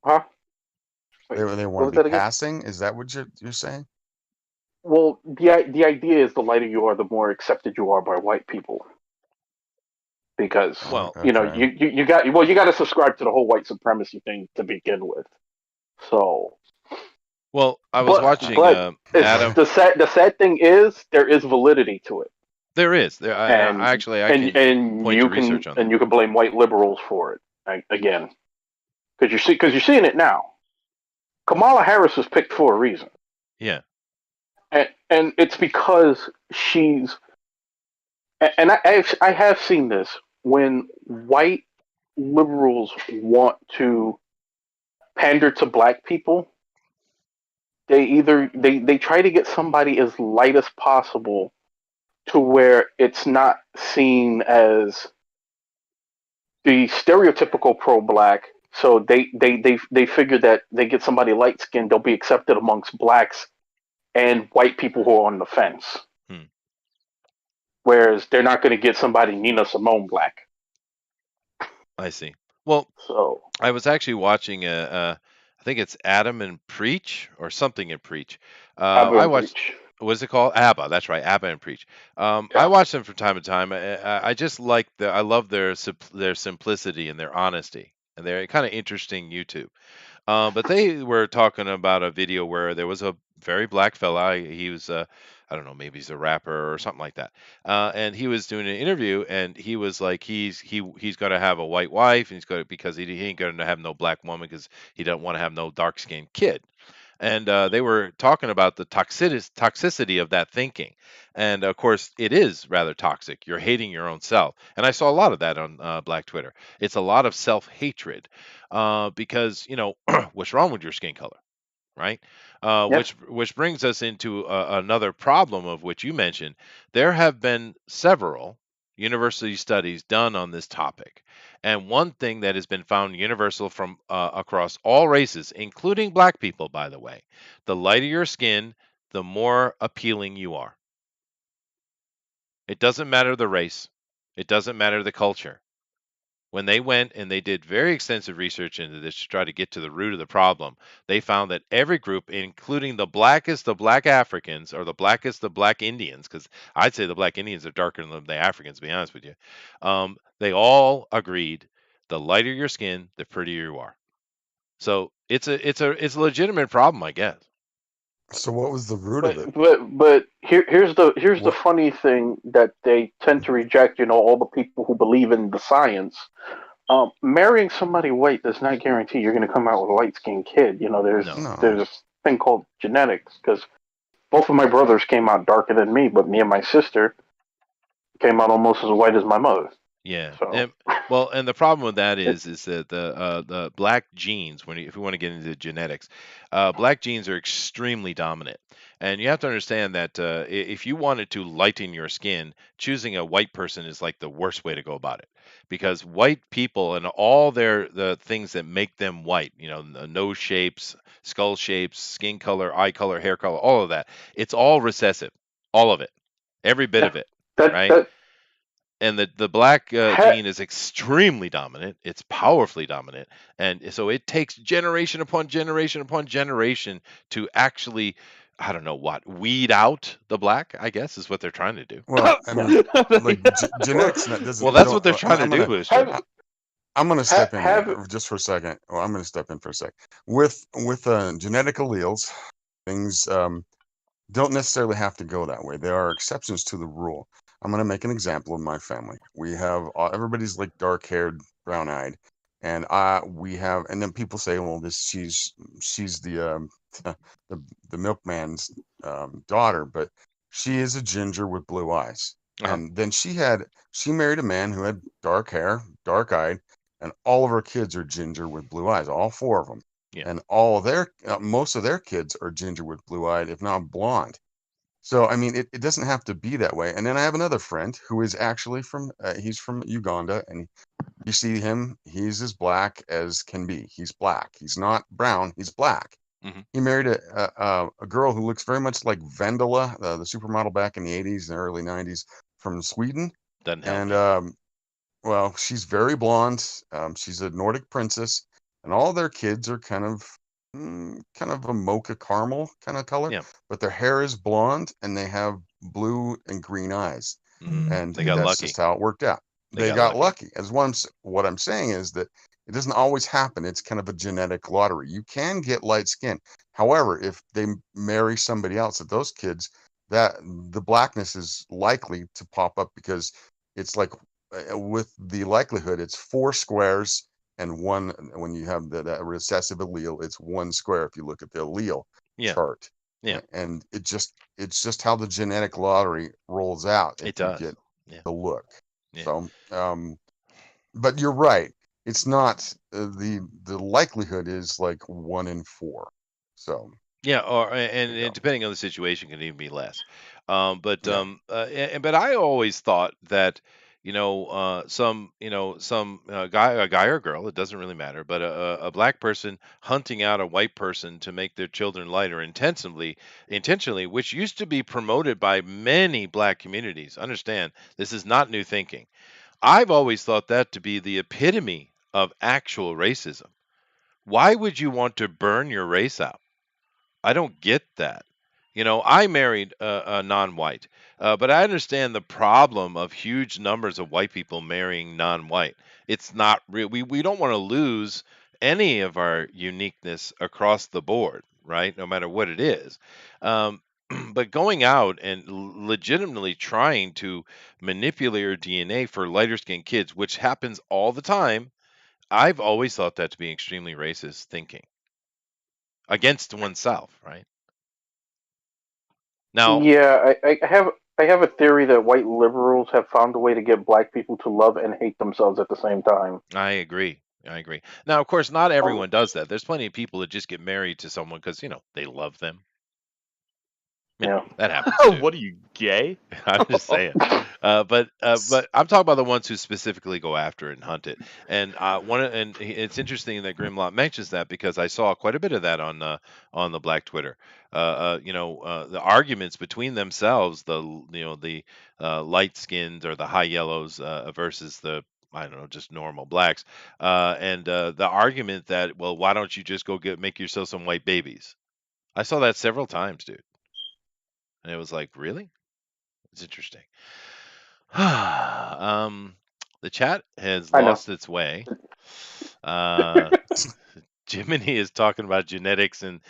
Huh? They What want was to that be again? passing. Is that what you're saying? Well, the idea is the lighter you are, the more accepted you are by white people. Because Well, you got to subscribe to the whole white supremacy thing to begin with. So. Well, I was watching Adam. The sad thing is there is validity to it. There is there. I can point to research on that. And you can blame white liberals for it again, because you're seeing it now. Kamala Harris was picked for a reason. Yeah. And it's because she's, and I have seen this when white liberals want to pander to black people. They try to get somebody as light as possible to where it's not seen as the stereotypical pro-black. So they figure that they get somebody light skinned, they'll be accepted amongst blacks and white people who are on the fence. whereas they're not going to get somebody Nina Simone black. I see. Well, So I was actually watching I think it's Adam and Preach or something and Preach. Abba I and watched. Breach. What's it called? ABBA. That's right, ABBA and Preach. I Yeah. watch them from time to time. I just like I love their simplicity and their honesty, and they're kind of interesting YouTube. But they were talking about a video where there was a very black fella. He was, I don't know, maybe he's a rapper or something like that. And he was doing an interview, and he was like, he's going to have a white wife, and he's going to because he ain't going to have no black woman because he don't want to have no dark skinned kid. And they were talking about the toxicity of that thinking, and of course, it is rather toxic. You're hating your own self, and I saw a lot of that on Black Twitter. It's a lot of self hatred because what's wrong with your skin color, right? Yep. Which brings us into another problem of which you mentioned. There have been several university studies done on this topic, and one thing that has been found universal from across all races, including black people, by the way, the lighter your skin, the more appealing you are. It doesn't matter the race, it doesn't matter the culture. When they went and they did very extensive research into this to try to get to the root of the problem, they found that every group, including the blackest, the black Africans, or the blackest, the black Indians, because I'd say the black Indians are darker than the Africans, to be honest with you, they all agreed the lighter your skin, the prettier you are. So it's a legitimate problem, I guess. So what was the root of it? But here's the What? funny thing that they tend to reject. All the people who believe in the science. Marrying somebody white does not guarantee you're going to come out with a light skinned kid. There's No. No. there's a thing called genetics because both of my brothers came out darker than me, but me and my sister came out almost as white as my mother. Yeah, So and the problem with that it, is that the black genes, if we want to get into genetics, black genes are extremely dominant, and you have to understand that if you wanted to lighten your skin, choosing a white person is like the worst way to go about it, because white people and all the things that make them white, the nose shapes, skull shapes, skin color, eye color, hair color, all of that, it's all recessive, all of it, every bit yeah, of it, that right? that And the black ha- gene is extremely dominant. It's powerfully dominant, and so it takes generation upon generation upon generation to actually, I don't know what, weed out the black. I guess is what they're trying to do. Well, I yeah. mean, like Well, genetics Well, doesn't that's what don't. they're trying to I'm do, gonna Booster. have I'm gonna step in have here just for a second. Well, I'm gonna step in for a sec. With genetic alleles, things don't necessarily have to go that way. There are exceptions to the rule. I'm going to make an example of my family. We have everybody's like dark haired, brown eyed, and and then people say, well, this she's the the milkman's daughter, but she is a ginger with blue eyes. Uh-huh. And then she married a man who had dark hair, dark eyed, and all of her kids are ginger with blue eyes, all four of them, Yeah. and all of their most of their kids are ginger with blue eyed, if not blonde. So I mean, it doesn't have to be that way. And then I have another friend who is actually he's from Uganda, and you see him, he's as black as can be. He's black. He's not brown. He's black. Hmm. He married a girl who looks very much like Vendela, the supermodel back in the 80s and early 90s from Sweden. Doesn't help And me. well, she's very blonde. She's a Nordic princess, and all their kids are kind of a mocha caramel kind of color, Yeah. but their hair is blonde and they have blue and green eyes, and They got that's lucky. just how it worked out. They They got got lucky. lucky. What I'm saying is that it doesn't always happen. It's kind of a genetic lottery. You can get light skin. However, if they marry somebody else, that those kids, that the blackness is likely to pop up because it's like with the likelihood, it's four squares and one. When you have that recessive allele, it's one square if you look at the allele Yeah. chart. Yeah. And it's just how the genetic lottery rolls out It if you does. get Yeah. the look. Yeah. So but you're right, it's not the likelihood is like 1 in 4. So Yeah, or there you and go. depending on the situation, can even be less. But Yeah. but I always thought that some guy, a guy or girl, it doesn't really matter, but a black person hunting out a white person to make their children lighter intentionally, which used to be promoted by many black communities. Understand, this is not new thinking. I've always thought that to be the epitome of actual racism. Why would you want to burn your race out? I don't get that. I married a non-white, but I understand the problem of huge numbers of white people marrying non-white. It's not real. We don't want to lose any of our uniqueness across the board, right? No matter what it is. Um, but going out and legitimately trying to manipulate your DNA for lighter skinned kids, which happens all the time, I've always thought that to be extremely racist thinking against oneself, right? Now, Yeah, I have a theory that white liberals have found a way to get black people to love and hate themselves at the same time. I agree. I agree. Now, of course, not Um, everyone does that. There's plenty of people that just get married to someone because, they love them. yeah. That happens too. What are you, gay? I'm just saying. But I'm talking about the ones who specifically go after it and hunt it. And it's interesting that Grimlock mentions that because I saw quite a bit of that on the Black Twitter. The arguments between themselves, the light skins or the high yellows versus the, I don't know, just normal blacks, and the argument that, well, why don't you just go make yourself some white babies? I saw that several times, dude, and it was like, really? It's interesting. um, the chat has I know. lost its way. Uh, Jiminy is talking about genetics and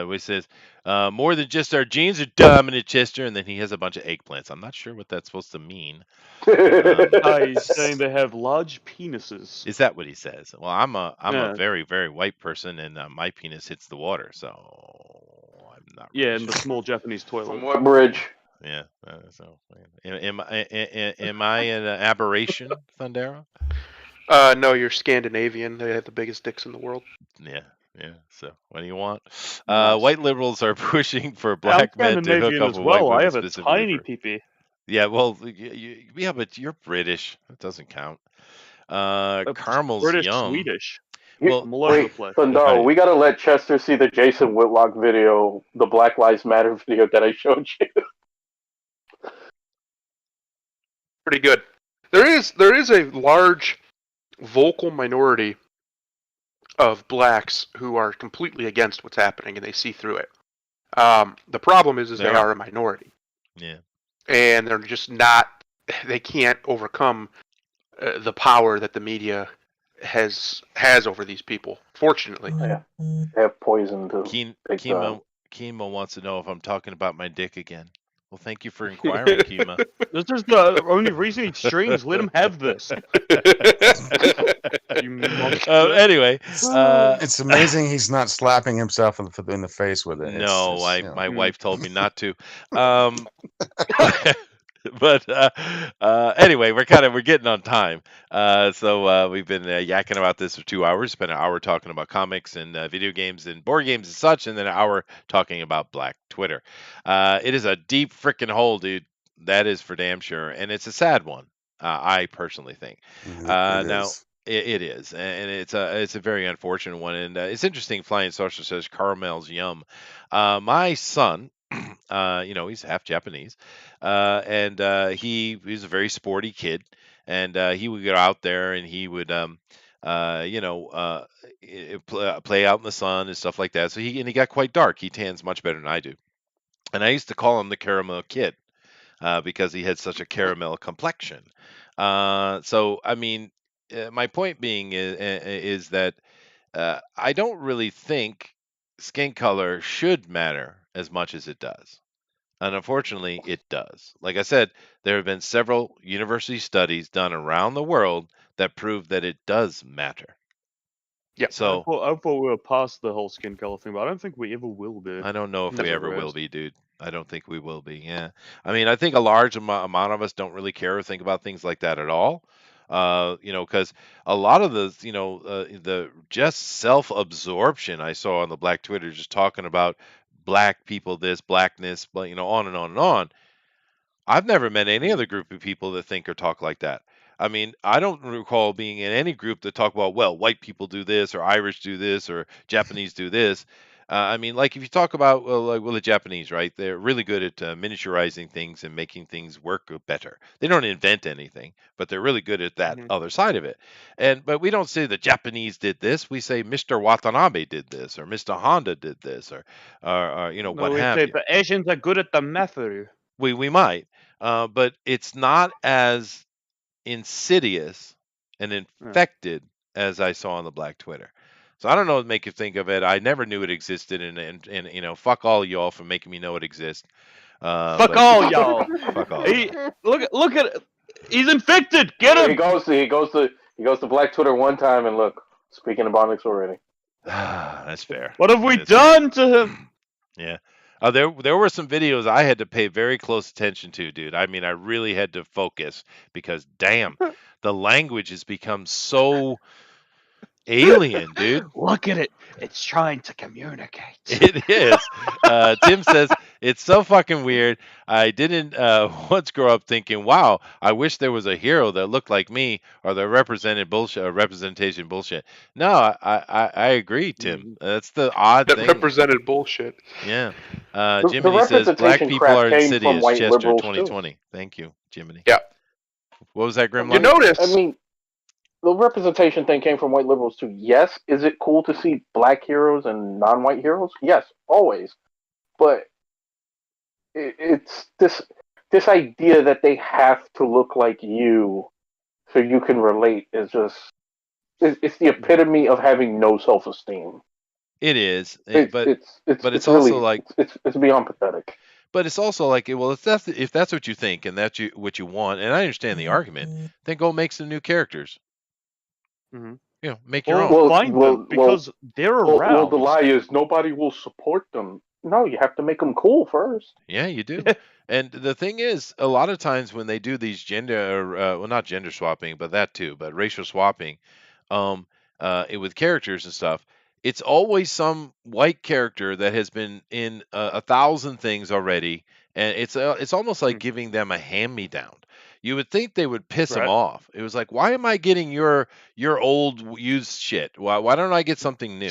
we says more than just our genes are dominant, Chester, and then he has a bunch of eggplants. I'm not sure what that's supposed to mean. He's saying they have large penises. Is that what he says? Well, I'm a Yeah, very very white person, and my penis hits the water, so I'm not yeah, really in the sure. small Japanese From toilet. what bridge? Yeah. So, am I an aberration, Thundera? No, you're Scandinavian. They have the biggest dicks in the world. Yeah, yeah. So, what do you want? Nice. White liberals are pushing for Hey, I'm black men to hook Scandinavian up as with white well. I women have a specifically tiny for. peepee. Yeah, well, yeah, but you're British. That doesn't count. Caramel's British, yum. Swedish. Well, I'm all over the Wait, place. Thundaro, right. we gotta let Chester see the Jason Whitlock video, the Black Lives Matter video that I showed you. Pretty good. There is a large vocal minority of blacks who are completely against what's happening and they see through it. The problem is They they are. are a minority Yeah. and they're just not. They can't overcome the power that the media has over these people. Fortunately, Yeah, they have poison to big time. Kima wants to know if I'm talking about my dick again. Well, thank you for inquiring, Kima. This is the only reason he streams. Let him have this. You monster. Anyway, It's amazing he's not slapping himself in the face with it. no, It's my Mm. wife told me not to. Um, but anyway, we're getting on time. So we've been yakking about this for 2 hours. Spent an hour talking about comics and video games and board games and such, and then an hour talking about Black Twitter. It is a deep freaking hole, dude. That is for damn sure, and it's a sad one. I personally think. it Now. is. It is, and it's a very unfortunate one, and it's interesting. Flying Saucer says Caramel's yum. My son, he's half Japanese, and he's a very sporty kid, and he would go out there and he would play out in the sun and stuff like that. So he got quite dark. He tans much better than I do, and I used to call him the caramel kid because he had such a caramel complexion. So I mean, my point being is that I don't really think skin color should matter as much as it does. And unfortunately, it does. Like I said, there have been several university studies done around the world that prove that it does matter. yeah, So I thought we were past the whole skin color thing, but I don't think we ever will be. I don't know if No. we As a ever will race. be, dude. I don't think we will be. Yeah. I mean, I think a large amount of us don't really care or think about things like that at all. Because a lot of the just self-absorption I saw on the Black Twitter, just talking about black people, this blackness, but on and on and on. I've never met any other group of people that think or talk like that. I mean, I don't recall being in any group that talk about, well, white people do this, or Irish do this, or Japanese do this. I mean, like if you talk about, well, the Japanese, right? They're really good at miniaturizing things and making things work better. They don't invent anything, but they're really good at that Mhm. other side of it. But we don't say the Japanese did this. We say Mr. Watanabe did this, or Mr. Honda did this, or No, what we have say you. the Asians are good at the method. We might, but it's not as insidious and Yeah. infected as I saw on the Black Twitter. So I don't know what to make you think of it. I never knew it existed, and fuck all y'all for making me know it exists. Fuck But all y'all. fuck all He y'all. look at he's infected. Get He him. goes to Black Twitter one time and look, speaking of Bonix already. That's fair. What have we That's fair. done to him? Yeah. There were some videos I had to pay very close attention to, dude. I mean, I really had to focus because damn, the language has become so alien, dude. Look at it. It's trying to communicate. It is. Tim says it's so fucking weird. I didn't once grow up thinking, "Wow, I wish there was a hero that looked like me or that represented bullshit or representation bullshit." No, I agree, Tim. Mhm. That's the odd That thing. represented bullshit. Yeah. The Jiminy says black representation people crap are came from insidious. white Chester liberals too. 2020. Thank you, Jiminy. Yeah. What was that, You Grimlock? notice? I mean, the representation thing came from white liberals too. Yes, is it cool to see black heroes and non-white heroes? Yes, always. But it's this idea that they have to look like you so you can relate is just it's the epitome of having no self-esteem. It is, It's but it's it's but it's it's also really like, it's beyond pathetic. but it's also like, well, if that's what you think and that's what you want, and I understand the argument, then go make some new characters. Mhm. Make your Well, own. find them because they're around. Well, the lie is nobody will support them. No, you have to make them cool first. Yeah, you do. And the thing is, a lot of times when they do these gender, well, not gender swapping, but that too, but racial swapping, um, with characters and stuff, it's always some white character that has been in a thousand things already, and it's almost like Hmm. giving them a hand-me-down. You would think they would piss them Right. off. It was like, why am I getting your old used shit? Why don't I get something new?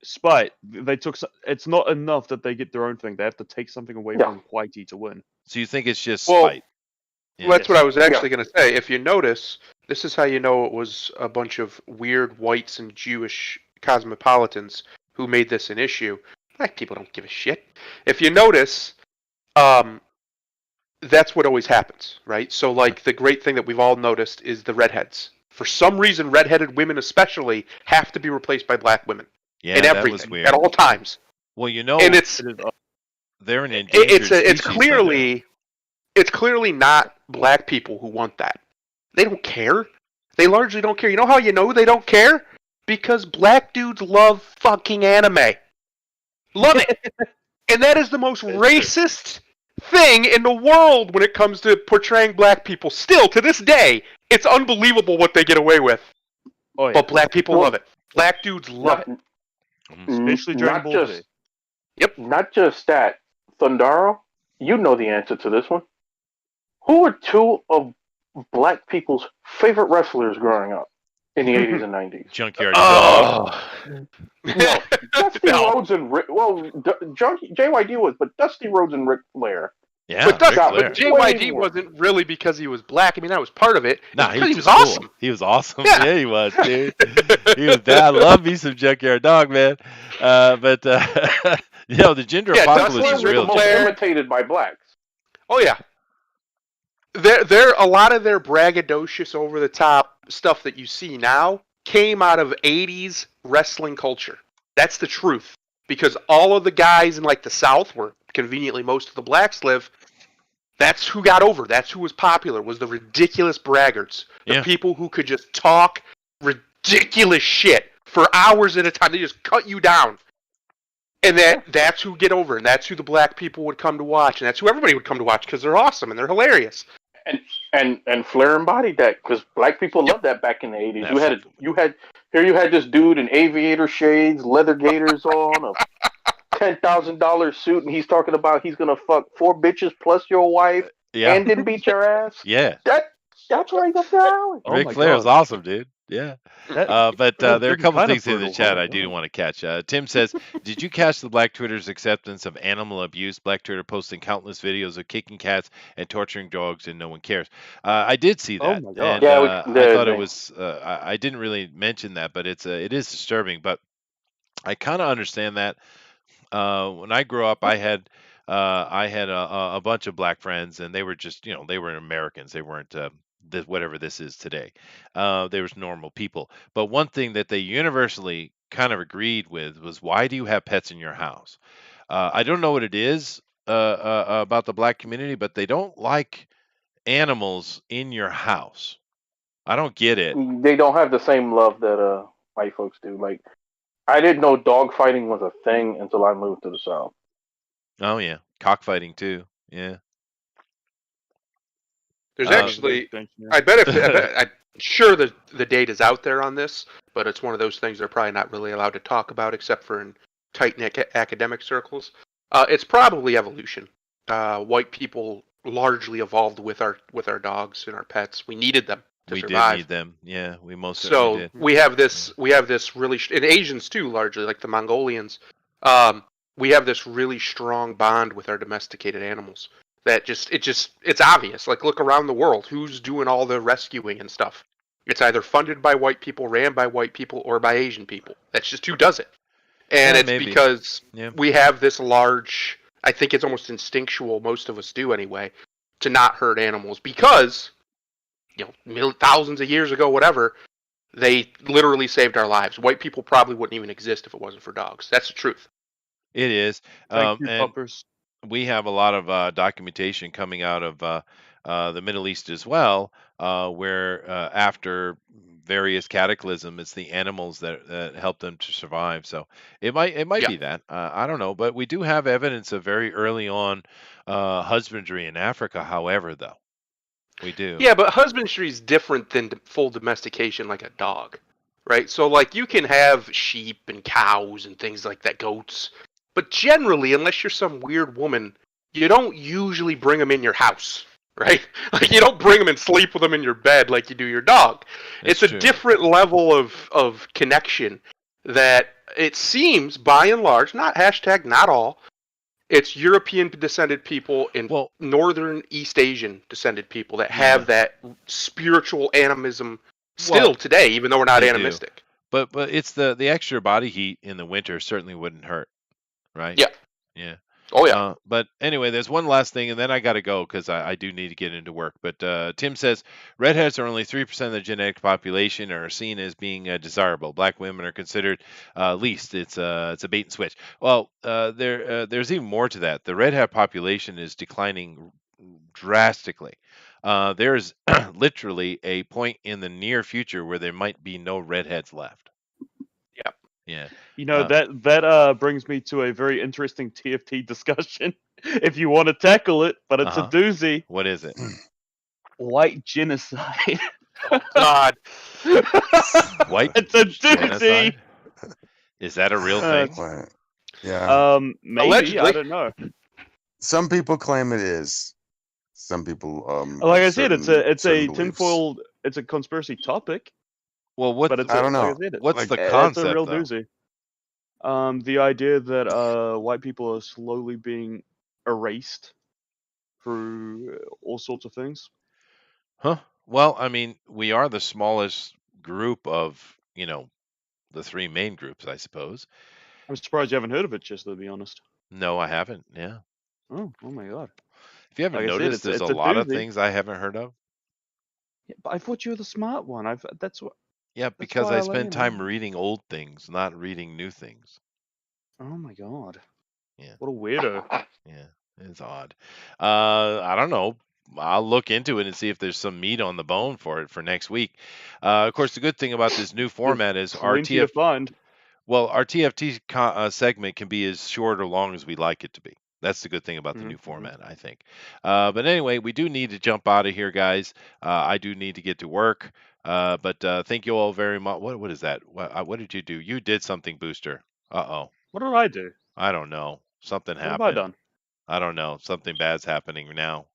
Spite. They took. It's not enough that they get their own thing. They have to take something away Yeah. from Whitey to win. So you think it's just Well, spite? Yeah. That's what Yes. I was actually going to say. If you notice, this is how you know it was a bunch of weird whites and Jewish cosmopolitans who made this an issue. Black people don't give a shit. If you notice, that's what always happens, right? So, like, the great thing that we've all noticed is the redheads. For some reason, redheaded women especially have to be replaced by black women Yeah, in that everything was weird. at all times. Well, And it's It is. they're an endangered it's species. it's clearly not black people who want that. They don't care. They largely don't care. You know how you know they don't care? Because black dudes love fucking anime. Love it. And that is the most racist thing in the world when it comes to portraying black people. Still, to this day, it's unbelievable what they get away with. Oh yeah. But black people love it. Black dudes love it. Especially during not Bull just Day. Yep. not just that. Thundaro, you know the answer to this one. Who are two of black people's favorite wrestlers growing up in the 80s and 90s? Junkyard Dog. Oh. No, Dusty No. Rhodes and JYD was, but Dusty Rhodes and Ric Flair. Yeah, But Ric Dusty- Flair. but JYD more. wasn't really because he was black. I mean, that was part of it. Nah, It's because he was cool. awesome. He was awesome. Yeah. Yeah, he was, dude. He was bad. I love me some Junkyard Dog, man. But the gender Yeah, apocalypse Dusty is Flair was real. the most Flair. imitated by blacks. Oh yeah. They're a lot of their braggadocious, over the top stuff that you see now came out of 80s wrestling culture. That's the truth. Because all of the guys in like the South, where conveniently most of the blacks live, that's who got over. That's who was popular, was the ridiculous braggarts. The Yeah. people who could just talk ridiculous shit for hours at a time. They just cut you down. And that's who get over, and that's who the black people would come to watch, and that's who everybody would come to watch because they're awesome and they're hilarious. And Flair embodied that because black people loved that back in the 80s. Yeah, You had this dude in aviator shades, leather gaiters on, a $10,000 suit, and he's talking about he's gonna fuck 4 bitches plus your wife, Yeah, and then beat your ass. yeah. That's right up your alley. Oh Ric my Flair is god. awesome, dude. Yeah. That But that there are a would be couple kind of things in the brutal. Oh chat my I do god. want to catch. Tim says, "Did you catch the Black Twitter's acceptance of animal abuse? Black Twitter posting countless videos of kicking cats and torturing dogs, and no one cares." I did see Oh that, my god. and Yeah, I thought it they was. I didn't really mention that, but it is disturbing. But I kind of understand that. When I grew up, I had a bunch of black friends, and they were just they were Americans. They weren't whatever this is today. They was normal people. But one thing that they universally kind of agreed with was, why do you have pets in your house? I don't know what it is about the black community, but they don't like animals in your house. I don't get it. they don't have the same love that white folks do. Like I didn't know dog fighting was a thing until I moved to the South. Oh yeah, cockfighting too. Yeah. There's Uh, That's a good actually, extension, yeah. I bet if I bet, I'm sure that the data's out there on this, but it's one of those things they're probably not really allowed to talk about except for in tight knit academic circles. It's probably evolution. White people largely evolved with our dogs and our pets. We needed them to we did survive. need them. Yeah, we most certainly So did. we have this really and Asians too, largely like the Mongolians. Um, we have this really strong bond with our domesticated animals that it's obvious. Like look around the world, who's doing all the rescuing and stuff? It's either funded by white people, ran by white people, or by Asian people. That's just who does it. And Yeah, it's maybe. because Yeah. we have this large. I think it's almost instinctual. Most of us do anyway, to not hurt animals because thousands of years ago, whatever, they literally saved our lives. White people probably wouldn't even exist if it wasn't for dogs. That's the truth. It is. Thank you, And puppers. we have a lot of documentation coming out of the Middle East as well, where after various cataclysms, it's the animals that help them to survive. So it might Yeah. be that. I don't know, but we do have evidence of very early on husbandry in Africa. However, though, we do. Yeah, but husbandry is different than full domestication like a dog, right? So, like, you can have sheep and cows and things like that, goats, but generally, unless you're some weird woman, you don't usually bring them in your house, right? Like, you don't bring them and sleep with them in your bed like you do your dog. That's It's a true. different level of connection that it seems, by and large, not all, it's European descended people and Well, Northern East Asian descended people that yeah, have that spiritual animism still well, today, even though we're not they do. animistic. But it's the extra body heat in the winter certainly wouldn't hurt, right? Yeah. Yeah. Oh yeah. But anyway, there's one last thing, and then I got to go because I do need to get into work. But Tim says redheads are only 3% of the genetic population and are seen as being desirable. Black women are considered least. It's a bait and switch. Well, there's even more to that. The redhead population is declining drastically. There's literally a point in the near future where there might be no redheads left. Yeah. Yeah. You know, Uh, that brings me to a very interesting TFT discussion, if you want to tackle it, but it's a Uh-huh. doozy. What is it? White genocide. Oh God. White It's a doozy. genocide? Is that a real thing? Right. Yeah. Maybe, Allegedly. I don't know. Some people claim it is. Some people Like I have said, it's certain- a certain beliefs. tinfoil. It's a conspiracy topic, Well, what but it's I don't like I know. said, what's Like, the it's concept a real though? doozy. The idea that white people are slowly being erased through all sorts of things. Huh? Well, I mean, we are the smallest group of, the three main groups, I suppose. I'm surprised you haven't heard of it, just to be honest. No, I haven't. Yeah. Oh my god! If you haven't Like I said, noticed, there's it's a a lot of doozy. things I haven't heard of. Yeah, but I thought you were the smart one. That's what. Yeah, because why I I spend let time him. reading old things, not reading new things. Oh my god! Yeah. What a weirdo. Yeah, it's odd. I don't know. I'll look into it and see if there's some meat on the bone for it for next week. Of course, the good thing about this new There's format is our plenty to find. Our TFT segment can be as short or long as we like it to be. That's the good thing about the new format, I think. But anyway, we do need to jump out of here, guys. I do need to get to work. But thank you all very much. What is that? What did you do? You did something, Booster. Uh-oh. What did I do? I don't know. Something What have I happened. done? I don't know. Something bad's happening now.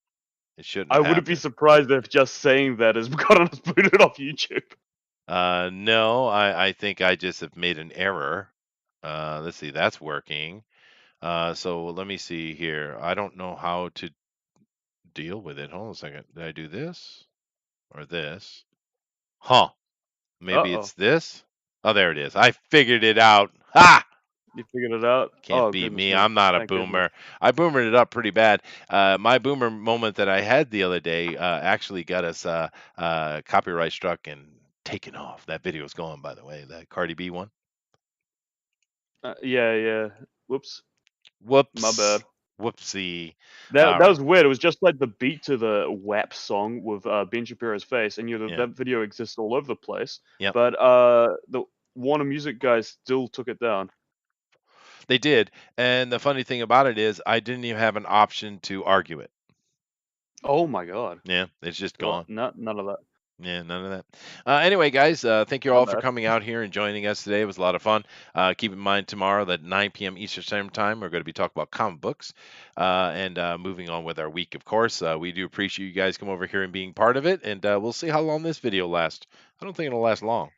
It shouldn't I wouldn't be happen. surprised if just saying that has gotten us booted off YouTube. No, I think I just have made an error. Let's see, that's working. So let me see here. I don't know how to deal with it. Hold on a second. Did I do this or this? Huh. Maybe Uh-oh. it's this. Oh, there it is. I figured it out. Ha! You figured it out? Can't Oh, beat goodness me. me. I'm not a Thank goodness. boomer. I boomered it up pretty bad. My boomer moment that I had the other day actually got us copyright struck and taken off. That video's gone, by the way. That Cardi B one. Yeah. Whoops. Whoops. My bad. Whoopsie. That All right. was weird. It was just like the beat to the WAP song with Ben Shapiro's face, and Yeah. that video exists all over the place. Yep. But the Warner Music guys still took it down. They did. And the funny thing about it is I didn't even have an option to argue it. Oh my god. Yeah, it's just Well, gone. none of that. Yeah, none of that. Anyway, guys, thank you My all for bad. coming out here and joining us today. It was a lot of fun. Keep in mind tomorrow at 9 p.m. Eastern Standard Time, we're going to be talking about comic books and moving on with our week, of course. We do appreciate you guys come over here and being part of it, and we'll see how long this video lasts. I don't think it'll last long.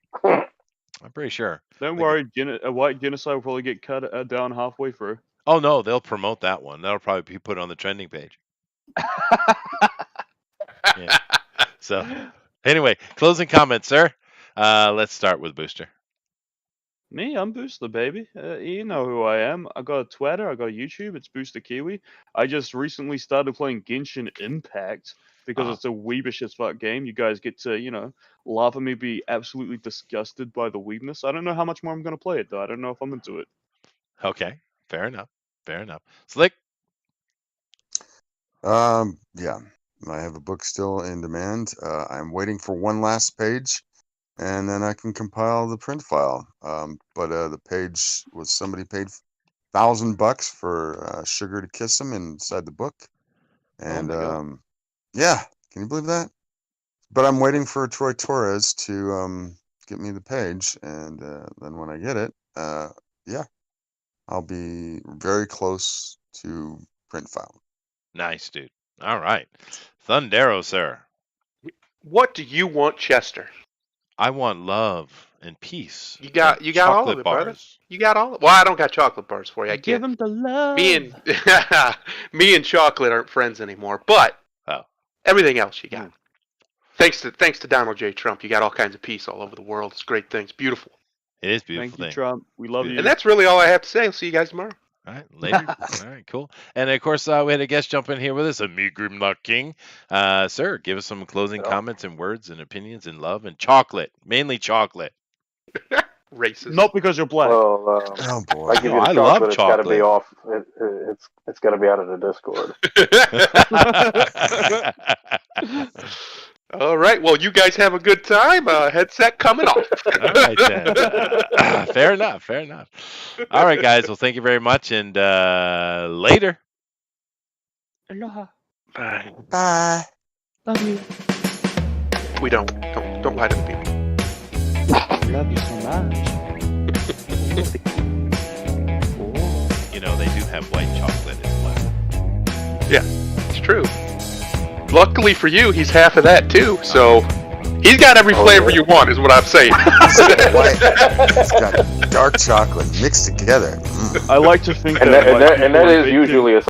I'm pretty sure. Don't Like- worry, a white genocide will probably get cut down halfway through. Oh, no, they'll promote that one. That'll probably be put on the trending page. Yeah. So, anyway, closing comments, sir. Let's start with Booster. Me, I'm Booster, baby. You know who I am. I got a Twitter, I got a YouTube. It's Booster Kiwi. I just recently started playing Genshin Impact because Ah. it's a weebish as fuck game. You guys get to, laugh at me, be absolutely disgusted by the weebness. I don't know how much more I'm gonna play it though. I don't know if I'm into it. Okay, fair enough. Fair enough. Slick. Yeah, I have a book still in demand. I'm waiting for one last page, and then I can compile the print file. But the page was somebody paid $1,000 for sugar to kiss him inside the book, and my God. yeah, can you believe that? But I'm waiting for Troy Torres to get me the page, and then when I get it, yeah, I'll be very close to print file. Nice, dude. All right. Thundero, sir. What do you want, Chester? I want love and peace. You got and all chocolate of it, brother. bars. You got all. Well, I don't got chocolate bars for you. I Give can't. him the love. Me and chocolate aren't friends anymore. But Oh. everything else you got. Mm. Thanks to Donald J. Trump, you got all kinds of peace all over the world. It's a great thing. It's beautiful. It is a beautiful Thank you, thing. Trump. We love Beautiful. you. And that's really all I have to say. I'll see you guys tomorrow. All right, later. All right, cool. And of course, we had a guest jump in here with us, Ami Grimlock King. Sir, give us some closing comments and words and opinions and love and chocolate, mainly chocolate. Racist. Not because you're black. Well, Oh boy! I give you Oh, the I love chocolate. It's got to be chocolate. off. It's got to be out of the Discord. All right. Well, you guys have a good time. Headset coming off. All right, then. Fair enough. Fair enough. All right, guys. Well, thank you very much, and later. Aloha. Bye. Bye. Love you. We don't lie to the people. Love you so much. You know, they do have white chocolate as well. It's true. Luckily for you, he's half of that too. So he's got every flavor you want, is what I'm saying. It's got dark chocolate mixed together. I like to think And that that white people is are baked in- usually a